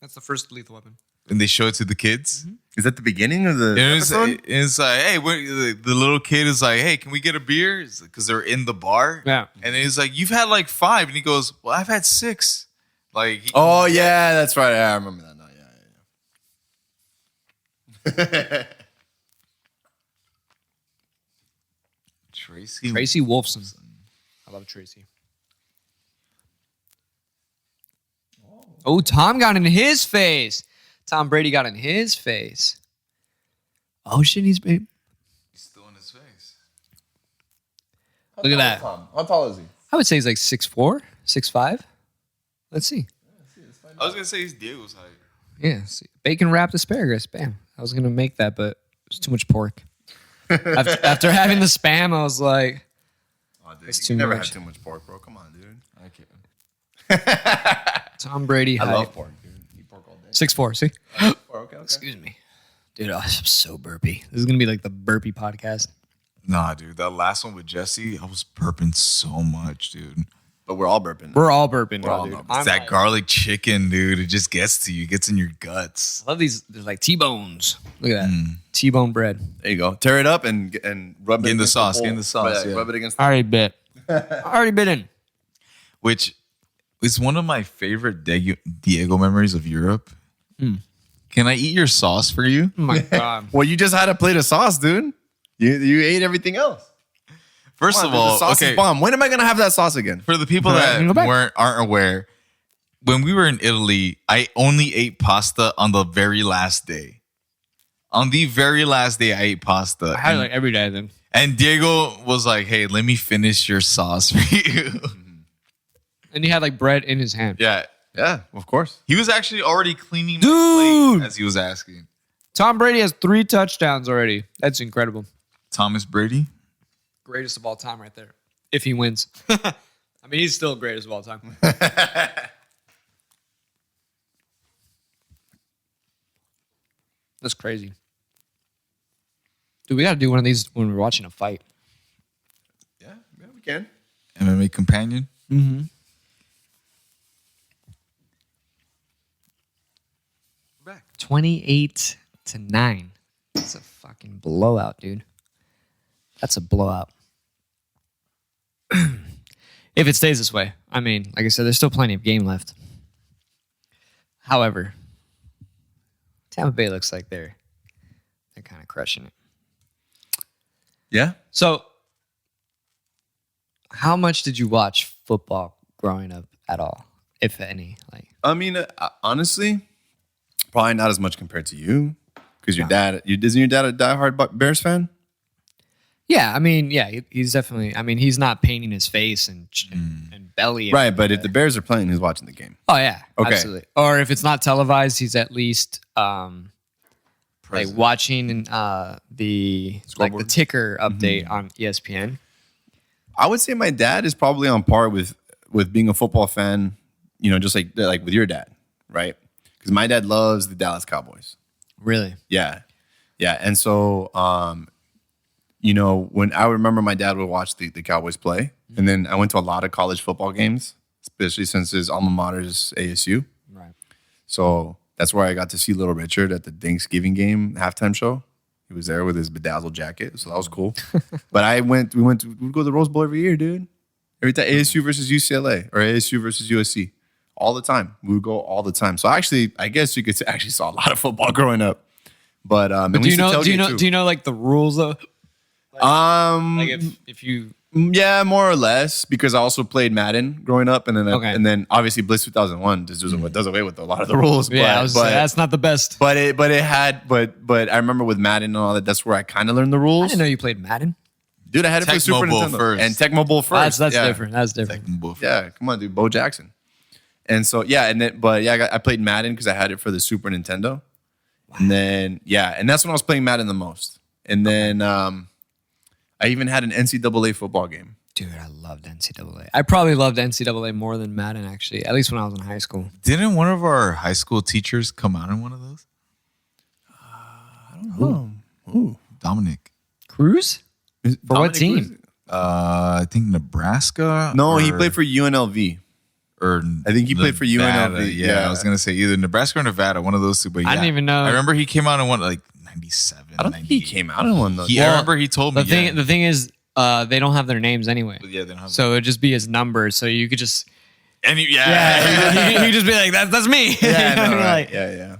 That's the first Lethal Weapon. and they show it to the kids. Is that the beginning of the episode? It's like, hey, the little kid is like, hey, can we get a beer? Because they're in the bar. Yeah. And he's like, you've had like 5. And he goes, well, I've had 6. Like, Oh yeah, that's right. Yeah, I remember that now. Yeah. Tracy Wolfson. I love Tracy. Oh, Tom got in his face. Tom Brady got in his face. Oh shit, he's big. He's still in his face. Look at that. How tall is he? I would say he's like 6'4", 6'5". Let's see. I was gonna say he's Diego's height. Yeah, see. Bacon wrapped asparagus. Bam. I was gonna make that, but it's too much pork. after having the spam, I was like, Oh, dude, It's you too never much. had too much pork, bro. Come on, dude. I can't. Tom Brady I height. love pork, dude. Eat pork all day. 6'4", see? Okay. Excuse me. Dude, I'm so burpy. This is going to be like the burpy podcast. Nah, dude, that last one with Jesse, I was burping so much, dude. But we're all burping. We're all burping, all dude. burping. I'm It's that like- garlic chicken, dude. It just gets to you. It gets in your guts. I love these. There's like T-bones. Look at that. T-bone bread. There you go. Tear it up and rub it Get in the against sauce, bowl. get in the sauce, Yeah, yeah. Rub it against I already bit. Already bit in. Which is one of my favorite Diego memories of Europe. Can I eat your sauce for you? Oh my God. Well, you just had a plate of sauce, dude. You ate everything else. First Come of on, all, the sauce okay, is bomb. When am I gonna have that sauce again? for the people Right, that go back. aren't aware, when we were in Italy, I only ate pasta on the very last day. On the very last day, I ate pasta. I had it like every day then. And Diego was like, hey, let me finish your sauce for you. And he had like bread in his hand. Yeah. Yeah, of course. He was actually already cleaning my Dude! plate as he was asking. Tom Brady has 3 touchdowns already. That's incredible. Thomas Brady? Greatest of all time right there. If he wins. I mean, he's still greatest of all time. That's crazy. Dude, we got to do one of these when we're watching a fight. Yeah, we can. MMA companion? Mm-hmm. 28-9. That's a fucking blowout, dude. That's a blowout. If it stays this way. I mean, like I said, there's still plenty of game left. However, Tampa Bay looks like they're kind of crushing it. Yeah. So, how much did you watch football growing up at all, if any? Like, I mean, honestly, probably not as much compared to you, because isn't your dad a diehard Bears fan? yeah, I mean, yeah, he's definitely. I mean, he's not painting his face and belly. Right, but if the Bears are playing, who's watching the game? Oh yeah, Okay. absolutely. Or if it's not televised, he's at least like watching the Scoreboard? ticker update on ESPN. I would say my dad is probably on par with being a football fan. You know, just like with your dad, right? Because my dad loves the Dallas Cowboys. Really? Yeah, and so you know, when I remember my dad would watch the Cowboys play, and then I went to a lot of college football games, especially since his alma mater is ASU. Right. So that's where I got to see Little Richard at the Thanksgiving game halftime show. He was there with his bedazzled jacket, so that was cool. But we go to the Rose Bowl every year, dude. Every time ASU versus UCLA or ASU versus USC, all the time. We would go all the time. So actually, I guess you could say I actually saw a lot of football growing up. But do you know like the rules though? Like if you yeah, more or less, because I also played Madden growing up, and then obviously Blitz 2001 just does away with a lot of the rules. Yeah, but that's not the best. But I remember with Madden and all that, that's where I kind of learned the rules. I didn't know you played Madden. Dude, I had it for Super Nintendo first. and Tecmo Bowl first. That's different. That's different. Yeah, come on, dude, Bo Jackson. And so I played Madden because I had it for the Super Nintendo. Wow. And then and that's when I was playing Madden the most. And then I even had an NCAA football game. Dude, I loved NCAA. I probably loved NCAA more than Madden, actually, at least when I was in high school. Didn't one of our high school teachers come out in one of those? I don't know. Who? Dominic Cruz? For what team? Cruz? I think Nebraska. No, he played for UNLV. Or I think he played for UNLV. Yeah, I was gonna say either Nebraska or Nevada, one of those two. But I didn't even know. I remember he came out in one like 97. I don't think he came out in one though. I remember he told me. The thing is, they don't have their names anyway. Yeah, they don't have. So it'd just be his numbers. So you could just and you could just be like, that's me. Yeah, no, right. Like, yeah.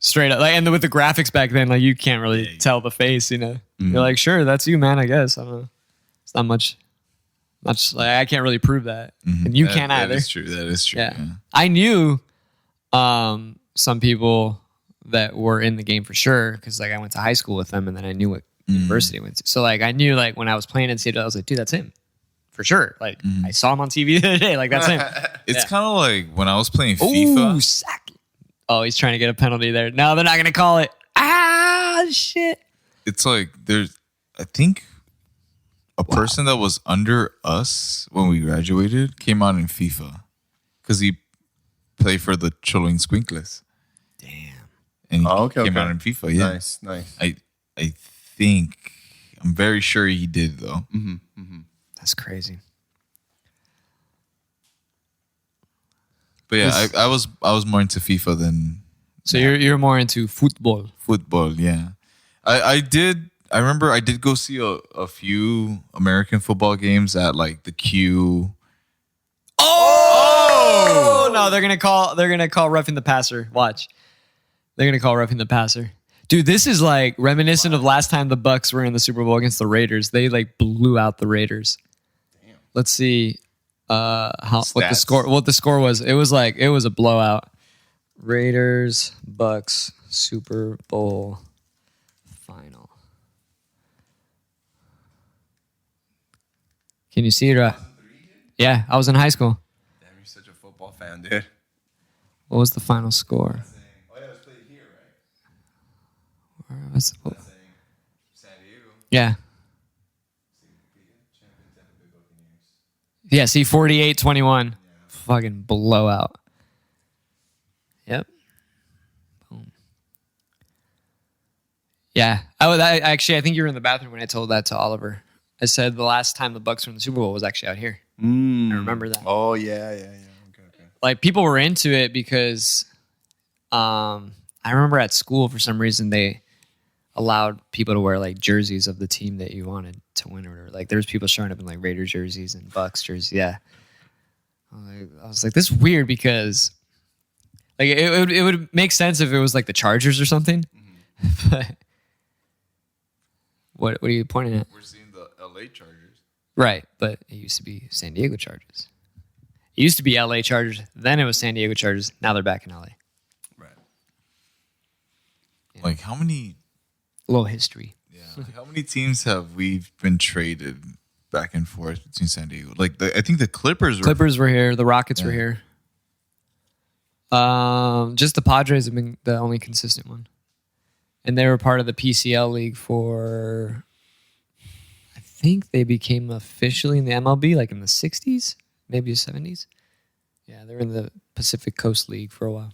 Straight up, like, and with the graphics back then, like you can't really tell the face. You know, you're like, sure, that's you, man. I guess I don't know. It's not much. Like I can't really prove that, and you can't either. That is true. Yeah. I knew some people that were in the game for sure because like I went to high school with them, and then I knew what university I went to. So like I knew like when I was playing NCAA, I was like, dude, that's him for sure. Like I saw him on TV the other day. Like that's him. It's kind of like when I was playing FIFA. Ooh, sack. Oh, he's trying to get a penalty there. No, they're not gonna call it. Ah, shit. It's like I think a person that was under us when we graduated came out in FIFA because he played for the Cholin Squinkles. Damn. And he came out in FIFA. Yeah, nice. I think I'm very sure he did though. That's crazy. But yeah, I was more into FIFA than. So you're more into football. Football, yeah. I remember I did go see a few American football games at like the Q. Oh no, they're gonna call roughing the passer. Watch. They're gonna call roughing the passer. Dude, this is like reminiscent of last time the Bucks were in the Super Bowl against the Raiders. They like blew out the Raiders. Damn. Let's see what the score was. It was a blowout. Raiders, Bucks, Super Bowl final. Can you see it? Yeah, I was in high school. Damn, you're such a football fan, dude. What was the final score? Oh yeah, it was played here, right? Where was it? San Diego. Yeah. Yeah, see, 48-21. Fucking blowout. Yep. Boom. Yeah. I think you were in the bathroom when I told that to Oliver. I said the last time the Bucks were in the Super Bowl was actually out here. I remember that. Oh, yeah. Okay. Like, people were into it because I remember at school, for some reason, they allowed people to wear, like, jerseys of the team that you wanted to win or whatever. Like, there's people showing up in, like, Raiders jerseys and Bucks jerseys. Yeah. I was like, this is weird because, like, it would make sense if it was, like, the Chargers or something. But what are you pointing at? We're seeing the LA Chargers. Right, but it used to be San Diego Chargers. It used to be LA Chargers, then it was San Diego Chargers. Now they're back in LA. Right. Yeah. Like how many? A little history. Yeah. How many teams have we been traded back and forth between San Diego? Like I think the Clippers were here. The Rockets were here. Just the Padres have been the only consistent one. And they were part of the PCL league for, I think they became officially in the MLB like in the 60s, maybe the 70s. Yeah, they were in the Pacific Coast League for a while.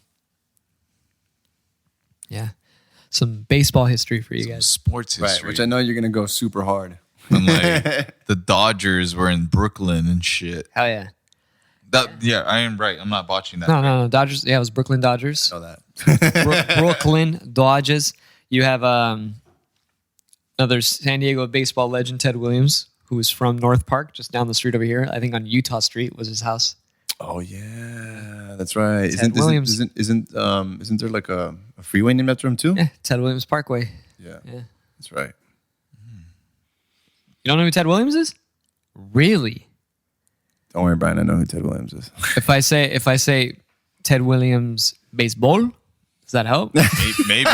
Yeah. Some baseball history for you guys. Sports history. Right, which I know you're going to go super hard. And like the Dodgers were in Brooklyn and shit. Hell yeah. I am right. I'm not botching that. No. Dodgers. Yeah, it was Brooklyn Dodgers. I know that. Brooklyn Dodgers. You have another San Diego baseball legend, Ted Williams, who was from North Park, just down the street over here. I think on Utah Street was his house. Oh yeah, that's right. Williams. Isn't there like a freeway named after him too? Yeah, Ted Williams Parkway. Yeah, Yeah. that's right. You don't know who Ted Williams is? Really? Don't worry, Brian. I know who Ted Williams is. If I say Ted Williams baseball, does that help? Maybe.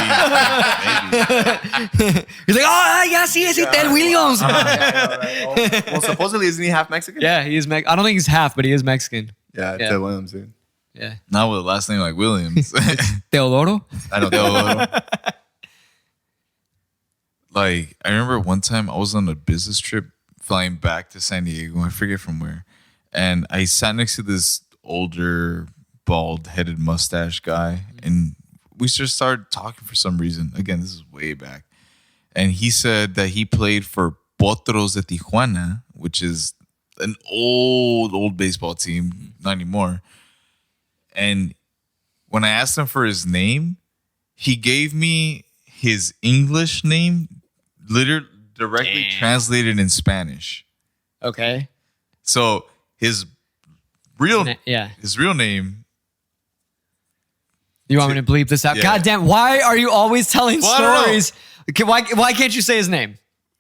He's like, oh, yeah, sí, ese Ted Williams. Well, supposedly isn't he half Mexican? Yeah, he is. I don't think he's half, but he is Mexican. Yeah, Yeah. Ted Williams, dude. Yeah. Not with a last name like Williams. Teodoro. I know. Like, I remember one time I was on a business trip flying back to San Diego. I forget from where. And I sat next to this older, bald-headed mustache guy. And we just started talking for some reason. Again, this is way back. And he said that he played for Potros de Tijuana, which is an old baseball team. Not anymore. And when I asked him for his name, he gave me his English name, literally directly translated in Spanish. Okay. So his real name. You want me to bleep this out? Yeah. God damn! Why are you always telling Well, I don't know. stories? Okay, why can't you say his name?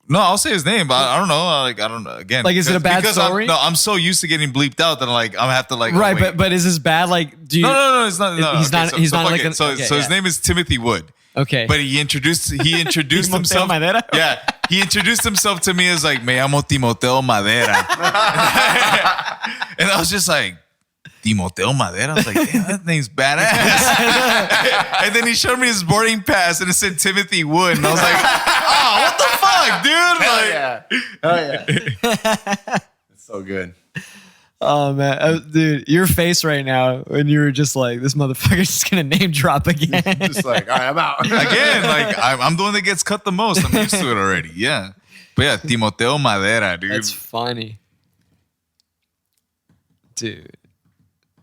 No, I'll say his name, but I don't know. I don't know. Again, Like, is it a bad story? I'm so used to getting bleeped out that I'm gonna have to Right, wait. but is this bad? Like, do you? No, it's not. No, He's okay, not- So, he's so not fuck like it. an- So okay, his yeah. name is Timothy Wood. Okay. But he introduced himself. Madera? Yeah, he introduced himself to me as like, "Me llamo Timoteo Madera," and I was just like, "Timoteo Madera." I was like, "Damn, that name's badass." And then he showed me his boarding pass, and it said Timothy Wood, and I was like, "Oh, what the fuck, dude!" Like, yeah. It's so good. Oh man, dude, your face right now when you were just like, this motherfucker's just gonna name drop again. Just like, all right, I'm out. again, like I'm the one that gets cut the most. I'm used to it already. Yeah, but yeah, Timoteo Madera, dude. That's funny, dude.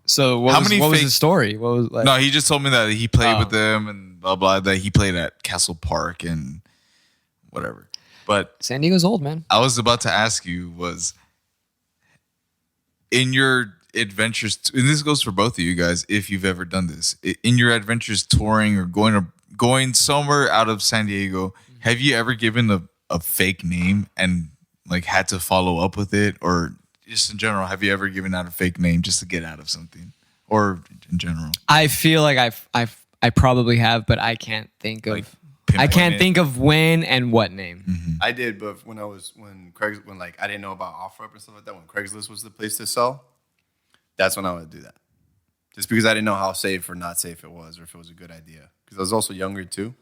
So what How was many what was fake- the story? What was like? No, he just told me that he played Oh. with them and blah blah. That he played at Castle Park and whatever. But San Diego's old, man. I was about to ask you was in your adventures, and this goes for both of you guys, if you've ever done this, in your adventures touring or going somewhere out of San Diego, have you ever given a fake name and like had to follow up with it, or just in general, have you ever given out a fake name just to get out of something, or in general? I feel like I probably have, but I can't think of. Like, I pinpoint can't it? think of when and what name. I did, but when like I didn't know about OfferUp and stuff like that, when Craigslist was the place to sell, that's when I would do that. Just because I didn't know how safe or not safe it was, or if it was a good idea. Because I was also younger too.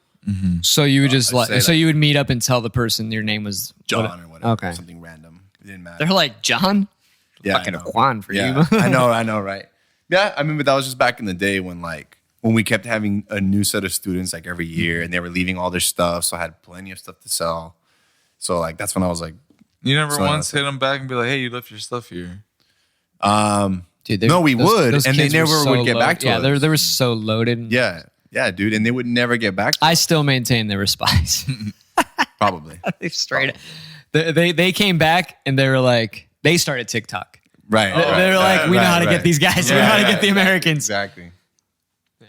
So you would just I'd say so like- you would meet up and tell the person your name was John or whatever. Okay. Something random. It didn't matter. They're like, John? Yeah, Fucking I know. Juan for Yeah, you. I know, right? Yeah, I mean, but that was just back in the day when we kept having a new set of students like every year, and they were leaving all their stuff, so I had plenty of stuff to sell. So like that's when I was like, You never So once hit them back and be like, "Hey, you left your stuff here." Dude, No, we would, and they kids were never would get back to Yeah, us. they were so loaded. yeah, dude, and they would never get back to I still maintain they were spies. probably. They straight they came back and they were like, they started TikTok. Right. They were like, we know how to get these guys. We know how to get the Americans. Exactly. Yeah.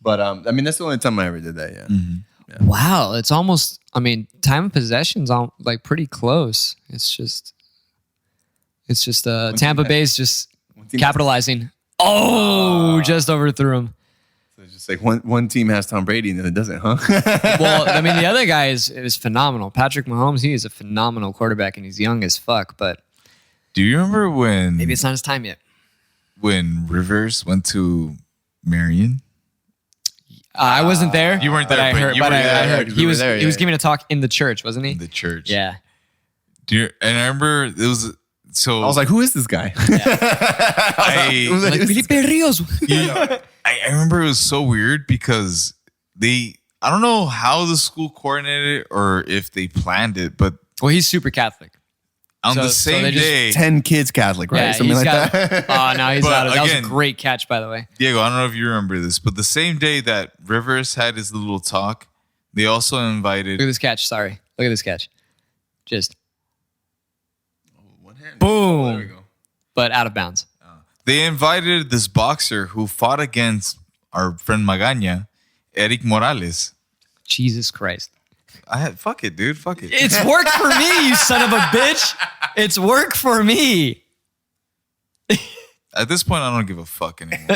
But I mean, that's the only time I ever did that. Yeah. Wow, it's almost. I mean, time of possession's all like pretty close. It's just Tampa Bay's just team- capitalizing. Oh, just overthrew him. So it's just like one team has Tom Brady and then it doesn't, huh? Well, I mean, the other guy is phenomenal. Patrick Mahomes, he is a phenomenal quarterback, and he's young as fuck. But Do you remember when maybe it's not his time yet. when Rivers went to Marion? I wasn't there. You weren't but there, I but heard. you But were I there, heard because he we were was there, he was yeah. giving a talk in the church, wasn't he? In the church. Yeah. And I remember it was so I was like, who is this guy? I, Like Felipe Rios. I remember it was so weird because I don't know how the school coordinated it or if they planned it, but Well, he's super Catholic. on So- the so same they just- day, 10 kids Catholic, right? Yeah, Something he's like got. that. Oh, no, he's But out. That was a again- great catch, by the way. Diego, I don't know if you remember this, but the same day that Rivers had his little talk, they also invited. Look at this catch. Sorry. Look at this catch. Just One hand. boom. There we go. But out of bounds. they invited this boxer who fought against our friend Magaña, Eric Morales. Jesus Christ. Fuck it, dude. Fuck it. It's work for me, you son of a bitch. It's work for me. At this point, I don't give a fuck anymore.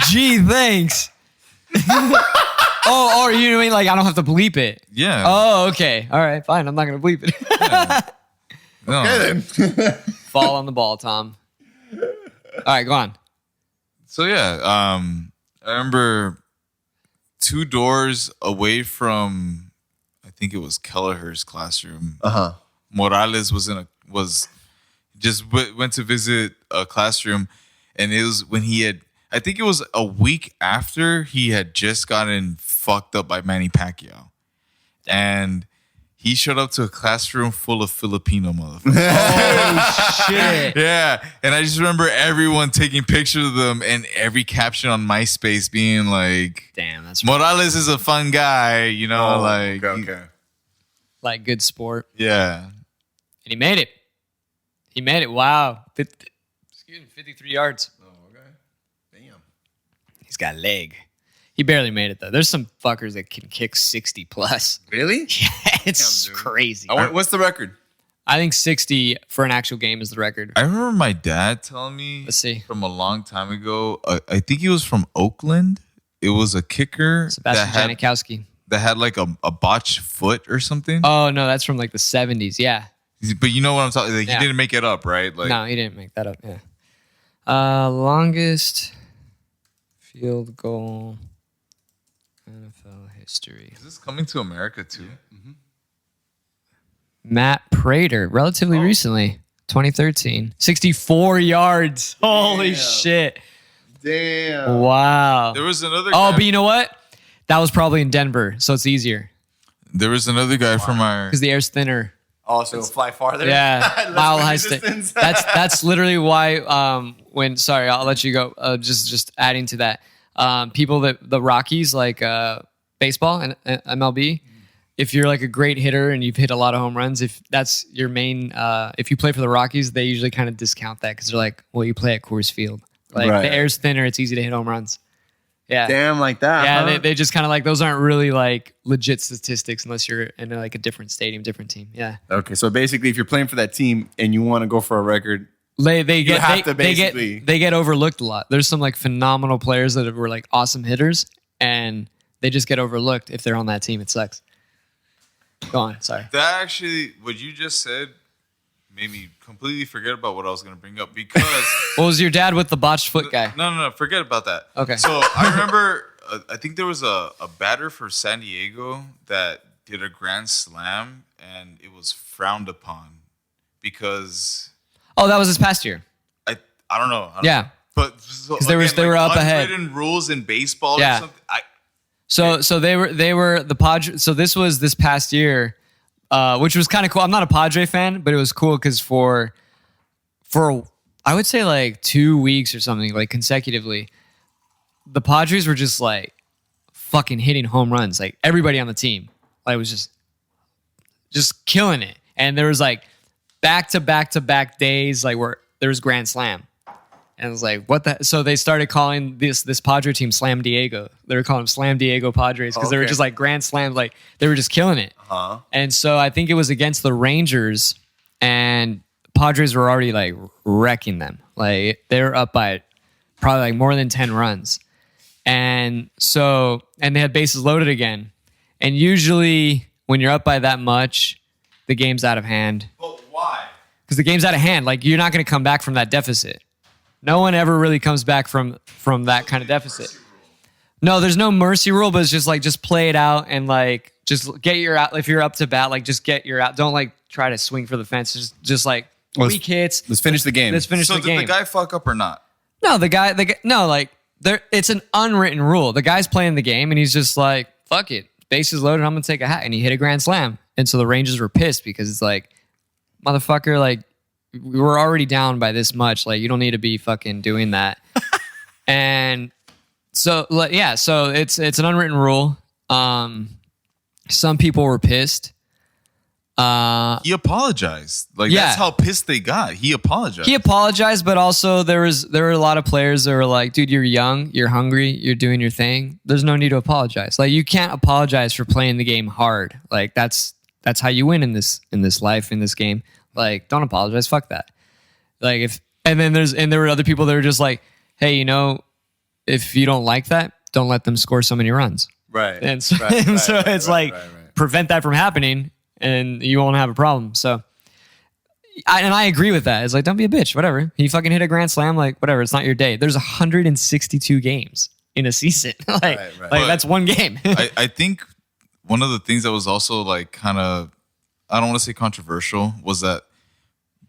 Gee, thanks. Oh, you know what I mean? Like, I don't have to bleep it. Yeah. Oh, okay. All right, fine. I'm not going to bleep it. No. Okay, then. Fall on the ball, Tom. All right, go on. So, yeah. I remember 2 doors away from, I think it was Kelleher's classroom. Morales went to visit a classroom, and it was when I think it was a week after he had just gotten fucked up by Manny Pacquiao. And he showed up to a classroom full of Filipino motherfuckers. Oh, shit. Yeah. And I just remember everyone taking pictures of them and every caption on MySpace being like, damn, that's Morales is a fun guy, Okay. like good sport. Yeah. And he made it. He made it. Wow. 53 yards. Oh, okay. Damn. He's got a leg. He barely made it, though. There's some fuckers that can kick 60 plus. Really? Yeah, it's Damn, dude. crazy. What's the record? I think 60 for an actual game is the record. I remember my dad telling me Let's see. from a long time ago, I think he was from Oakland. It was a kicker Sebastian Janikowski. that had like a botched foot or something. Oh, no, that's from like the 70s. Yeah. But you know what I'm talking about? Like, Yeah. He didn't make it up, right? Like, No, he didn't make that up. Yeah. Longest field goal NFL history. Is this coming to America too? Matt Prater, relatively recently, 2013. 64 yards. Holy shit. Damn. Wow. There was another Oh, guy, but you know what? That was probably in Denver, so it's easier there was another guy from our because the air's thinner. Also, fly farther. Yeah, Less mile wind high resistance. That's literally why. Sorry, I'll let you go. Just adding to that, people that the Rockies like baseball and MLB. If you're like a great hitter and you've hit a lot of home runs, if that's your main, if you play for the Rockies, they usually kind of discount that because they're like, well, you play at Coors Field. Like Right. the air's thinner, it's easy to hit home runs. Yeah. Damn, like that. Yeah, huh? they just kind of like those aren't really like legit statistics unless you're in like a different stadium, different team. Yeah, Okay, so basically, if you're playing for that team and you want to go for a record, they get have to they basically- get overlooked a lot. There's some like phenomenal players that were like awesome hitters, and they just get overlooked if they're on that team. It sucks. Go on, sorry. that actually what you just said made me completely forget about what I was going to bring up because What was your dad with the botched foot guy? no, forget about that. Okay. So I remember, I think there was a batter for San Diego that did a grand slam, and it was frowned upon because Oh, that was this past year. I don't know. Yeah. But so, they were up ahead. Unwritten rules in baseball Yeah. or something. So they were the Padres. So this was this past year, which was kind of cool. I'm not a Padre fan, but it was cool because for I would say like 2 weeks or something, like consecutively, the Padres were just like fucking hitting home runs. Like everybody on the team, like was just killing it. And there was like back to back days, like where there was Grand Slam. And it was like, what the? So they started calling this Padre team Slam Diego. They were calling them Slam Diego Padres because they were Okay. just like Grand Slams, like they were just killing it. huh? And so I think it was against the Rangers, and Padres were already like wrecking them. Like they were up by probably like more than 10 runs. And so, and they had bases loaded again. And usually when you're up by that much, the game's out of hand. But why? Because the game's out of hand. Like you're not going to come back from that deficit. No one ever really comes back from that kind of deficit. No, there's no mercy rule, but it's just like just play it out and like just get your out. If you're up to bat, like just get your out. Don't like try to swing for the fence. Just like weak hits. Let's finish the game. Let's finish So the did game. the guy fuck up or not? No, like there. It's an unwritten rule. The guy's playing the game and he's just like, fuck it, bases loaded. I'm gonna take a hat, and he hit a grand slam. And so the Rangers were pissed because it's like, motherfucker, like we were already down by this much. Like you don't need to be fucking doing that. And so yeah, so it's an unwritten rule. Some people were pissed. He apologized. Like Yeah. that's how pissed they got. He apologized. He apologized, but also there were a lot of players that were like, dude, you're young, you're hungry, you're doing your thing. There's no need to apologize. Like you can't apologize for playing the game hard. Like that's how you win in this life, in this game. Like, don't apologize. Fuck that. Like there were other people that were just like, hey, if you don't like that, don't let them score so many runs. Right. And so, prevent that from happening and you won't have a problem. So, I agree with that. It's like, don't be a bitch, whatever. He fucking hit a grand slam, like, whatever, it's not your day. There's 162 games in a season. like that's one game. I think one of the things that was also like kind of, I don't want to say controversial, was that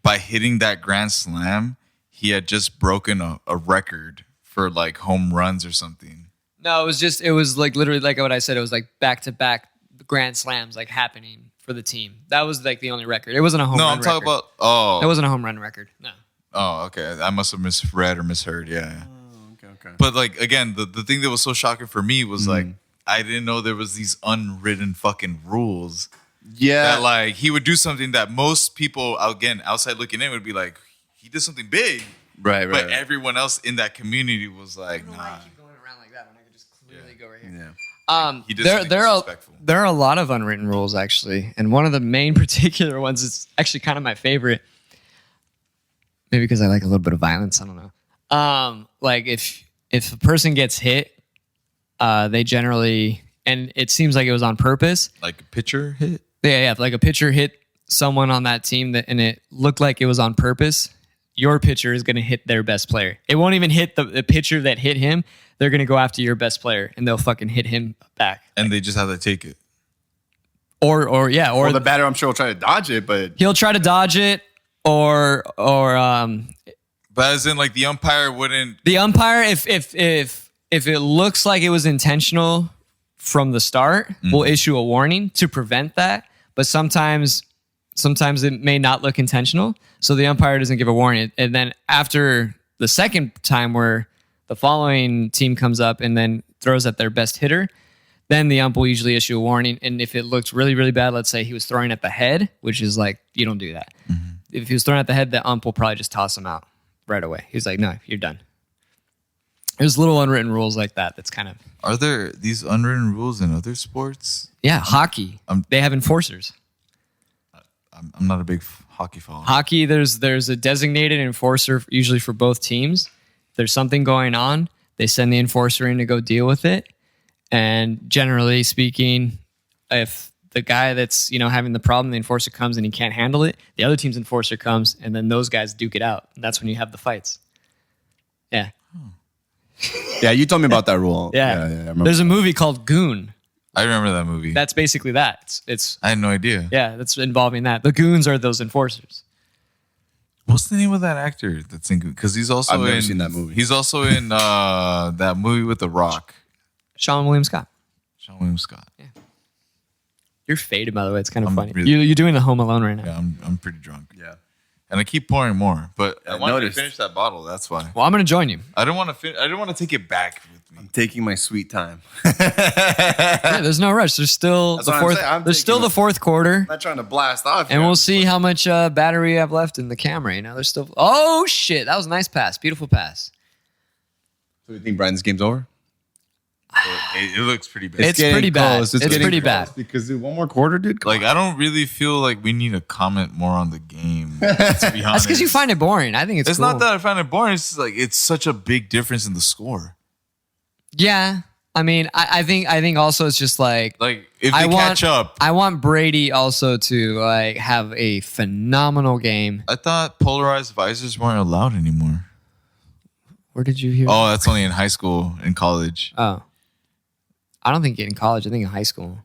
by hitting that grand slam, he had just broken a record for like home runs or something. No, it was like literally like what I said. It was like back-to-back grand slams like happening for the team. That was like the only record. It wasn't a home run record. No, I'm talking about, it wasn't a home run record. No. Oh, okay. I must have misread or misheard. Yeah. Oh, okay. But like, again, the thing that was so shocking for me was like, I didn't know there was these unwritten fucking rules. Yeah. That like, he would do something that most people, again, outside looking in would be like, he did something big. Right. But everyone else in that community was like, nah. Go right here. Yeah. There are a lot of unwritten rules actually, and one of the main particular ones is actually kind of my favorite. Maybe because I like a little bit of violence. I don't know. Like if a person gets hit, they generally, and it seems like it was on purpose. Like a pitcher hit. Yeah. If like a pitcher hit someone on that team and it looked like it was on purpose, your pitcher is going to hit their best player. It won't even hit the pitcher that hit him. They're going to go after your best player and they'll fucking hit him back. And they just have to take it. Or the batter, I'm sure, will try to dodge it, but he'll try to dodge it or but as in like the umpire wouldn't. The umpire, if it looks like it was intentional from the start, will issue a warning to prevent that. But sometimes it may not look intentional. So the umpire doesn't give a warning. And then after the second time where the following team comes up and then throws at their best hitter, then the ump will usually issue a warning. And if it looks really, really bad, let's say he was throwing at the head, which is like, you don't do that. Mm-hmm. If he was throwing at the head, the ump will probably just toss him out right away. He's like, no, you're done. There's little unwritten rules like that. That's kind of... Are there these unwritten rules in other sports? Yeah, hockey. They have enforcers. I'm not a big hockey fan. Hockey, there's a designated enforcer usually for both teams. If there's something going on, they send the enforcer in to go deal with it. And generally speaking, if the guy that's having the problem, the enforcer comes and he can't handle it, the other team's enforcer comes and then those guys duke it out. And that's when you have the fights. Yeah. Yeah, you told me about that rule. Yeah. I remember. There's a movie called Goon. I remember that movie. That's basically that. It's I had no idea. Yeah, that's involving that. The goons are those enforcers. What's the name of that actor that's in Goon? Because he's also I've never seen that movie. He's also in that movie with The Rock. Sean William Scott. Sean William Scott. Yeah. You're faded, by the way. It's kind of funny. Really, you're doing the Home Alone right now. Yeah, I'm pretty drunk. Yeah. And I keep pouring more, but I wanted to finish that bottle. That's why. Well, I'm going to join you. I don't want to. I don't want to take it back with me. I'm taking my sweet time. Yeah, there's no rush. There's still That's the what I'm fourth. saying. There's still the fourth quarter, I'm not trying to blast off. and we'll see how much battery I have left in the camera. There's still. Oh shit! That was a nice pass. Beautiful pass. So you think Brian's game's over? It looks pretty bad. It's pretty bad. It's pretty bad. Because dude, one more quarter, dude. Like I don't really feel like we need to comment more on the game. To be honest, That's because you find it boring. I think it's cool. not that I find it boring. It's just like it's such a big difference in the score. Yeah, I mean, I think also it's just like if they catch up. I want Brady also to like have a phenomenal game. I thought polarized visors weren't allowed anymore. Where did you hear? Oh, that's only in high school and college. Oh. I don't think in college. I think in high school.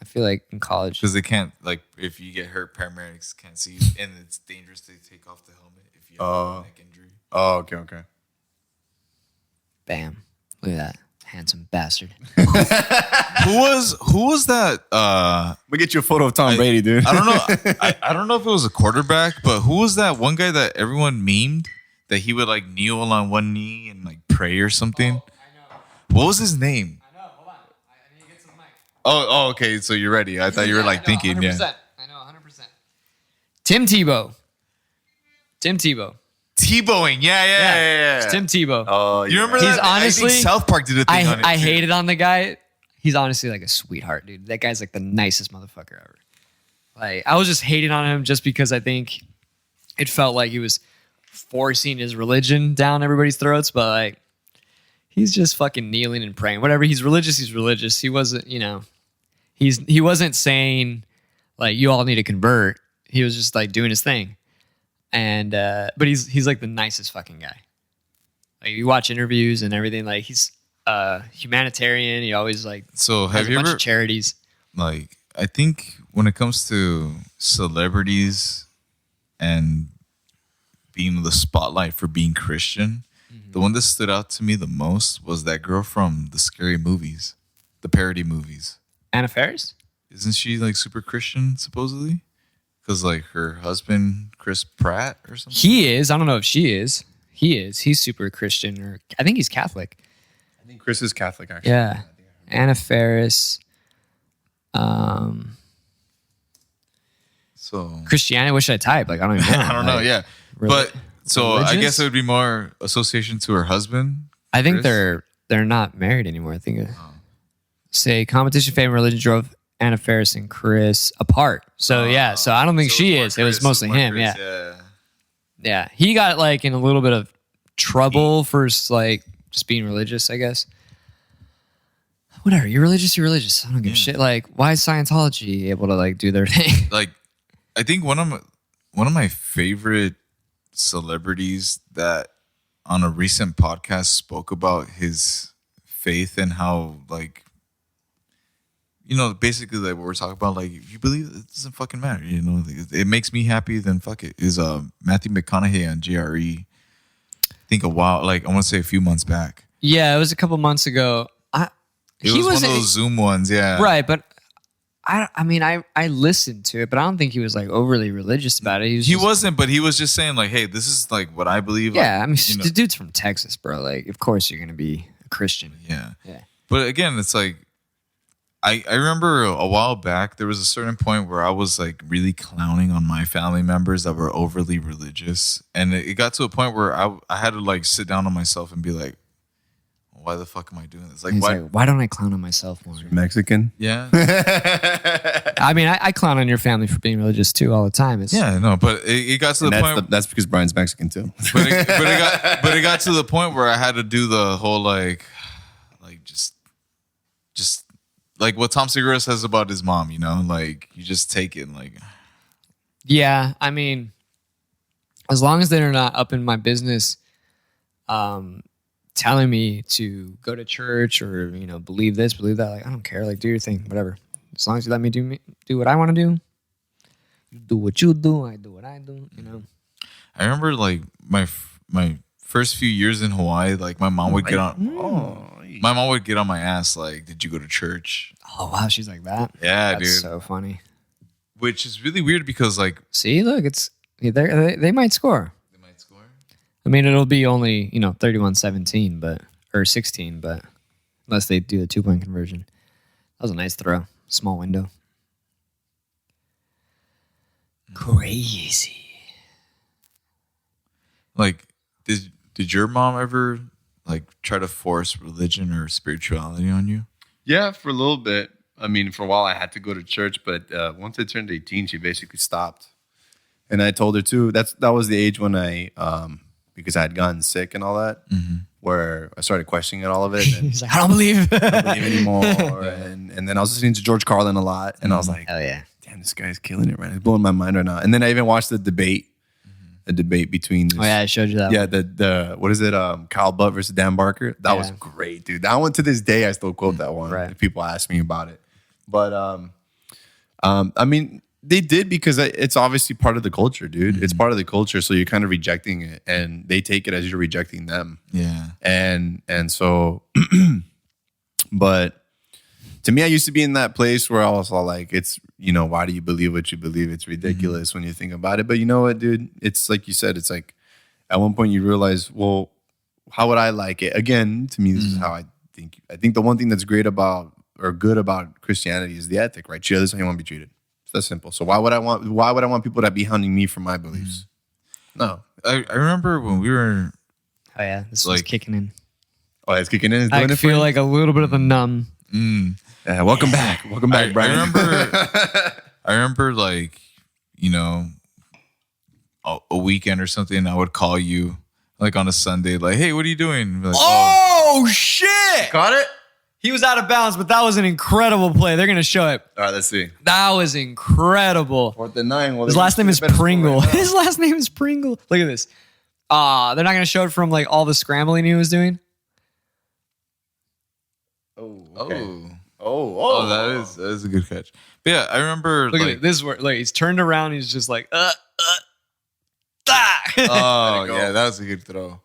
I feel like in college. Because they can't, like, if you get hurt, paramedics can't see you. And it's dangerous to take off the helmet if you have a neck injury. Oh, okay. Bam. Look at that. Handsome bastard. Who was that? We get you a photo of Tom Brady, dude. I don't know. I don't know if it was a quarterback, but who was that one guy that everyone memed that he would, like, kneel on one knee and, like, pray or something? Oh, I know. What was his name? Hold on. I need to get to the mic. Oh, okay. So you're ready. I thought you were like thinking, 100%. yeah. I know Tim Tebow. Tim Tebow. Tebowing. Yeah. It's Tim Tebow. Oh, You remember He's that? honestly- I think South Park did a thing on it. I too. hated on the guy. He's honestly like a sweetheart, dude. That guy's like the nicest motherfucker ever. Like, I was just hating on him just because I think it felt like he was forcing his religion down everybody's throats, but like, he's just fucking kneeling and praying. Whatever, he's religious, he's religious. He wasn't, he wasn't saying like you all need to convert. He was just like doing his thing. And but he's like the nicest fucking guy. Like, you watch interviews and everything, like he's humanitarian. He always like So has have a you bunch ever of charities. like? I think when it comes to celebrities and being in the spotlight for being Christian, the one that stood out to me the most was that girl from the scary movies, the parody movies. Anna Faris? Isn't she like super Christian supposedly? Because like her husband Chris Pratt or something. He is. I don't know if she is. He is. He's super Christian, or I think he's Catholic. I think Chris is Catholic, actually. Yeah. Anna Faris. So Christianity. What should I type? Like, I don't even know. I don't know. Like, Yeah, reli- but so I religious? guess it would be more association to her husband. I think Chris? they're not married anymore. I think say competition, fame, and religion drove Anna Faris and Chris apart. So yeah. So I don't think she is. It was mostly him. Yeah. Yeah. He got like in a little bit of trouble for like just being religious, I guess. Whatever. You're religious. You're religious. I don't give a shit. Like, why is Scientology able to like do their thing? Like, I think one of my favorite celebrities that on a recent podcast spoke about his faith and how like, basically like what we're talking about, like if you believe it doesn't fucking matter, it makes me happy, then fuck it, is Matthew McConaughey on GRE. I think I want to say a few months back. Yeah, it was a couple months ago. It was one of those Zoom ones, yeah. Right, but I listened to it, but I don't think he was like overly religious about it. He wasn't, but he was just saying like, hey, this is like what I believe. Yeah, like, I mean, the dude's from Texas, bro. Like, of course you're gonna be a Christian. Yeah. Yeah. But again, it's like, I remember a while back, there was a certain point where I was like really clowning on my family members that were overly religious. And it got to a point where I had to like sit down on myself and be like, why the fuck am I doing this? Like, Why don't I clown on myself more? Mexican? Yeah. I mean, I clown on your family for being religious too all the time. It's, Yeah, no, but it got to the point. That's because Brian's Mexican too. But it got to the point where I had to do the whole like just like what Tom Segura says about his mom, like you just take it and like. Yeah, I mean, as long as they're not up in my business, telling me to go to church or believe this, believe that, like I don't care. Like, do your thing, whatever. As long as you let me do what I want to do. You do what you do, I do what I do. I remember like my first few years in Hawaii, like my mom would get on. My mom would get on my ass like, "Did you go to church?" Oh wow, she's like that. Yeah, That's dude. so funny. Which is really weird because like See, look, it's they might score. they might score. I mean, it'll be only 31-17, but or 16, but unless they do the 2-point conversion. That was a nice throw, small window. Crazy. Like, did your mom ever like try to force religion or spirituality on you? Yeah, for a little bit. I mean, for a while I had to go to church, but once I turned 18, she basically stopped. And I told her too. That was the age when I, because I had gotten sick and all that, where I started questioning all of it. And He's like, I don't believe. I don't believe anymore. And then I was listening to George Carlin a lot, and I was like, Hell yeah. damn, this guy's killing it right now. He's blowing my mind right now. And then I even watched the debate between this, Oh yeah, I showed you that. yeah, the what is it? Kyle Butt versus Dan Barker. That was Yeah. great, dude. That one to this day I still quote that one. Right. If people ask me about it. But I mean, they did because it's obviously part of the culture, dude. It's part of the culture, so you're kind of rejecting it, and they take it as you're rejecting them. Yeah. And so, but to me, I used to be in that place where I was all like, it's, why do you believe what you believe? It's ridiculous when you think about it. But you know what, dude? It's like you said, it's like at one point you realize, well, how would I like it? Again, to me, this is how I think. I think the one thing that's great about or good about Christianity is the ethic, right? Treat others how you want to be treated. It's that simple. So why would I want people to be hounding me for my beliefs? No. I remember when we were Oh yeah, this was Like- kicking in. Oh, it's kicking in. It's I doing it for feel you? like a little bit of a numb. Yeah, welcome back. Welcome back, I Brian. remember like, you know, a weekend or something, I would call you like on a Sunday, like, hey, what are you doing? Like, Oh shit! Got it? He was out of bounds, but that was an incredible play. They're gonna show it. All right, let's see. That was incredible. 4th and 9. Well, His they last name is better score Pringle. right now. His last name is Pringle. Look at this. They're not gonna show it from like all the scrambling he was doing. Oh, oh, okay. oh, Oh, that is a good catch. But yeah, I remember Look like, at it. This is where like he's turned around. He's just like, ah. oh Let it go. yeah, that was a good throw.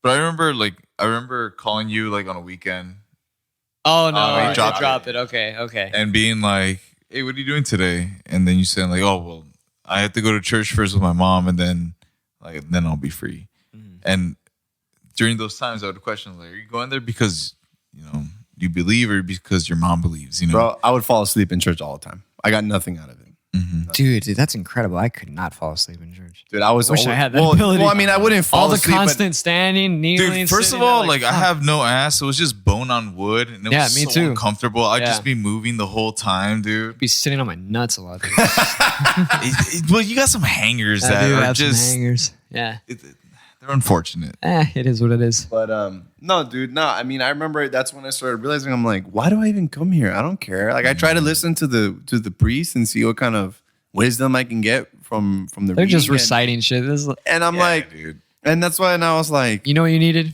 But I remember calling you like on a weekend Oh no, he he dropped dropped it. Okay. and being like, hey, what are you doing today? And then you saying like, oh well, I have to go to church first with my mom, and then I'll be free. And during those times, I would question like, are you going there because you believe or because your mom believes? You know, Bro, I would fall asleep in church all the time. I got nothing out of it. Dude, that's incredible. I could not fall asleep in church. Dude, I was Wish I had that well, ability. Well, I mean, I wouldn't fall All the asleep. constant standing, kneeling. dude. First of sitting, all, I'm like I fuck. have no ass. It was just bone on wood, and it Yeah, was me so too. uncomfortable. I'd Yeah. just be moving the whole time, dude. Be sitting on my nuts a lot. Dude. Well, you got some hangers I that do are have some just hangers. Yeah. they're unfortunate. It is what it is. But no, dude, no. I mean, I remember that's when I started realizing I'm like, why do I even come here? I don't care. Like, I try to listen to the priest and see what kind of wisdom I can get from the. They're just reading reciting shit. This is, and I'm Yeah, like, dude. and that's why now I was like, you know what you needed?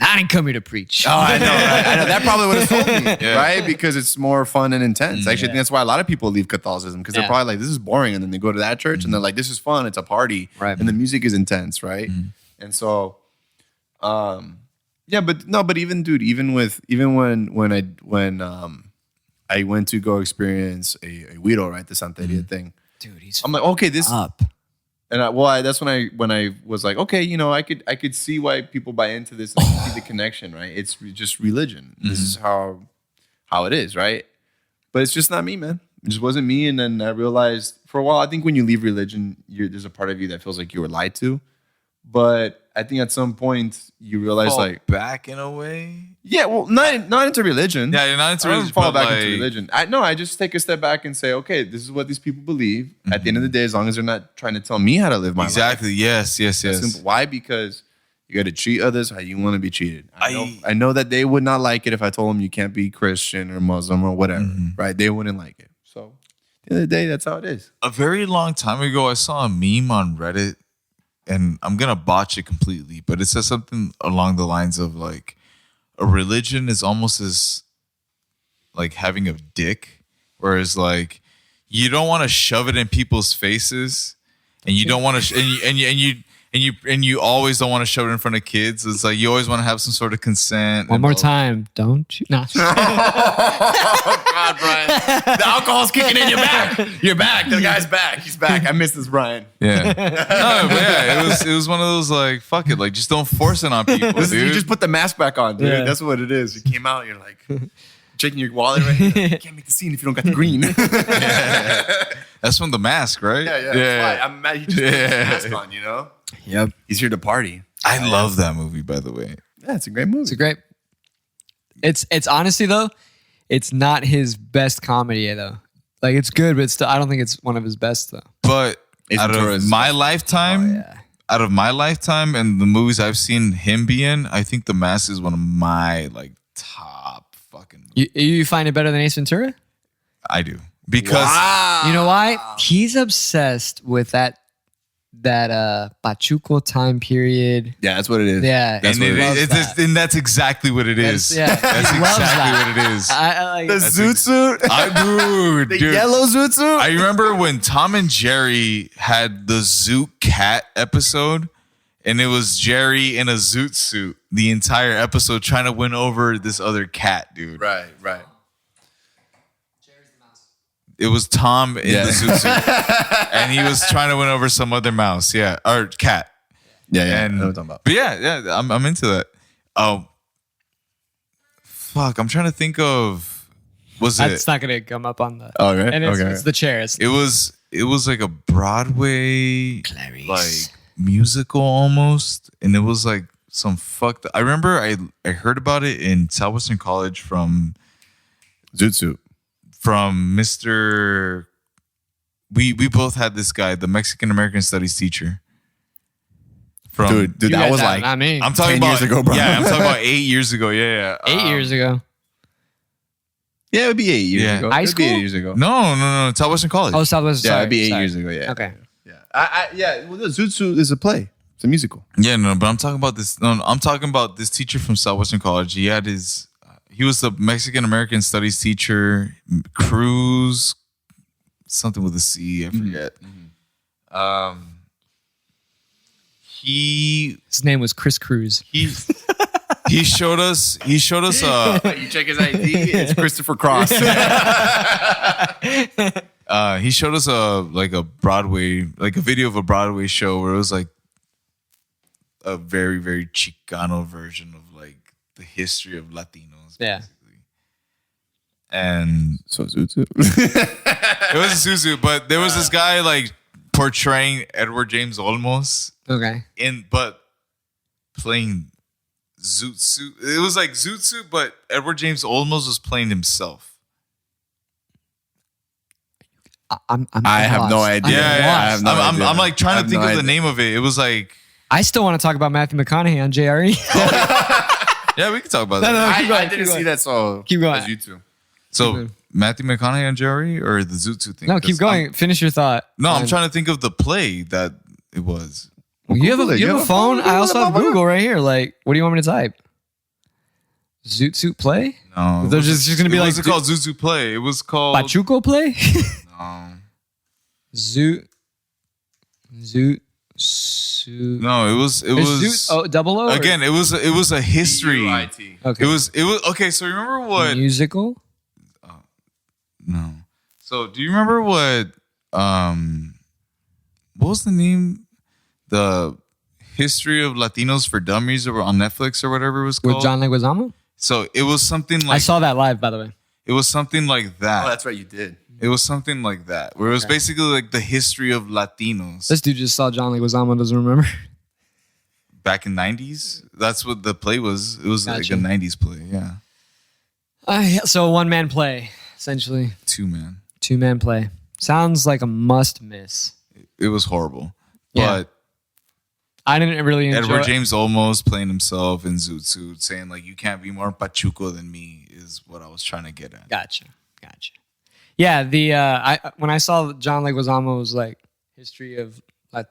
I didn't come here to preach. oh, I know, right? I know that probably would have told me, Yeah. right? Because it's more fun and intense. Actually, I think that's why a lot of people leave Catholicism because they're Yeah. probably like, this is boring, and then they go to that church and they're like, this is fun. It's a party, Right. And the music is intense, right? And so, yeah, but even, dude, even when I went to go experience a Guido, right, the Santeria thing, Dude, he's I'm like, okay, this, up. and that's when I was like, okay, I could see why people buy into this and see the connection, right? It's just religion. This is how it is, right? But it's just not me, man. It just wasn't me. And then I realized for a while, I think when you leave religion, there's a part of you that feels like you were lied to. But I think at some point you realize, Fall like, back in a way. yeah, well, not into religion. Yeah, you're not into I don't religion, fall but, back into like- religion. I just take a step back and say, okay, this is what these people believe. At the end of the day, as long as they're not trying to tell me how to live my life. Exactly. Yes. That's Yes. simple. Why? Because you got to treat others how you want to be treated. I- I know that they would not like it if I told them you can't be Christian or Muslim or whatever, right? They wouldn't like it. So at the end of the day, that's how it is. A very long time ago, I saw a meme on Reddit, and I'm gonna botch it completely, but it says something along the lines of like, a religion is almost as like having a dick, whereas like you don't want to shove it in people's faces, and you don't want to, and you always don't want to shove it in front of kids. It's like you always want to have some sort of consent. One and more all- time. Don't you? No. God, Brian, the alcohol's kicking in. You're back. You're back. The guy's back. He's back. I miss this, Brian. Yeah. No, but yeah, it was one of those like, fuck it, like just don't force it on people, Listen, dude. you just put the mask back on, dude. Yeah. That's what it is. You came out. You're like checking your wallet. Right? You're like, you can't make the scene if you don't got the green. That's from The Mask, right? Yeah. That's why. I'm mad. He just put Yeah. the mask on. You know. Yep. He's here to party. I love that movie, by the way. Yeah, it's a great movie. It's a great. It's honestly though, it's not his best comedy though. Like it's good, but still, I don't think it's one of his best though. But Ace out Ventura of is- my lifetime, Yeah. out of my lifetime and the movies I've seen him be in, I think The Mask is one of my like top fucking movies. You find it better than Ace Ventura? I do. Because You know why? He's obsessed with that Pachuco time period. Yeah, that's what it is. Yeah. That's and, what it is. loves it's that. and that's exactly what it is. Yeah. That's He loves exactly that. what it is. I like The zoot suit. Dude. Yellow zoot suit. I remember when Tom and Jerry had the Zoot Cat episode, and it was Jerry in a zoot suit the entire episode trying to win over this other cat, dude. Right. It was Tom in Yeah. the zoot suit, and he was trying to win over some other mouse, yeah, or cat. Yeah. And I know what I'm talking about. but yeah, I'm into that. Oh, fuck! I'm trying to think of Was That's it? not gonna come up on the. Oh, right? And it's, Okay. it's the chairs. It was like a Broadway Clarice. like musical almost, and it was like some fucked. I remember I heard about it in Southwestern College from Zoot Suit. Mr. We both had this guy, the Mexican American Studies teacher. From Dude, You that guys was have- like not me. I'm talking 10 about years ago, bro. Yeah, I'm talking about 8 years ago. Yeah. 8 years ago. Yeah, it would be 8 years Yeah. ago. High It would be school? 8 years ago. No, Southwestern College. Oh, Southwest. Yeah, sorry, it'd be 8 sorry. years ago. Yeah. Okay. Yeah. Well, the Zoot Suit is a play. It's a musical. Yeah, no, but I'm talking about this. No, I'm talking about this teacher from Southwestern College. He had his. He was the Mexican American Studies teacher. Cruz, something with a C. I forget. He His name was Chris Cruz. he showed us. He showed us. You check his ID. It's Christopher Cross. He showed us a video of a Broadway show where it was like a very, very Chicano version of like the history of Latinos. Yeah. Basically. And So Zoot Suit. it was a Suzu, but there was this guy like portraying Edward James Olmos Okay. but playing Zoot Suit. It was like Zoot Suit, but Edward James Olmos was playing himself. I have no idea. I'm Yeah, I lost. have no idea. I'm like trying I to have think no of the idea. name of it. It was like, I still want to talk about Matthew McConaughey on JRE. yeah, we can talk about No, that. no, keep going, I didn't keep see going. that, so Keep going. That's you two. So Matthew McConaughey and Jerry or the Zoot Suit thing? No, keep 'Cause going. Finish your thought. I'm trying to think of the play that it was. You have Google a it. you have a phone. I also have Google right here. Like, what do you want me to type? Zoot Suit play? No, They're just gonna be it like wasn't called Zoot Suit Play. It was called Pachuco play? No, Zoot Suit. no, it was Zoot, oh, double O? or again. It was a history. UIT. Okay. It was okay. So remember what? Musical? No. So do you remember what was the name? The History of Latinos for Dummies or on Netflix or whatever it was called. With John Leguizamo? So it was something like I saw that live, by the way. it was something like that. Oh, that's right. You did. It was something like that, where it was basically like the history of Latinos This dude just saw John Leguizamo, doesn't remember. back in '90s. That's what the play was. It was Gotcha. like a '90s play. Yeah, So a one-man play, essentially. 2-man. Two-man play. Sounds like a must miss. It was horrible, Yeah. but I didn't really enjoy Edward it. James almost playing himself in Zoot Suit, saying like, "You can't be more pachuco than me," is what I was trying to get at. Gotcha. Yeah, when I saw John Leguizamo's like history of like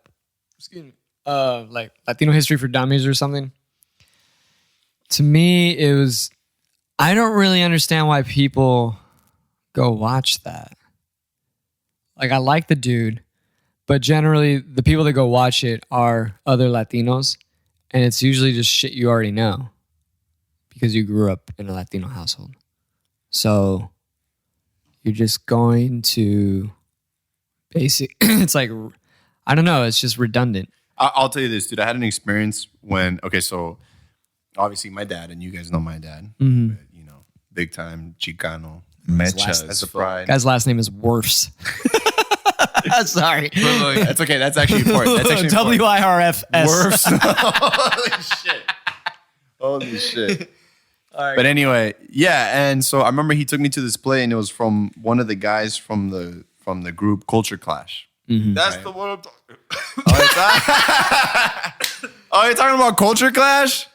Latino history for dummies or something, to me it was, I don't really understand why people go watch that. Like, I like the dude, but generally the people that go watch it are other Latinos, and it's usually just shit you already know because you grew up in a Latino household. So you're just going to it's like, I don't know, it's just redundant. I'll tell you this, dude. I had an experience when, so obviously my dad, and you guys know my dad, but, you know, big time Chicano. Mecha That's a as pride. Guy's last name is Worfs. Sorry. That's okay. That's actually important. That's actually important. WIRFS. Worse. Holy shit. But anyway, yeah, and so I remember he took me to this play, and it was from one of the guys from the group Culture Clash. That's the one I'm talking. Oh, you're talking about Culture Clash?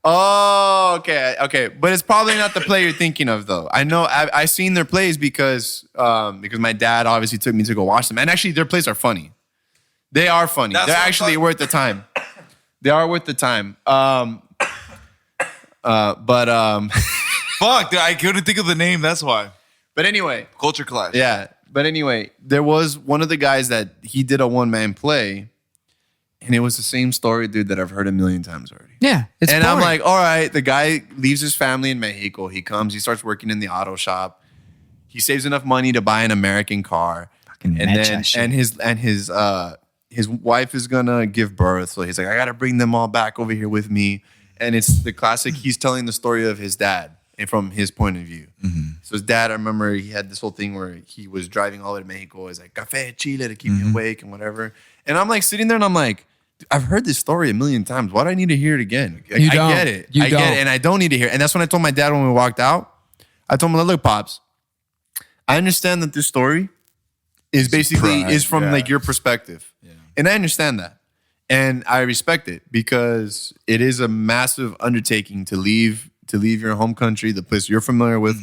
Oh, okay. But it's probably not the play you're thinking of, though. I know I seen their plays because my dad obviously took me to go watch them, and actually their plays are funny. They are funny. That's They're what I'm actually talking- worth the time. They are worth the time. Fuck, dude, I couldn't think of the name. That's why. But anyway, Culture Clash. yeah. But anyway, there was one of the guys that he did a one-man play, and it was the same story, dude, that I've heard a million times already. Yeah. It's And I'm boring. like, all right, the guy leaves his family in Mexico. He comes, he starts working in the auto shop. He saves enough money to buy an American car. Fucking And match then that shit. his wife is gonna give birth. So he's like, I gotta bring them all back over here with me. And it's the classic, he's telling the story of his dad from his point of view. So his dad, I remember he had this whole thing where he was driving all the way to Mexico. He's like, café, chile to keep me awake and whatever. And I'm like sitting there and I'm like, I've heard this story a million times. Why do I need to hear it again? Like, I get it. I get it. And I don't need to hear it. And that's when I told my dad when we walked out, I told him, look, Pops, I understand that this story is basically is from like your perspective. Yeah. And I understand that. And I respect it because it is a massive undertaking to leave your home country, the place you're familiar with,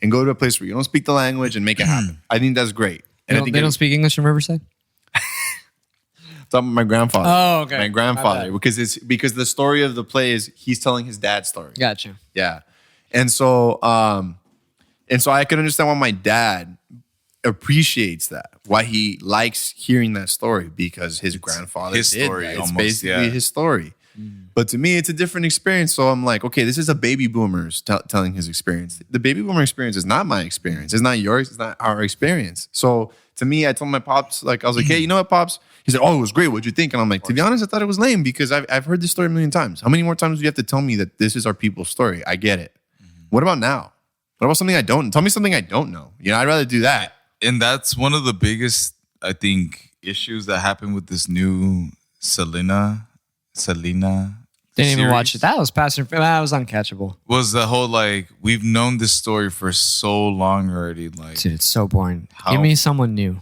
and go to a place where you don't speak the language and make it happen. I think that's great. And They don't speak English in Riverside? Talking about my grandfather. Oh, okay. My grandfather. Because the story of the play is he's telling his dad's story. Gotcha. Yeah. And so I can understand why my dad appreciates that, why he likes hearing that story, because his grandfather his did story that. It's almost, basically his story. But to me, it's a different experience. So I'm like, okay, this is a baby boomer's telling his experience. The baby boomer experience is not my experience. It's not yours. It's not our experience. So to me, I told my pops, like, I was like, hey, you know what, Pops? He said, oh, it was great. What'd you think? And I'm like, to be honest, I thought it was lame because I've heard this story a million times. How many more times do you have to tell me that this is our people's story? I get it. What about now? What about something I don't? Tell me something I don't know. You know, I'd rather do that. And that's one of the biggest, I think, issues that happened with this new Selena Didn't even watch it. That was that was uncatchable. Was the whole like, we've known this story for so long already. Like, Dude, it's so boring. Give me someone new.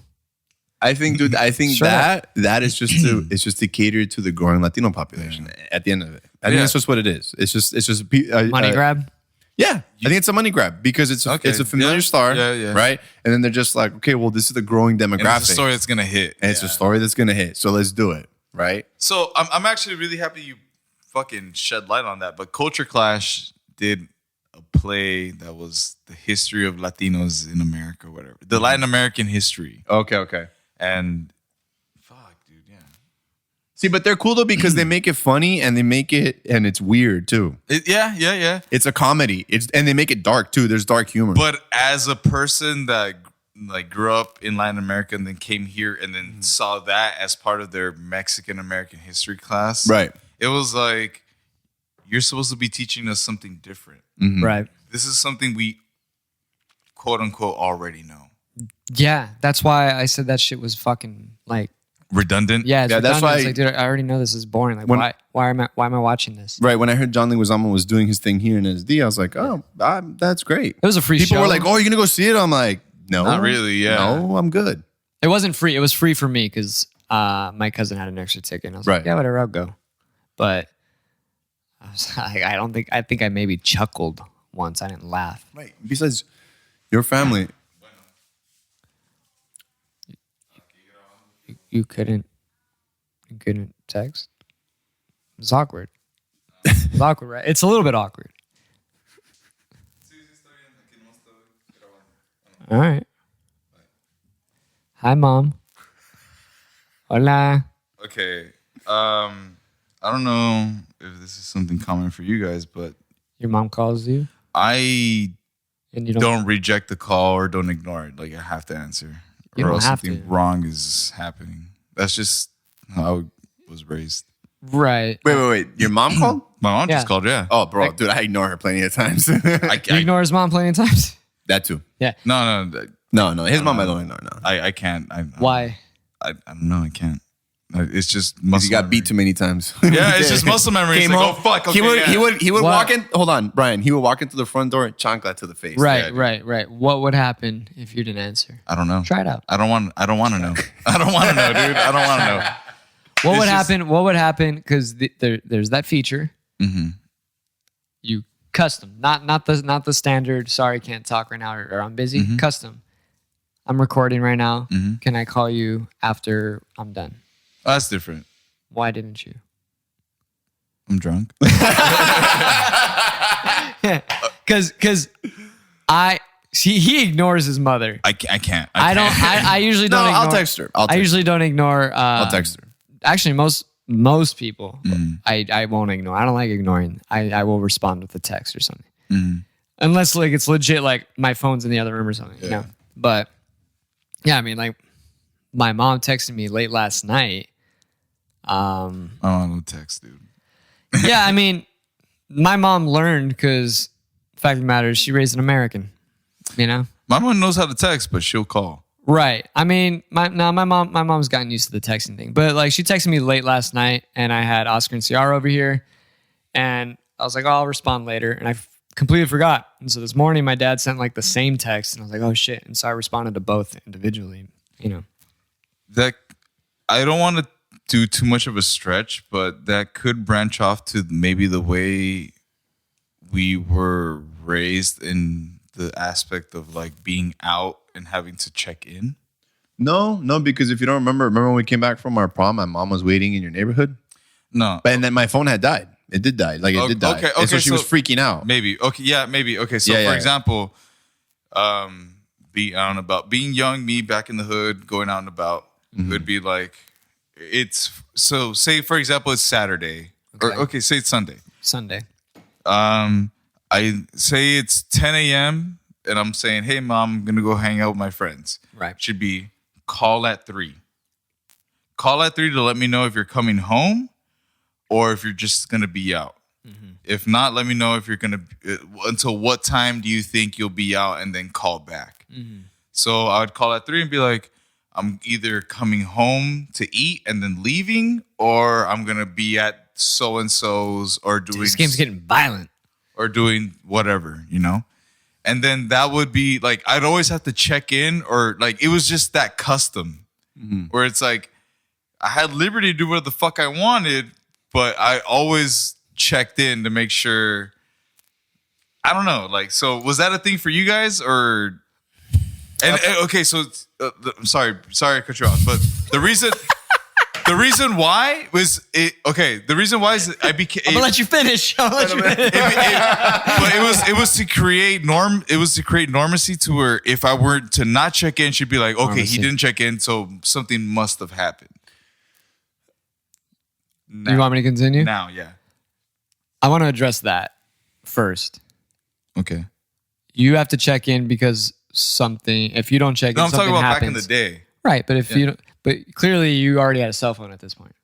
I think, dude. I think Sure. that is just to it's just to cater to the growing Latino population. At the end of it, I think that's just what it is. It's just Money grab? Yeah, I think it's a money grab because it's a familiar star, right? And then they're just like, okay, well, this is the growing demographic. and it's a story that's gonna hit, and it's a story that's gonna hit. So let's do it, right? So I'm actually really happy you fucking shed light on that. But Culture Clash did a play that was the history of Latinos in America, or whatever, the Latin American history. Okay. And fuck, dude, yeah. See, but they're cool though because they make it funny and they make it and it's weird too. Yeah. It's a comedy. And they make it dark too. There's dark humor. But as a person that like grew up in Latin America and then came here and then saw that as part of their Mexican American history class, right? It was like, you're supposed to be teaching us something different, Right? This is something we quote unquote already know. Yeah, that's why I said that shit was fucking like Redundant. Yeah, that's redundant. why It's like, dude, I already know this is boring. Like, why am I watching this? Right. When I heard John Leguizamo was doing his thing here in SD, I was like, oh, that's great. It was a free show. People were like, oh, you're gonna go see it? I'm like, no, Not really. Yeah, no, I'm good. It wasn't free. It was free for me because my cousin had an extra ticket. And I was like, yeah, whatever, I'll go. But I was like, I think I maybe chuckled once. I didn't laugh. Right. Besides, your family. You couldn't text? It's awkward. It's awkward, right? It's a little bit awkward. All right. Hi, Mom. Hola. Okay. I don't know if this is something common for you guys, but Your mom calls you? I And you don't reject the call or don't ignore it. Like, I have to answer. You or don't else have something to. wrong is happening. That's just how I was raised. Right. Wait. Your mom called? My mom Yeah. just called, yeah. Oh, bro, dude, I ignore her plenty of times. You ignore his mom plenty of times? That too. Yeah. No. No, his mom I don't ignore. No. I can't. Why? I don't know. I can't. It's just 'Cause muscle you got memory. beat too many times. Yeah, it's just muscle memory. It's Came like, home. oh, fuck. Okay, He would What? walk in. Hold on, Brian. He would walk into the front door, chancla to the face. Right, Yeah, right. What would happen if you didn't answer? I don't know. Try it out. I don't want to know. I don't want to know, dude. I don't want to know. What would It's just- happen? What would happen? Because there's that feature. Mm-hmm. You custom, not the standard. Sorry, can't talk right now, or I'm busy. Mm-hmm. Custom. I'm recording right now. Mhm. Can I call you after I'm done? Oh, that's different. Why didn't you? I'm drunk. Because he ignores his mother. I can't. I usually don't. No, ignore, I'll text her. I usually don't ignore. I'll text her. Actually, most people, Mm. I won't ignore. I don't like ignoring. I will respond with a text or something, Mm. unless like it's legit, like my phone's in the other room or something. You know. But yeah, I mean, like my mom texted me late last night. I don't want no text, dude. Yeah, I mean, my mom learned because fact of the matter is she raised an American, you know? My mom knows how to text, but she'll call. Right. I mean, my mom's gotten used to the texting thing, but like she texted me late last night and I had Oscar and Ciara over here and I was like, oh, I'll respond later. And I completely forgot. And so this morning my dad sent like the same text and I was like, oh shit. And so I responded to both individually, you know. That I don't want to do too much of a stretch, but that could branch off to maybe the way we were raised in the aspect of like being out and having to check in. No, because if you don't remember when we came back from our prom, my mom was waiting in your neighborhood. No. And then my phone had died. It did die. Like it did die. Okay. And so she was freaking out. Maybe. Okay. Yeah, maybe. Okay. So for example, be out and about. Being young, me back in the hood, going out and about would be like, it's so say for example, it's Saturday. Okay. Or say it's Sunday. Sunday. I say it's 10 a.m. and I'm saying, hey mom, I'm gonna go hang out with my friends. Right. Should be call at 3. Call at 3 to let me know if you're coming home or if you're just gonna be out. If not, let me know if you're gonna until what time do you think you'll be out, and then call back. So I would call at 3 and be like, I'm either coming home to eat and then leaving, or I'm gonna be at so and so's or doing This game's getting violent. or doing whatever, you know? And then that would be like, I'd always have to check in, or like, it was just that custom where it's like, I had liberty to do what the fuck I wanted, but I always checked in to make sure, I don't know. Like, so was that a thing for you guys or, and okay, so I'm sorry I cut you off, but the reason why was it, okay, the reason why is I became, I'm gonna let you finish. but it was to create normacy to where if I were to not check in, she'd be like, okay, Normacy. he didn't check in, so something must have happened. Now, You want me to continue? now, yeah. I want to address that first. Okay. You have to check in because something, if you don't check in, No, I'm something talking about happens. back in the day. Right, but if you don't, but clearly you already had a cell phone at this point.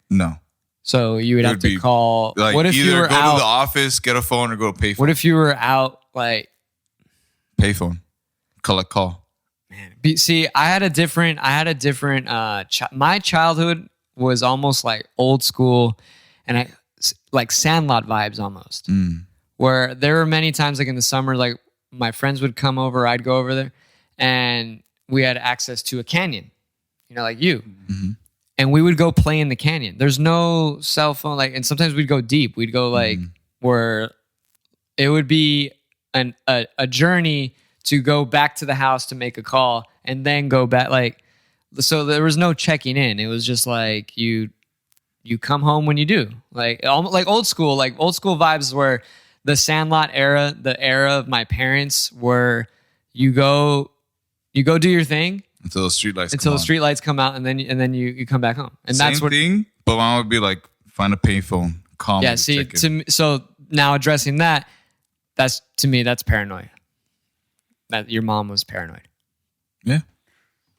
No. So you would It have would to be call. Like What if either you were go to the out? office, get a phone, or go to payphone. What if you were out like? Payphone. Collect call. See, I had a different. My childhood was almost like old school, and like Sandlot vibes almost. Where there were many times, like in the summer, like my friends would come over, I'd go over there, and we had access to a canyon. You know, like you. And we would go play in the canyon. There's no cell phone, like, and sometimes we'd go deep. We'd go like where it would be a journey to go back to the house to make a call and then go back. Like, so there was no checking in. It was just like you come home when you do. Like old school vibes where the Sandlot era, the era of my parents, where you go do your thing. Until the streetlights come out, and then you come back home, and Same that's what. thing, but mom would be like, find a payphone, call me. Yeah, see, so now addressing that, that's to me that's paranoia. That your mom was paranoid. Yeah.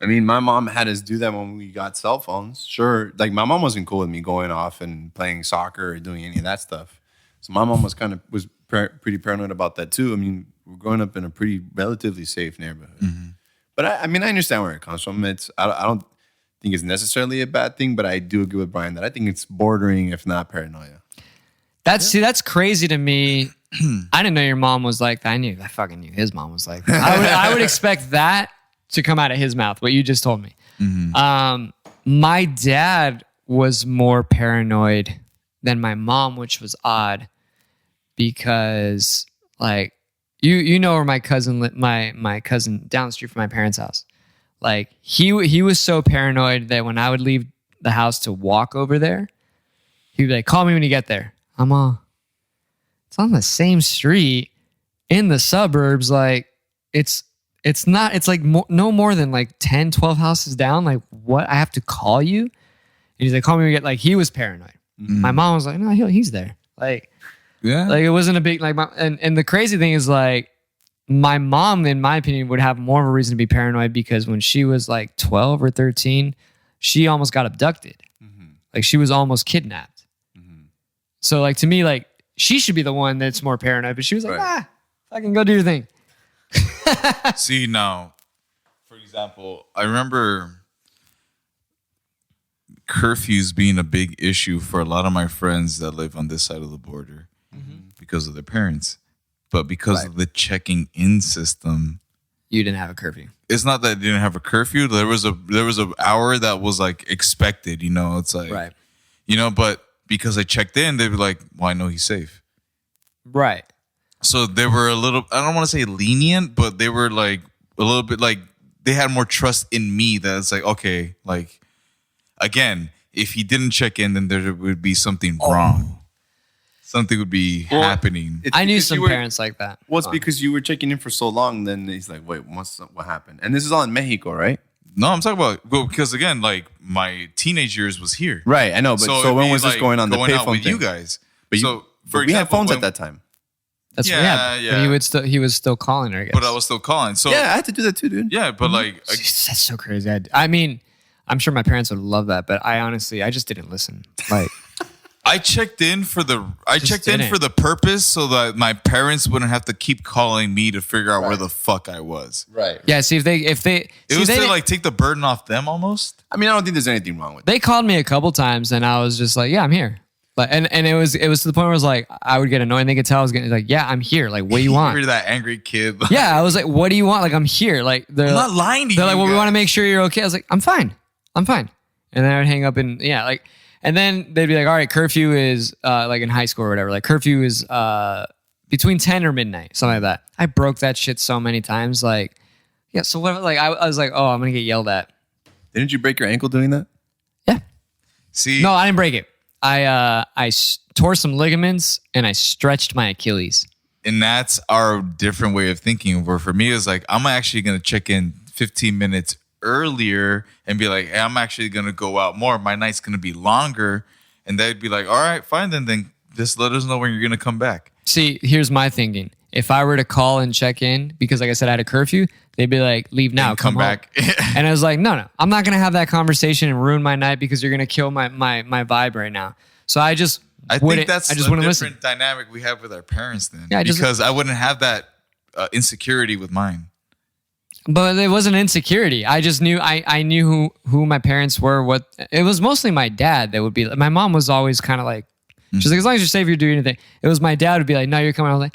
I mean, my mom had us do that when we got cell phones. Sure. Like, my mom wasn't cool with me going off and playing soccer or doing any of that stuff. So my mom was pretty paranoid about that too. I mean, we're growing up in a pretty relatively safe neighborhood. But I understand where it comes from. I don't think it's necessarily a bad thing, but I do agree with Brian that I think it's bordering, if not paranoia. That's crazy to me. I didn't know your mom was like that. I fucking knew his mom was like that. I would expect that to come out of his mouth, what you just told me. My dad was more paranoid than my mom, which was odd because like you know where my cousin my cousin down the street from my parents' house. Like he was so paranoid that when I would leave the house to walk over there, he'd be like, call me when you get there. It's on the same street in the suburbs. Like it's like no more than like 10, 12 houses down. Like what? I have to call you? And he's like, call me when you get, like, he was paranoid. My mom was like, no, he's there. Like, Yeah. like it wasn't a big, like, and the crazy thing is like, my mom, in my opinion, would have more of a reason to be paranoid because when she was like 12 or 13, she almost got abducted. Like she was almost kidnapped. So like to me, like she should be the one that's more paranoid, but she was like, Fucking go do your thing. See, now, for example, I remember curfews being a big issue for a lot of my friends that live on this side of the border because of their parents. But because of the checking in system, You didn't have a curfew. it's not that they didn't have a curfew. There was a hour that was like expected, you know, it's like, Right. you know, but because I checked in, they'd be like, well, I know he's safe. Right. So they were a little, I don't want to say lenient, but they were like a little bit like, they had more trust in me that it's like, okay, like, again, if he didn't check in, then there would be something wrong. Something would be happening. It's I knew because some you were- parents like that. Well, it's because you were checking in for so long. Then he's like, wait, what happened? And this is all in Mexico, right? No, I'm talking about, well, because again, like my teenage years was here. Right, I know. But so it'd when be, was this like, going on? The Going out payphone with thing. you guys. But so, for we had example, phones when- at that time. That's Yeah, But yeah. he was still calling her, I guess. But I was still calling. So Yeah, I had to do that too, dude. yeah, but like, That's so crazy. I mean, I'm sure my parents would love that, but I just didn't listen. Like, I checked in for the didn't. purpose so that my parents wouldn't have to keep calling me to figure out where the fuck I was. Right. yeah. See if they It was to like take the burden off them almost. I mean, I don't think there's anything wrong with it. they called me a couple times, and I was just like, yeah, I'm here. But and it was to the point where I was like, I would get annoyed. And they could tell I was getting like, yeah, I'm here. Like, what do you want? You're that angry kid. Yeah, I was like, what do you want? Like, I'm here. Like, they're I'm not lying to They're you. like, well, we want to guys. make sure you're okay. I was like, I'm fine. And then I would hang up and and then they'd be like, all right, curfew is like in high school or whatever. Like curfew is between 10 or midnight, something like that. I broke that shit so many times. Like, yeah. So what? Like, I was like, oh, I'm gonna get yelled at. Didn't you break your ankle doing that? Yeah. See, No, I didn't break it. I tore some ligaments and I stretched my Achilles. and that's our different way of thinking. Where for me, it's like I'm actually gonna check in 15 minutes earlier and be like, hey, I'm actually gonna go out more. My night's gonna be longer, and they'd be like, all right, fine, then just let us know when you're gonna come back. See, here's my thinking. If I were to call and check in, because like I said, I had a curfew, they'd be like, leave now, And come home. back. And I was like, no, I'm not going to have that conversation and ruin my night because you're going to kill my vibe right now. So I just I wouldn't, think that's I just a wouldn't different listen. dynamic we have with our parents then. Yeah, because I wouldn't have that insecurity with mine. But it wasn't insecurity. I just knew, I knew who my parents were. It was mostly my dad that would be, my mom was always kind of like, she's like, as long as you're safe, you're doing anything. It was my dad would be like, no, you're coming. I was like,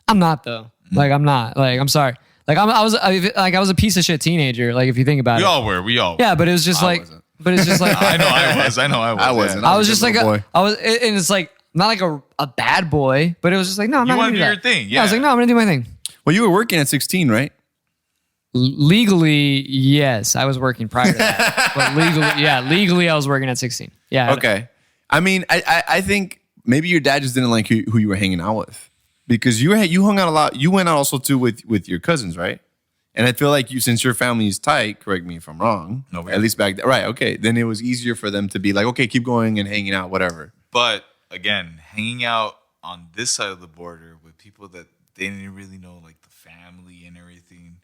I'm not though. Like, I'm not. Like, I'm sorry. Like, I was a piece of shit teenager. Like, if you think about We it. all were. We all were. Yeah, but it was just like, wasn't. but it's just like, I know I was. I wasn't. I was a just good like, little boy. and it's like, not like a bad boy, but it was just like, no, I'm You not wanna gonna do do your that. thing, I was yeah. like, no, I'm gonna do my thing. Well, you were working at 16, right? Legally, yes, I was working prior to that, but legally, I was working at 16. Yeah. Okay. I mean, I think maybe your dad just didn't like who you were hanging out with, because you hung out a lot. You went out also too with your cousins, right? And I feel like since your family is tight, correct me if I'm wrong. No, we at least back then, right? Okay, then it was easier for them to be like, okay, keep going and hanging out, whatever. But again, hanging out on this side of the border with people that they didn't really know, like the family and everything.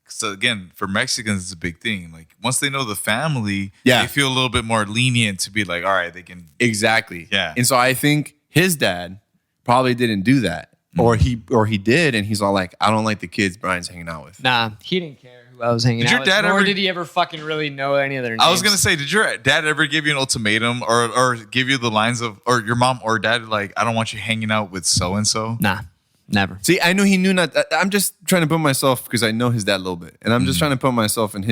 So again, for Mexicans, it's a big thing. Like once they know the family, Yeah. they feel a little bit more lenient to be like, all right, they can. Exactly. Yeah. And so I think his dad probably didn't do that, or he did, and he's all like, I don't like the kids Brian's hanging out with. Nah, he didn't care who I was hanging Did out your with. dad Nor ever- did he ever fucking really know any of their names. I was gonna say, did your dad ever give you an ultimatum or give you the lines of, or your mom or dad like, I don't want you hanging out with so and so? Nah, never. See, I knew he knew not. I'm just trying to put myself, because I know his dad a little bit, and I'm just trying to put myself in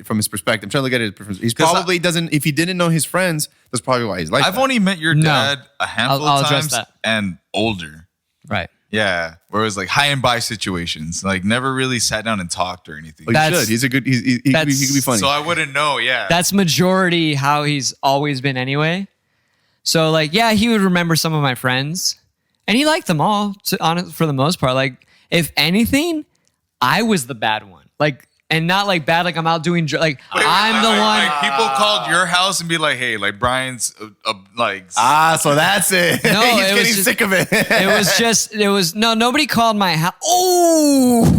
from his perspective. I'm trying to look at it. He's 'Cause probably doesn't. If he didn't know his friends, that's probably why he's like. I've that. only met your No. dad a handful I'll of address times that. and older. Right. Yeah, where it was like high and by situations, like never really sat down and talked or anything. Well, That's- you should. He's a good. He could be that's- funny. So I wouldn't know. Yeah, That's majority how he's always been anyway. So like, yeah, he would remember some of my friends, and he liked them all for the most part. Like, if anything, I was the bad one. Like, and not like bad. Like I'm out doing I'm the one. Like people called your house and be like, "Hey, like Brian's like." so that's it. No, he's it was getting just- sick of it. Nobody called my house. Oh,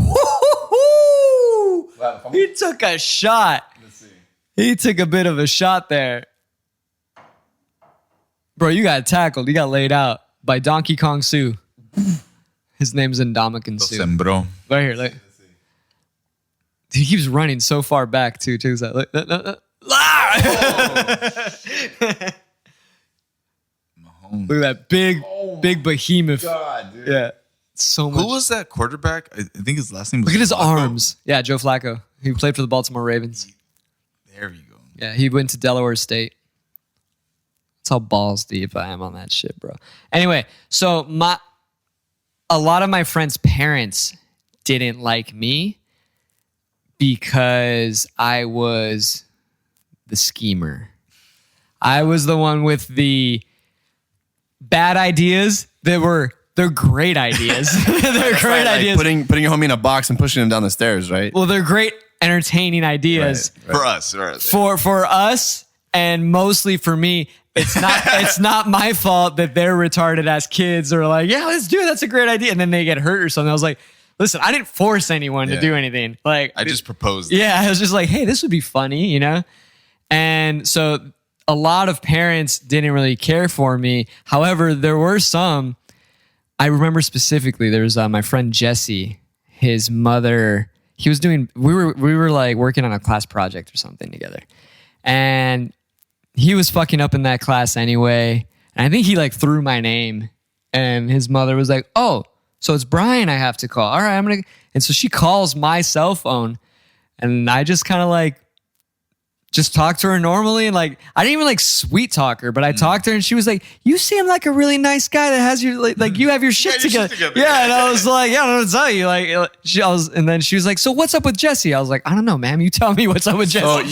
he took a shot. Let's see. He took a bit of a shot there. Bro, you got tackled. You got laid out by Donkey Kong Sue. His name's Ndamukong Lo Suh. sembró. Right here, like he keeps running so far back too. Check this out. Look, Look at that big behemoth. God, dude. Yeah, so much. Who was that quarterback? I think his last name was Look at his Flacco. arms. Yeah, Joe Flacco. He played for the Baltimore Ravens. There we go. Yeah, he went to Delaware State. That's how balls deep I am on that shit, bro. Anyway, so a lot of my friends' parents didn't like me because I was the schemer. I was the one with the bad ideas they're great ideas. They're great ideas. Putting your homie in a box and pushing him down the stairs, right? Well, they're great entertaining ideas. Right. For us. For us, and mostly for me, it's not my fault that they're retarded ass kids or like, yeah, let's do it. That's a great idea. And then they get hurt or something. I was like, listen, I didn't force anyone to do anything. Like, I just proposed. Yeah, I was just like, hey, this would be funny, you know? And so a lot of parents didn't really care for me. However, there were some. I remember specifically there was my friend Jesse, his mother. He was doing. We were like working on a class project or something together, and he was fucking up in that class anyway. And I think he like threw my name, and his mother was like, "Oh, so it's Brian I have to call. All right, I'm gonna." And so she calls my cell phone, and I just kind of like. Just talked to her normally, and like I didn't even like sweet talk her, but I talked to her and she was like, "You seem like a really nice guy that has your like you have your shit together." Yeah, and I was like, "Yeah, I don't know what to tell you." Like and then she was like, "So what's up with Jesse?" I was like, "I don't know, ma'am. You tell me what's up with Jesse."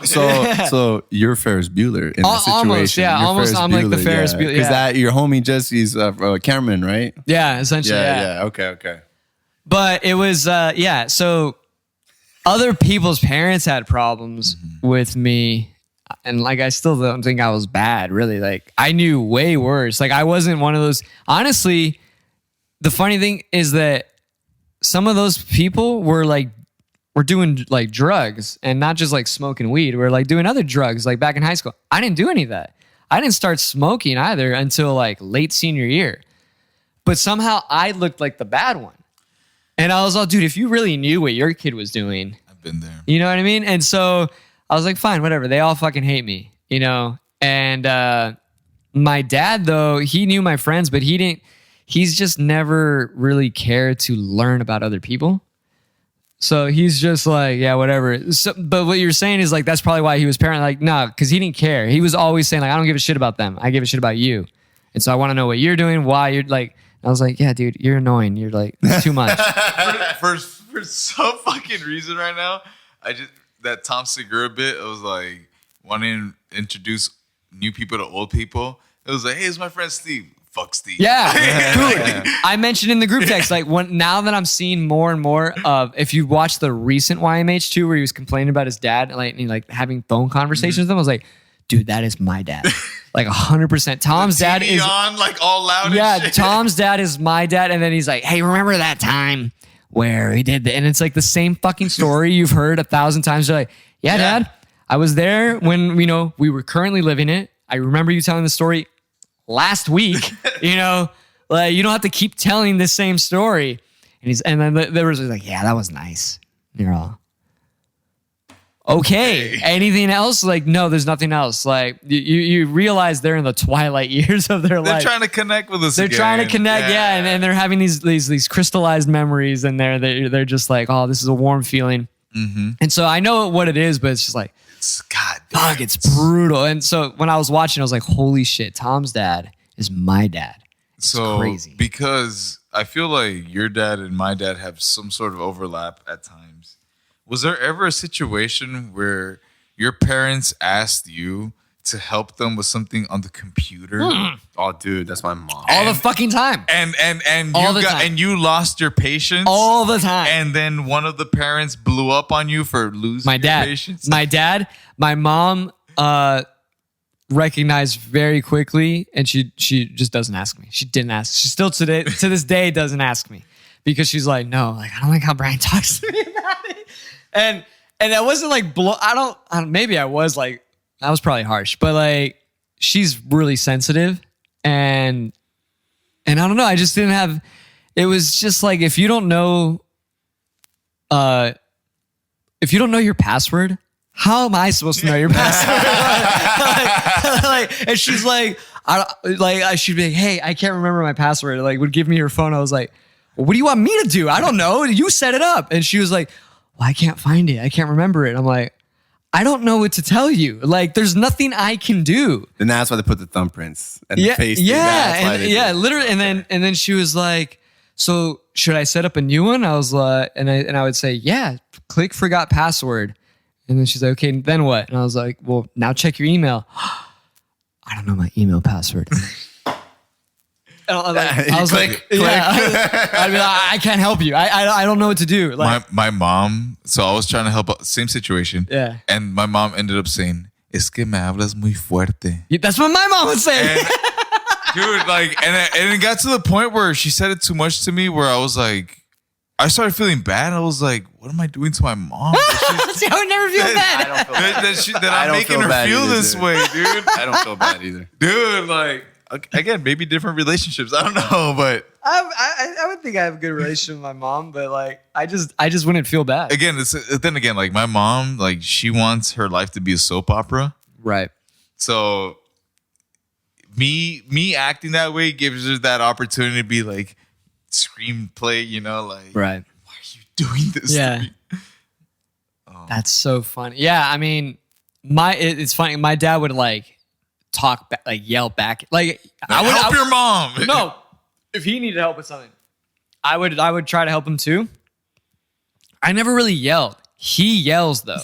So you're Ferris Bueller in that situation. Almost, yeah, You're almost. Ferris I'm like the Bueller, Ferris Bueller. Because Yeah. that your homie Jesse's Cameron, right? Yeah, essentially. Yeah. Okay. But it was so other people's parents had problems with me. And like, I still don't think I was bad, really. Like, I knew way worse. Like, I wasn't one of those. Honestly, the funny thing is that some of those people were doing like drugs and not just like smoking weed. We're like doing other drugs, like back in high school. I didn't do any of that. I didn't start smoking either until like late senior year. But somehow I looked like the bad one. And I was all, dude, if you really knew what your kid was doing, I've been there. you know what I mean? And so I was like, fine, whatever. They all fucking hate me, you know? And my dad, though, he knew my friends, but he's just never really cared to learn about other people. So he's just like, yeah, whatever. So, but what you're saying is like, that's probably why he was parent. Like, nah, because he didn't care. He was always saying like, I don't give a shit about them. I give a shit about you. And so I want to know what you're doing, why you're like, I was like, yeah, dude, you're annoying. You're like, too much. for some fucking reason right now, that Tom Segura bit, I was like wanting to introduce new people to old people. It was like, hey, it's my friend Steve. Fuck Steve. Yeah, dude. I mentioned in the group text, like now that I'm seeing more and more of, if you watch the recent YMH2 where he was complaining about his dad, like having phone conversations with him, I was like, dude, that is my dad. Like 100%. Tom's dad is on like all loud. Yeah, and shit. Tom's dad is my dad, and then he's like, hey, remember that time where he did that? And it's like the same fucking story you've heard 1,000 times. You're like, yeah, Dad, I was there when we were currently living it. I remember you telling the story last week. Like you don't have to keep telling the same story. And then there was like, yeah, that was nice. And you're all okay. Anything else? Like, no, there's nothing else. Like you realize they're in the twilight years of their life. They're trying to connect with us. They're trying to connect, and they're having these crystallized memories, and they're just like, oh, this is a warm feeling. Mm-hmm. And so I know what it is, but it's just like, fuck, it's brutal. And so when I was watching, I was like, holy shit, Tom's dad is my dad. It's crazy. Because I feel like your dad and my dad have some sort of overlap at times. Was there ever a situation where your parents asked you to help them with something on the computer? Oh, dude, that's my mom. All the fucking time. And All you the time. and you lost your patience all the time. And then one of the parents blew up on you for losing My dad. your patience. My mom recognized very quickly, and she just doesn't ask me. She didn't ask. She still to this day doesn't ask me because she's like, no, like I don't like how Brian talks to me about it. And that wasn't like I don't maybe I was like, I was probably harsh, but like she's really sensitive and I don't know, I just didn't have, it was just like, if you don't know your password, how am I supposed to know your password? And she's like, I should be like, hey, I can't remember my password. Like, would give me her phone. I was like, well, what do you want me to do? I don't know. You set it up. And she was like, well, I can't find it. I can't remember it. I'm like, I don't know what to tell you. Like, there's nothing I can do. And that's why they put the thumbprints and the face. Literally. And then she was like, so should I set up a new one? I was like, and I would say, yeah, click forgot password. And then she's like, okay, then what? And I was like, well, now check your email. I don't know my email password. I was like, yeah. I'd be like, I can't help you. I don't know what to do. Like, my mom, so I was trying to help out, same situation. Yeah. And my mom ended up saying, es que me hablas muy fuerte. That's what my mom would say. Dude, like, and it got to the point where she said it too much to me where I was like, I started feeling bad. I was like, what am I doing to my mom? See, I would never feel bad. I don't feel bad. That I'm making her feel this way, dude. I don't feel bad either. Dude, like, again, maybe different relationships. I don't know, but I would think I have a good relationship with my mom, but like, I just wouldn't feel bad. again, then again, like my mom, like she wants her life to be a soap opera. Right. So me acting that way gives her that opportunity to be like screenplay, you know, like, Right. why are you doing this? Yeah. To me? That's so funny. Yeah, I mean, it's funny. My dad would like talk back, like yell back. Like, I would help your mom. No, if he needed help with something, I would try to help him too. I never really yelled. He yells though.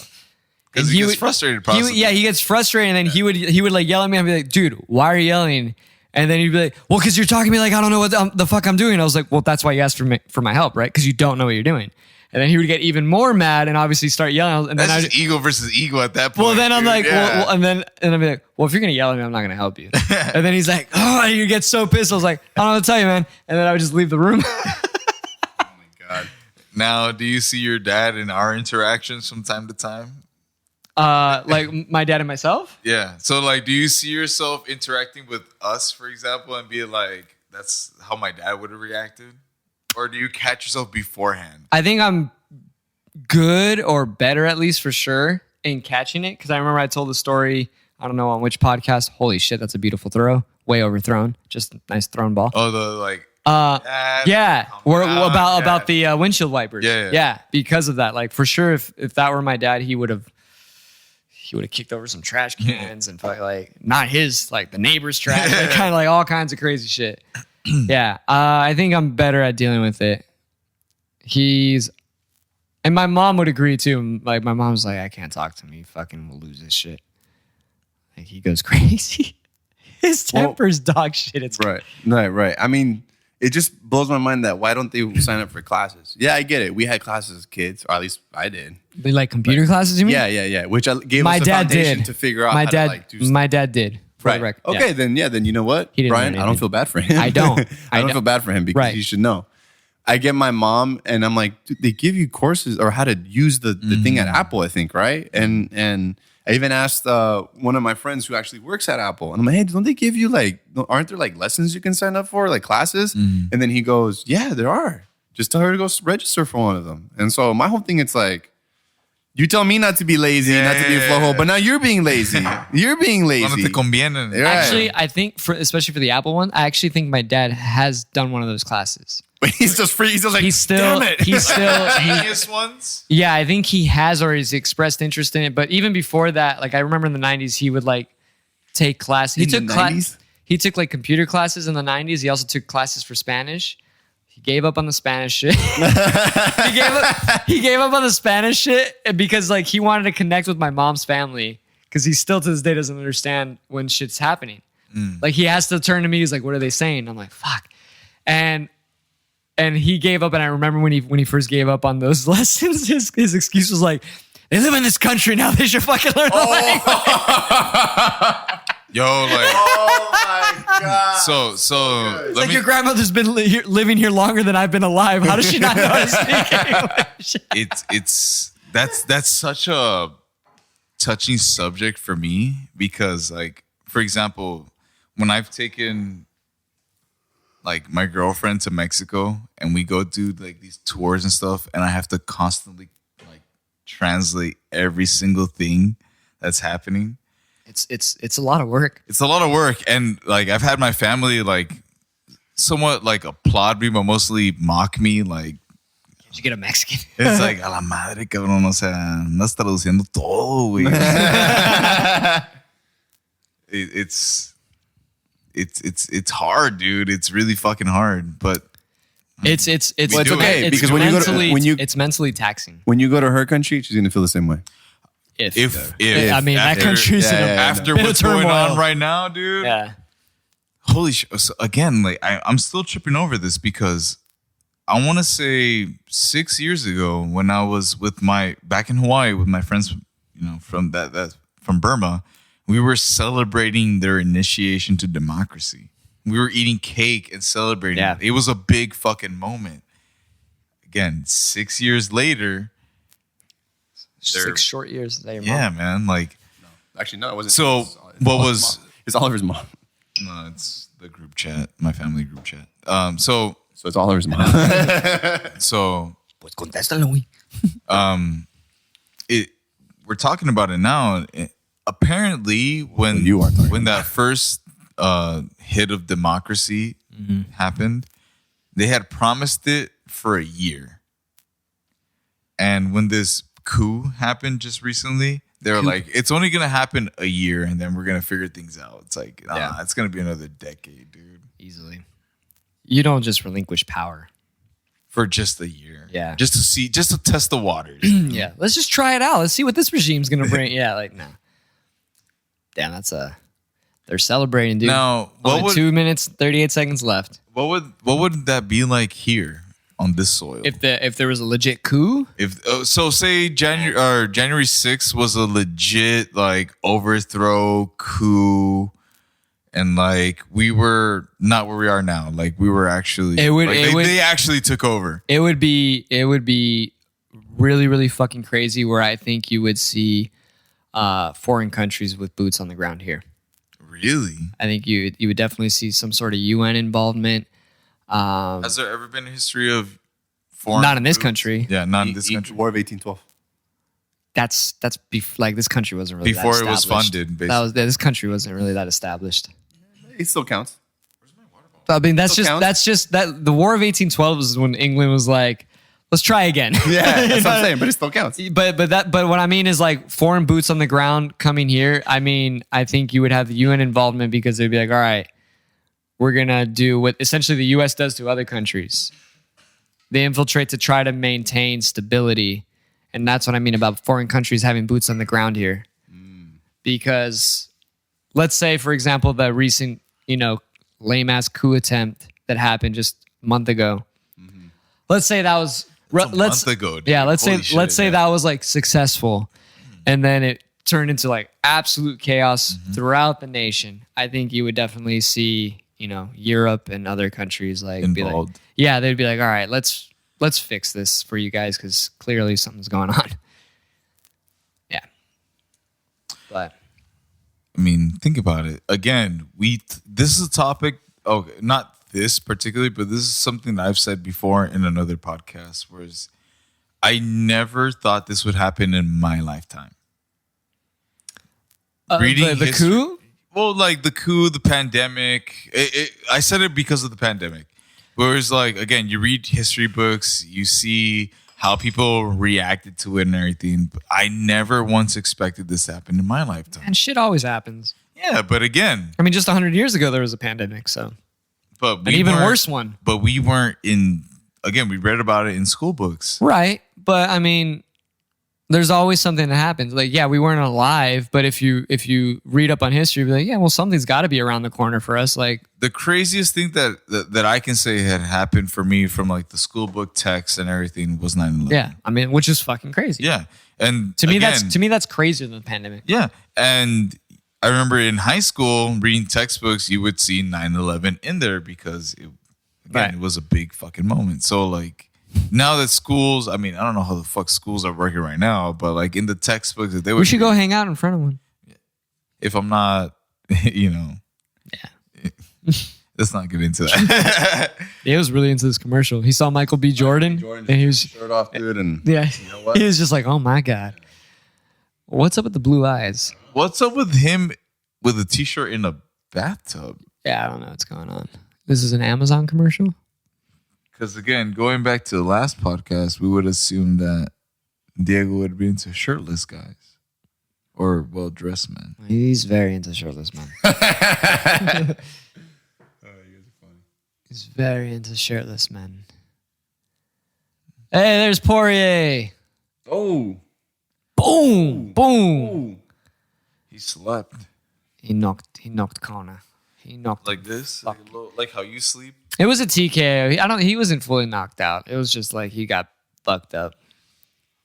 Because he gets frustrated. Possibly. He gets frustrated, and then he would like yell at me. I'd be like, dude, why are you yelling? And then he'd be like, well, because you're talking to me like I don't know what the fuck I'm doing. I was like, well, that's why you asked for my help, right? Because you don't know what you're doing. And then he would get even more mad and obviously start yelling. And that's then just ego versus ego at that point. Well, then I'm dude. like, Yeah. and I'd be like, well, if you're gonna yell at me, I'm not gonna help you. And then he's like, oh, and you get so pissed. I was like, I don't know what to tell you, man. And then I would just leave the room. Oh my God. Now, do you see your dad in our interactions from time to time? Like my dad and myself. Yeah. So, like, do you see yourself interacting with us, for example, and be like, that's how my dad would have reacted? Or do you catch yourself beforehand? I think I'm good or better, at least for sure, in catching it. Because I remember I told the story, I don't know on which podcast. Holy shit, that's a beautiful throw. Way overthrown. Just a nice thrown ball. Oh, the like. Yeah. Or about the windshield wipers. Yeah. Because of that, like for sure, if that were my dad, he would have kicked over some trash cans and probably like not his, like the neighbor's trash, like, kind of like all kinds of crazy shit. Yeah. I think I'm better at dealing with it. And my mom would agree too. Like my mom's like, I can't talk to him. He fucking will lose his shit. Like he goes crazy. His temper's dog shit. It's Right. I mean, it just blows my mind that why don't they sign up for classes? Yeah, I get it. We had classes as kids, or at least I did. They like computer classes, you mean? Yeah. Which gave My us the dad foundation did to figure out my how dad, to like do stuff. My dad did. For the Right. record. Okay, Yeah. then you know what? He didn't Brian, learn I don't anything. feel bad for him. I don't. I don't feel bad for him because Right. he should know. I get my mom and I'm like, dude, they give you courses or how to use the thing at Apple, I think, right? And I even asked one of my friends who actually works at Apple, and I'm like, hey, don't they give you aren't there like lessons you can sign up for, like classes? And then he goes, yeah, there are. Just tell her to go register for one of them. And so my whole thing, it's like, you tell me not to be lazy, not to be a flowhole, but now you're being lazy. You're being lazy. Cuando te conviene. Right. Actually, I think especially for the Apple one, I actually think my dad has done one of those classes. He's just free. He's just like, He's still, damn it. Genius ones? Yeah, I think he has or he's expressed interest in it. But even before that, like I remember in the 90s, he would like take classes. He took 90s? He took like computer classes in the 90s. He also took classes for Spanish. He gave up on the Spanish shit. he gave up on the Spanish shit because like he wanted to connect with my mom's family because he still to this day doesn't understand when shit's happening. Like he has to turn to me. He's like, "What are they saying?" I'm like, "Fuck," and he gave up. And I remember when he first gave up on those lessons, his excuse was like, "They live in this country now. They should fucking learn the language." Yo, like, Oh my God. so It's like your grandmother's been living here longer than I've been alive. How does she not know how to speak English? That's such a touching subject for me because, like, for example, when I've taken like my girlfriend to Mexico, and we go do like these tours and stuff, and I have to constantly like translate every single thing that's happening. It's a lot of work. It's a lot of work, and like I've had my family like somewhat like applaud me, but mostly mock me. Like, Did you get a Mexican? it's like a la madre, cabrón. O sea, andas traduciendo todo, güey. It's hard, dude. It's really fucking hard, but It's do okay it. Because when you go to- it's mentally taxing. When you go to her country, she's gonna feel the same way. if I mean, that after- country's in a after bit of what's going turmoil. on right now, dude. Yeah. Holy shit. So again, like I'm still tripping over this because I want to say 6 years ago when I was back in Hawaii with my friends, from from Burma, we were celebrating their initiation to democracy. We were eating cake and celebrating. Yeah. It was a big fucking moment. Again, 6 years later. 6 short years. That your Yeah, mom. man. Like, Actually, no, it wasn't. So, It's what Oliver's was- mom. It's Oliver's mom. no, it's the group chat, my family group chat. So So it's Oliver's mom. Pues contéstalo, güey. we're talking about it now. Apparently, when Well, you are talking when that first hit of democracy happened, they had promised it for a year. And when this coup happened just recently, they were like, it's only going to happen a year and then we're going to figure things out. It's like, it's going to be another decade, dude. Easily. You don't just relinquish power. For just a year. Yeah. Just to test the waters. Yeah. Let's just try it out. Let's see what this regime's gonna bring. Yeah, like no. Damn, they're celebrating, dude. Now, what Only would 2 minutes, 38 seconds left. what would that be like here on this soil? If there was a legit coup, So say January 6th was a legit like overthrow coup, and like we were not where we are now. Like we were actually they actually took over. it would be really, really fucking crazy where I think you would see foreign countries with boots on the ground here. Really? I think you would definitely see some sort of UN involvement. Has there ever been a history of foreign Not in this groups? country. Yeah, not in this country. War of 1812. That's like this country wasn't really Before that it was established. funded, This country wasn't really that established. It still counts. I mean, that's Still counts. just that the War of 1812 is when England was like, let's try again. Yeah, that's what I'm saying, but it still counts. But what I mean is like foreign boots on the ground coming here. I mean, I think you would have the UN involvement because they'd be like, all right, we're gonna do what essentially the US does to other countries. They infiltrate to try to maintain stability, and that's what I mean about foreign countries having boots on the ground here. Because let's say, for example, the recent, lame ass coup attempt that happened just a month ago. Let's say that was month ago, dude. Yeah, let's Holy say let's shit, say yeah. that was like successful, and then it turned into like absolute chaos throughout the nation. I think you would definitely see, Europe and other countries like be like, Involved. yeah, they'd be like, all right, let's fix this for you guys because clearly something's going on. Yeah, but I mean, think about it. Again, this is a topic. Okay, not this particularly, but this is something that I've said before in another podcast. Whereas I never thought this would happen in my lifetime. Reading the history- coup. Well, like the coup, the pandemic. I said it because of the pandemic. Whereas, like, again, you read history books, you see how people reacted to it and everything. But I never once expected this to happen in my lifetime. And shit always happens. Yeah, but again, I mean, just 100 years ago, there was a pandemic, so but an even weren't- worse one. But we weren't in. Again, we read about it in school books. Right. But I mean, there's always something that happens. Like, yeah, we weren't alive, but if you read up on history, you'll be like, yeah, well, something's got to be around the corner for us. Like, The craziest thing that I can say had happened for me from like the school book text and everything was 9/11. yeah, I mean, which is fucking crazy. Yeah. And To me, again, that's crazier than the pandemic. yeah. And I remember in high school reading textbooks, you would see 9/11 in there because Right. it was a big fucking moment. So like now that schools, I mean, I don't know how the fuck schools are working right now, but like in the textbooks that they would We should go hang out in front of one. if I'm not, Yeah. let's not get into that. He was really into this commercial. He saw Michael B. Jordan, and he was shirt off, dude, and yeah. you know what? He was just like, "Oh my god, what's up with the blue eyes?" What's up with him with a t-shirt in a bathtub? Yeah, I don't know what's going on. This is an Amazon commercial. Because again, going back to the last podcast, we would assume that Diego would be into shirtless guys or well-dressed men. He's very into shirtless men. He's very into shirtless men. Hey, there's Poirier. Oh, Boom, boom. He slept He knocked Connor. He knocked like this, like how you sleep. It was a TKO. He wasn't fully knocked out. It was just like he got fucked up.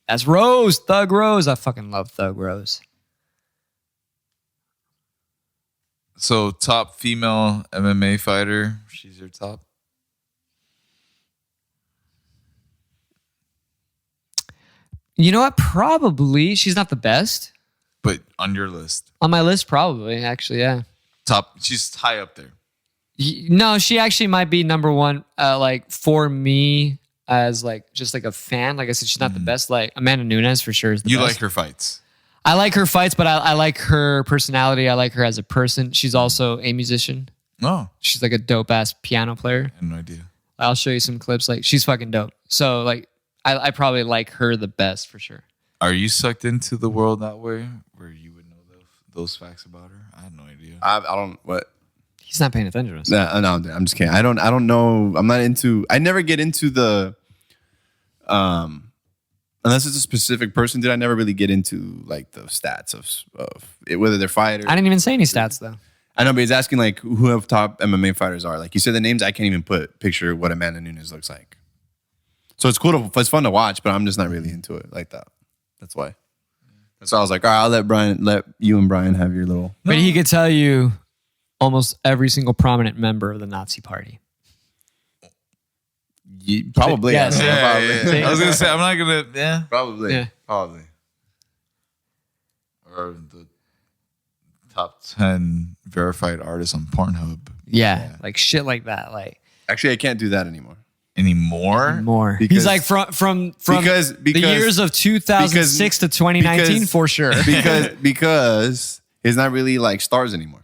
That's Rose, Thug Rose. I fucking love Thug Rose. So, top female MMA fighter. She's your top. You know what? Probably she's not the best But on your list, on my list. Probably, actually, yeah. top. She's high up there. No, she actually might be number one. Like for me, as like just like a fan. Like I said, she's not the best. Like Amanda Nunes for sure is the You best. like her fights. I like her fights, but I like her personality. I like her as a person. She's also a musician. No, She's like a dope ass piano player. I had no idea. I'll show you some clips. Like she's fucking dope. So like I probably like her the best for sure. Are you sucked into the world that way, where you would know those facts about her? I had no idea. I don't what. He's not paying attention to us. No, I'm just kidding. I don't know. I'm not into. I never get into the. Unless it's a specific person, I never really get into like the stats of it, whether they're fighters. I didn't even say any stats though. I know, but he's asking like who have top MMA fighters are. Like you said the names, I can't even picture what Amanda Nunes looks like. So it's cool. It's fun to watch, but I'm just not really into it like that. That's why. So I was like, all right, I'll let you and Brian have your little. But he could tell you almost every single prominent member of the Nazi party. Probably. Yes. Probably. I was gonna say I'm not gonna. Yeah, Probably. Yeah. Probably. or the top 10 verified artists on Pornhub Yeah, like shit like that. Like Actually, I can't do that anymore. anymore. more. Because- He's like from because- the years of 2006 to 2019 because- for sure. because it's not really like stars anymore.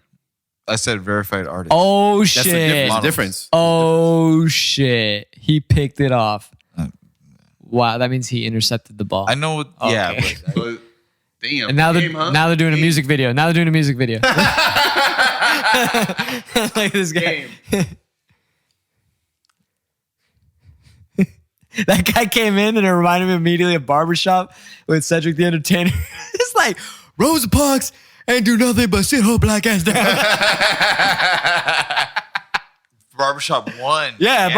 I said verified artists. Oh That's the shit. difference. Oh shit. He picked it off. Wow, that means he intercepted the ball. I know. Yeah, Okay. but Damn. And now Game, they're huh? now they're doing a music video. Now they're doing a music video. Like this guy. That guy came in and it reminded me immediately of Barbershop with Cedric the Entertainer. It's like Rosa Parks ain't do nothing but sit her black ass down. Barbershop 1. Yeah,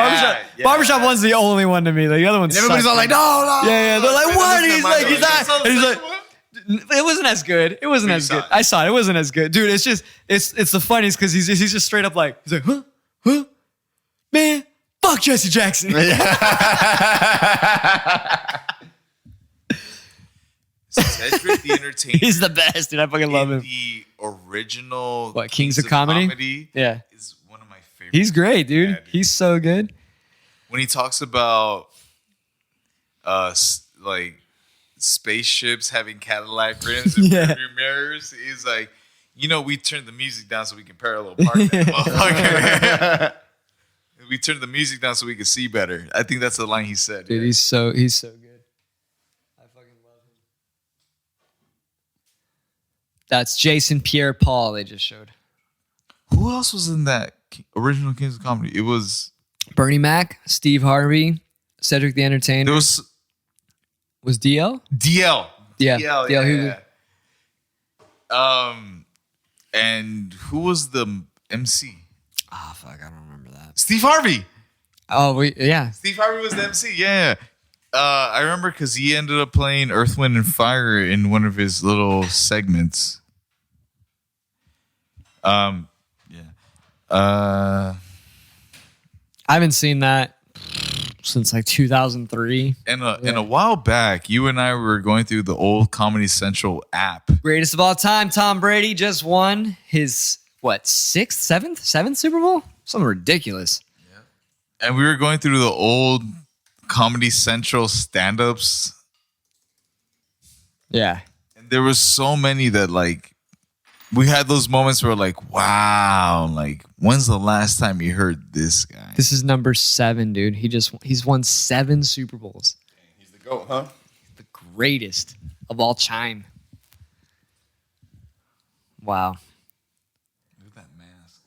Barbershop 1's the only one to me. The other one's Everybody's all like, no. yeah. They're like, what? That's He's not like, my he's voice. not. And he's like, it wasn't as good. It wasn't as saw good. it. I saw it. It wasn't as good, dude. It's just, it's the funniest because he's just straight up like, he's like, huh, man, fuck Jesse Jackson. Cedric the Entertainer. He's the best, dude. I fucking love in him. The original What, Kings of Comedy? Yeah. is one of my favorites. He's great, dude. Yeah, dude. He's so good. When he talks about like spaceships having Cadillac rims and Yeah. rearview mirrors, he's like, we turned the music down so we can parallel park that motherfucker. We turned the music down so we could see better. I think that's the line he said. Dude, yeah. he's so good. I fucking love him. That's Jason Pierre-Paul they just showed. Who else was in that original Kings of Comedy? It was Bernie Mac, Steve Harvey, Cedric the Entertainer. there was DL? DL. Yeah, DL, DL, yeah. And who was the MC? Oh, fuck. I don't remember that. Steve Harvey. Oh, yeah. Steve Harvey was the MC. Yeah. I remember because he ended up playing Earth, Wind, and Fire in one of his little segments. Yeah. I haven't seen that since like 2003. And a while back, you and I were going through the old Comedy Central app. Greatest of all time, Tom Brady just won his, seventh Super Bowl? Something ridiculous. And we were going through the old Comedy Central stand-ups. Yeah. And there was so many that like we had those moments where like, wow, like when's the last time you heard this guy? This is number 7, dude. He's won 7 Super Bowls. He's the GOAT, huh? The greatest of all time. Wow. Look at that mask.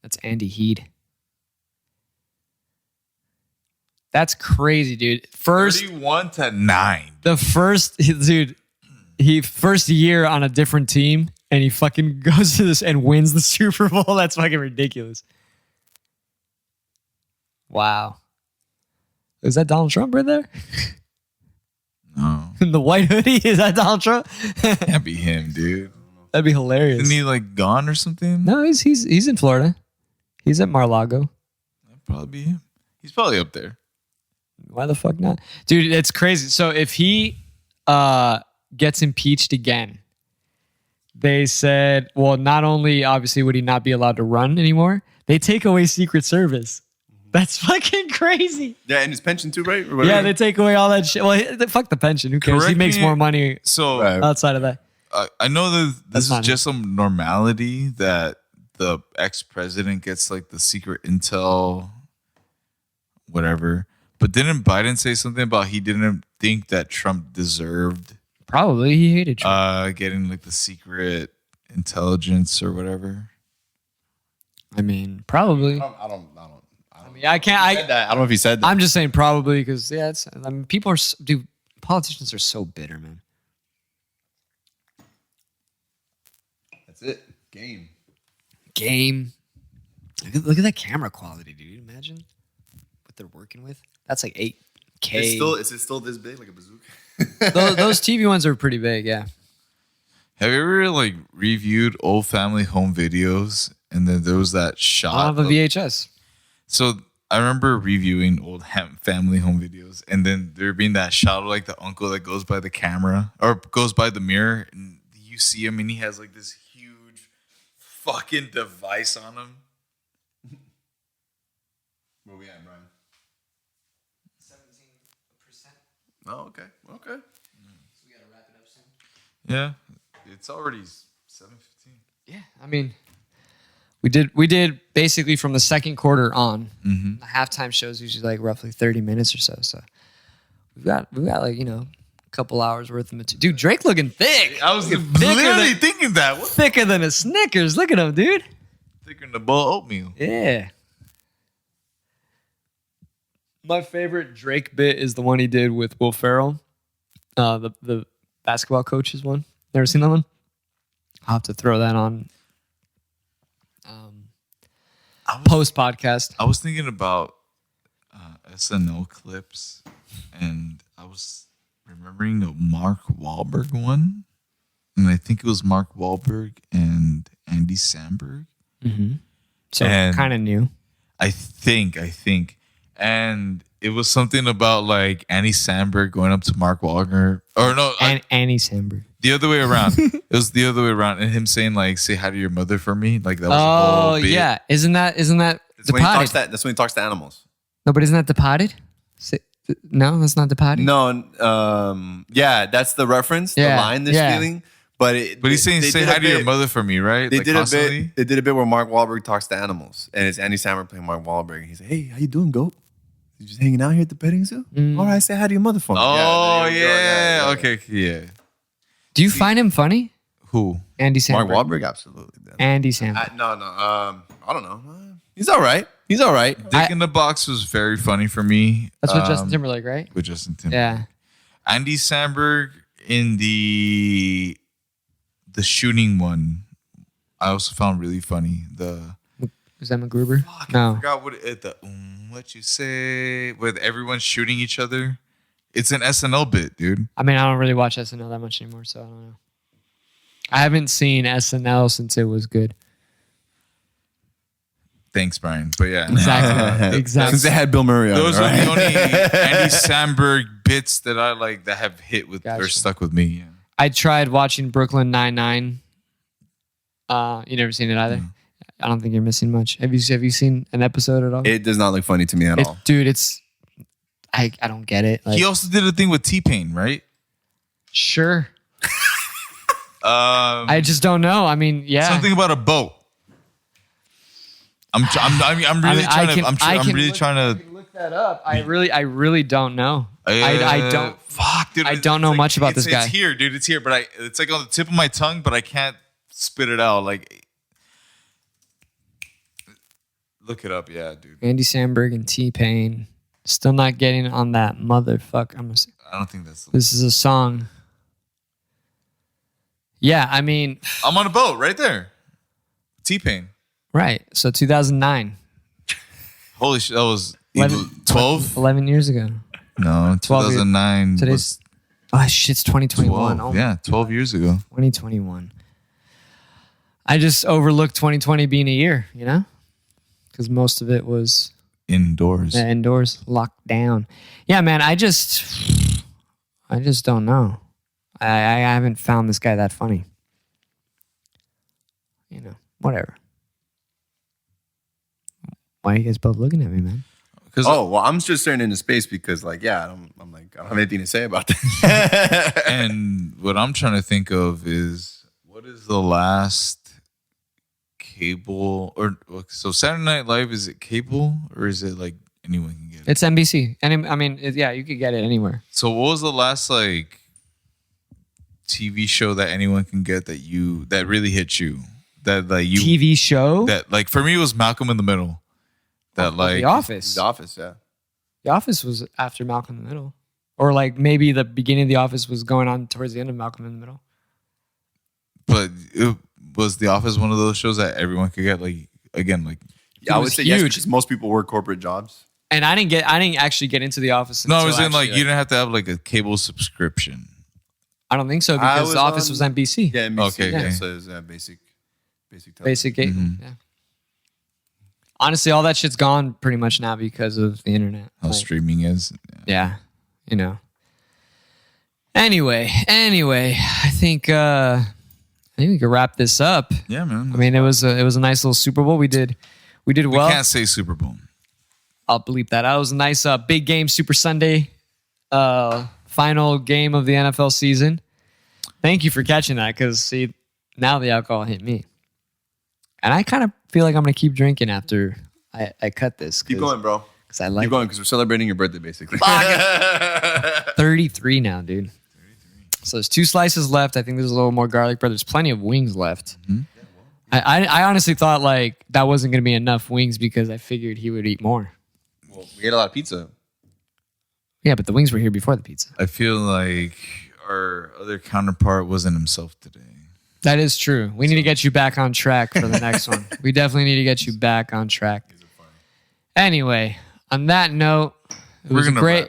That's Andy Heed. That's crazy, dude. 31-9. The first year on a different team, and he fucking goes to this and wins the Super Bowl. That's fucking ridiculous. Wow. Is that Donald Trump right there? No. In the white hoodie? Is that Donald Trump? Can't be him, dude. That'd be hilarious. Isn't he like gone or something? No, he's in Florida. He's at Mar-a-Lago. That'd probably be him. He's probably up there. Why the fuck not? Dude, it's crazy. So if he gets impeached again, they said, well, not only obviously would he not be allowed to run anymore, they take away Secret Service. That's fucking crazy. Yeah, and his pension too, right? Yeah, they take away all that shit. Well, fuck the pension. Who cares? Correct He makes me- more money So Right. outside of that. I know that That's this is not just some normality that the ex-president gets like the secret intel, whatever. But didn't Biden say something about he didn't think that Trump deserved Probably he hated Trump. getting like the secret intelligence or whatever? I mean, probably. I don't. I mean, I can't. I don't know if he said that. I'm just saying probably because I mean, people are dude. Politicians are so bitter, man. That's it. Game. Game. Look at that camera quality, dude. Imagine what they're working with. That's like 8K. Is it still this big, like a bazooka? those TV ones are pretty big, yeah. Have you ever like reviewed old family home videos and then there was that I shot? don't have a VHS. So I remember reviewing old family home videos, and then there being that shot of like the uncle that goes by the camera or goes by the mirror, and you see him, and he has like this huge fucking device on him. Where we at, Brian? 17%. Oh, okay. Okay. So we gotta wrap it up soon. Yeah, it's already 7:15. Yeah, I mean, we did basically from the second quarter on. Mm-hmm. The halftime shows usually like roughly 30 minutes or so. So we've got like a couple hours worth of material. Dude, Drake looking thick. I was Thicker literally than- thinking that. What thicker than a Snickers. Look at him, dude. thicker than a bowl of oatmeal? Yeah. My favorite Drake bit is the one he did with Will Ferrell, the basketball coaches one. Never seen that one? I'll have to throw that on post podcast. I was thinking about SNL clips, and I was remembering a Mark Wahlberg one, and I think it was Mark Wahlberg and Andy Samberg. So And- kind of new. I think, and it was something about like Andy Samberg going up to Mark Wahlberg, or no, And Annie Samberg. the other way around. It was the other way around, and him saying like, "Say hi to your mother for me." Like that was a Oh whole bit. yeah, isn't that That's when he talks Departed? that's when he talks to animals. No, but isn't that Departed? No, that's not Departed. No, yeah, that's the reference, Yeah, the line they're yeah. stealing. But But he's saying, they "Say did a hi to your bit- mother for me," right? They Like did a constantly? bit. They did a bit where Mark Wahlberg talks to animals, and it's Andy Samberg playing Mark Wahlberg. And he's like, "Hey, how you doing, goat? You just hanging out here at the petting zoo? All right, say hi to your mother for me." Oh there you go. yeah, okay, yeah. Do you find him funny? Who? Andy Samberg. Mark Wahlberg, absolutely. Andy Samberg. No. I don't know. He's all right. He's all right. Dick in the Box was very funny for me. That's with Justin Timberlake, right? With Justin Timberlake. Yeah. Andy Samberg in the shooting one, I also found really funny. The Is that MacGruber? I No. forgot what you say with everyone shooting each other. It's an SNL bit, dude. I mean, I don't really watch SNL that much anymore, so I don't know. I haven't seen SNL since it was good. Thanks, Brian. But yeah, Exactly. Exactly. Since they had Bill Murray on, those it, are right? the only Andy Samberg bits that I like that have hit with or Gotcha. stuck with me. Yeah. I tried watching Brooklyn Nine-Nine. You never seen it either? I don't think you're missing much. Have you seen an episode at all? It does not look funny to me at all. Dude, I don't get it. Like, He also did a thing with T-Pain, right? sure. I just don't know. I mean, yeah. Something about a boat. I'm really trying to look that up. I really don't know. I don't. Fuck, dude. I don't know much about this guy. It's here, dude. It's here, but it's like on the tip of my tongue, but I can't spit it out. Like, look it up, yeah, dude. Andy Samberg and T-Pain. Still not getting on that motherfucker. I don't think that's. This is a song. Yeah, I mean, I'm on a boat right there. T-Pain. right. So 2009. Holy shit, that was 12? 11 years ago. No, 2009. Today's. Oh, shit, it's 2021. 12. Yeah, 12 years ago. 2021. I just overlooked 2020 being a year, you know? Because most of it was Indoors. indoors, locked down. Yeah, man, I just don't know. I haven't found this guy that funny. You know, whatever. Why are you guys both looking at me, man? Well, I'm just staring into space because, like, yeah, I don't have anything to say about that. And what I'm trying to think of is, what is the last cable so Saturday Night Live, is it cable or is it like anyone can get it? It's NBC. And I mean, yeah, you could get it anywhere. So what was the last like TV show that anyone can get that really hit you? That like you TV show? that like for me it was Malcolm in the Middle. That like The Office. The Office, yeah. The Office was after Malcolm in the Middle. Or like maybe the beginning of The Office was going on towards the end of Malcolm in the Middle. But was The Office one of those shows that everyone could get? Like again, like Yeah, I would was say yes, huge. because most people work corporate jobs. And I didn't actually get into The Office. no, I until was saying like actually, you didn't have to have like a cable subscription. I don't think so because The Office was NBC. Yeah, NBC. Okay, Yeah, okay. so it was basic television. Basic cable. Mm-hmm. Yeah. Honestly, all that shit's gone pretty much now because of the internet. How Like, streaming is. yeah, you know. Anyway, I think we could wrap this up. Yeah, man. I mean, it was a nice little Super Bowl. We did we well. can't say Super Bowl. I'll bleep that out. It was a nice big game, Super Sunday, final game of the NFL season. Thank you for catching that because, see, now the alcohol hit me. And I kind of feel like I'm going to keep drinking after I cut this. Keep going, bro. Because I like Keep going, because we're celebrating your birthday, basically. 33 now, dude. So there's 2 slices left. I think there's a little more garlic bread. There's plenty of wings left. Mm-hmm. I honestly thought like that wasn't going to be enough wings because I figured he would eat more. Well, we ate a lot of pizza. Yeah, but the wings were here before the pizza. I feel like our other counterpart wasn't himself today. That is true. We need to get you back on track for the next one. We definitely need to get you back on track. Anyway, on that note, it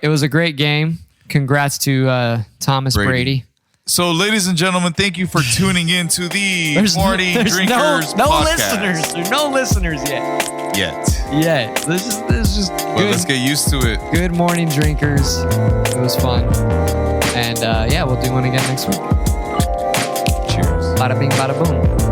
was a great game. Congrats to Thomas Brady. So, ladies and gentlemen, thank you for tuning in to the Morning there's Drinkers no podcast. listeners. There's no listeners yet. Yet. This is just But good. let's get used to it. Good morning, drinkers. It was fun. And yeah, we'll do one again next week. Cheers. Bada bing, bada boom.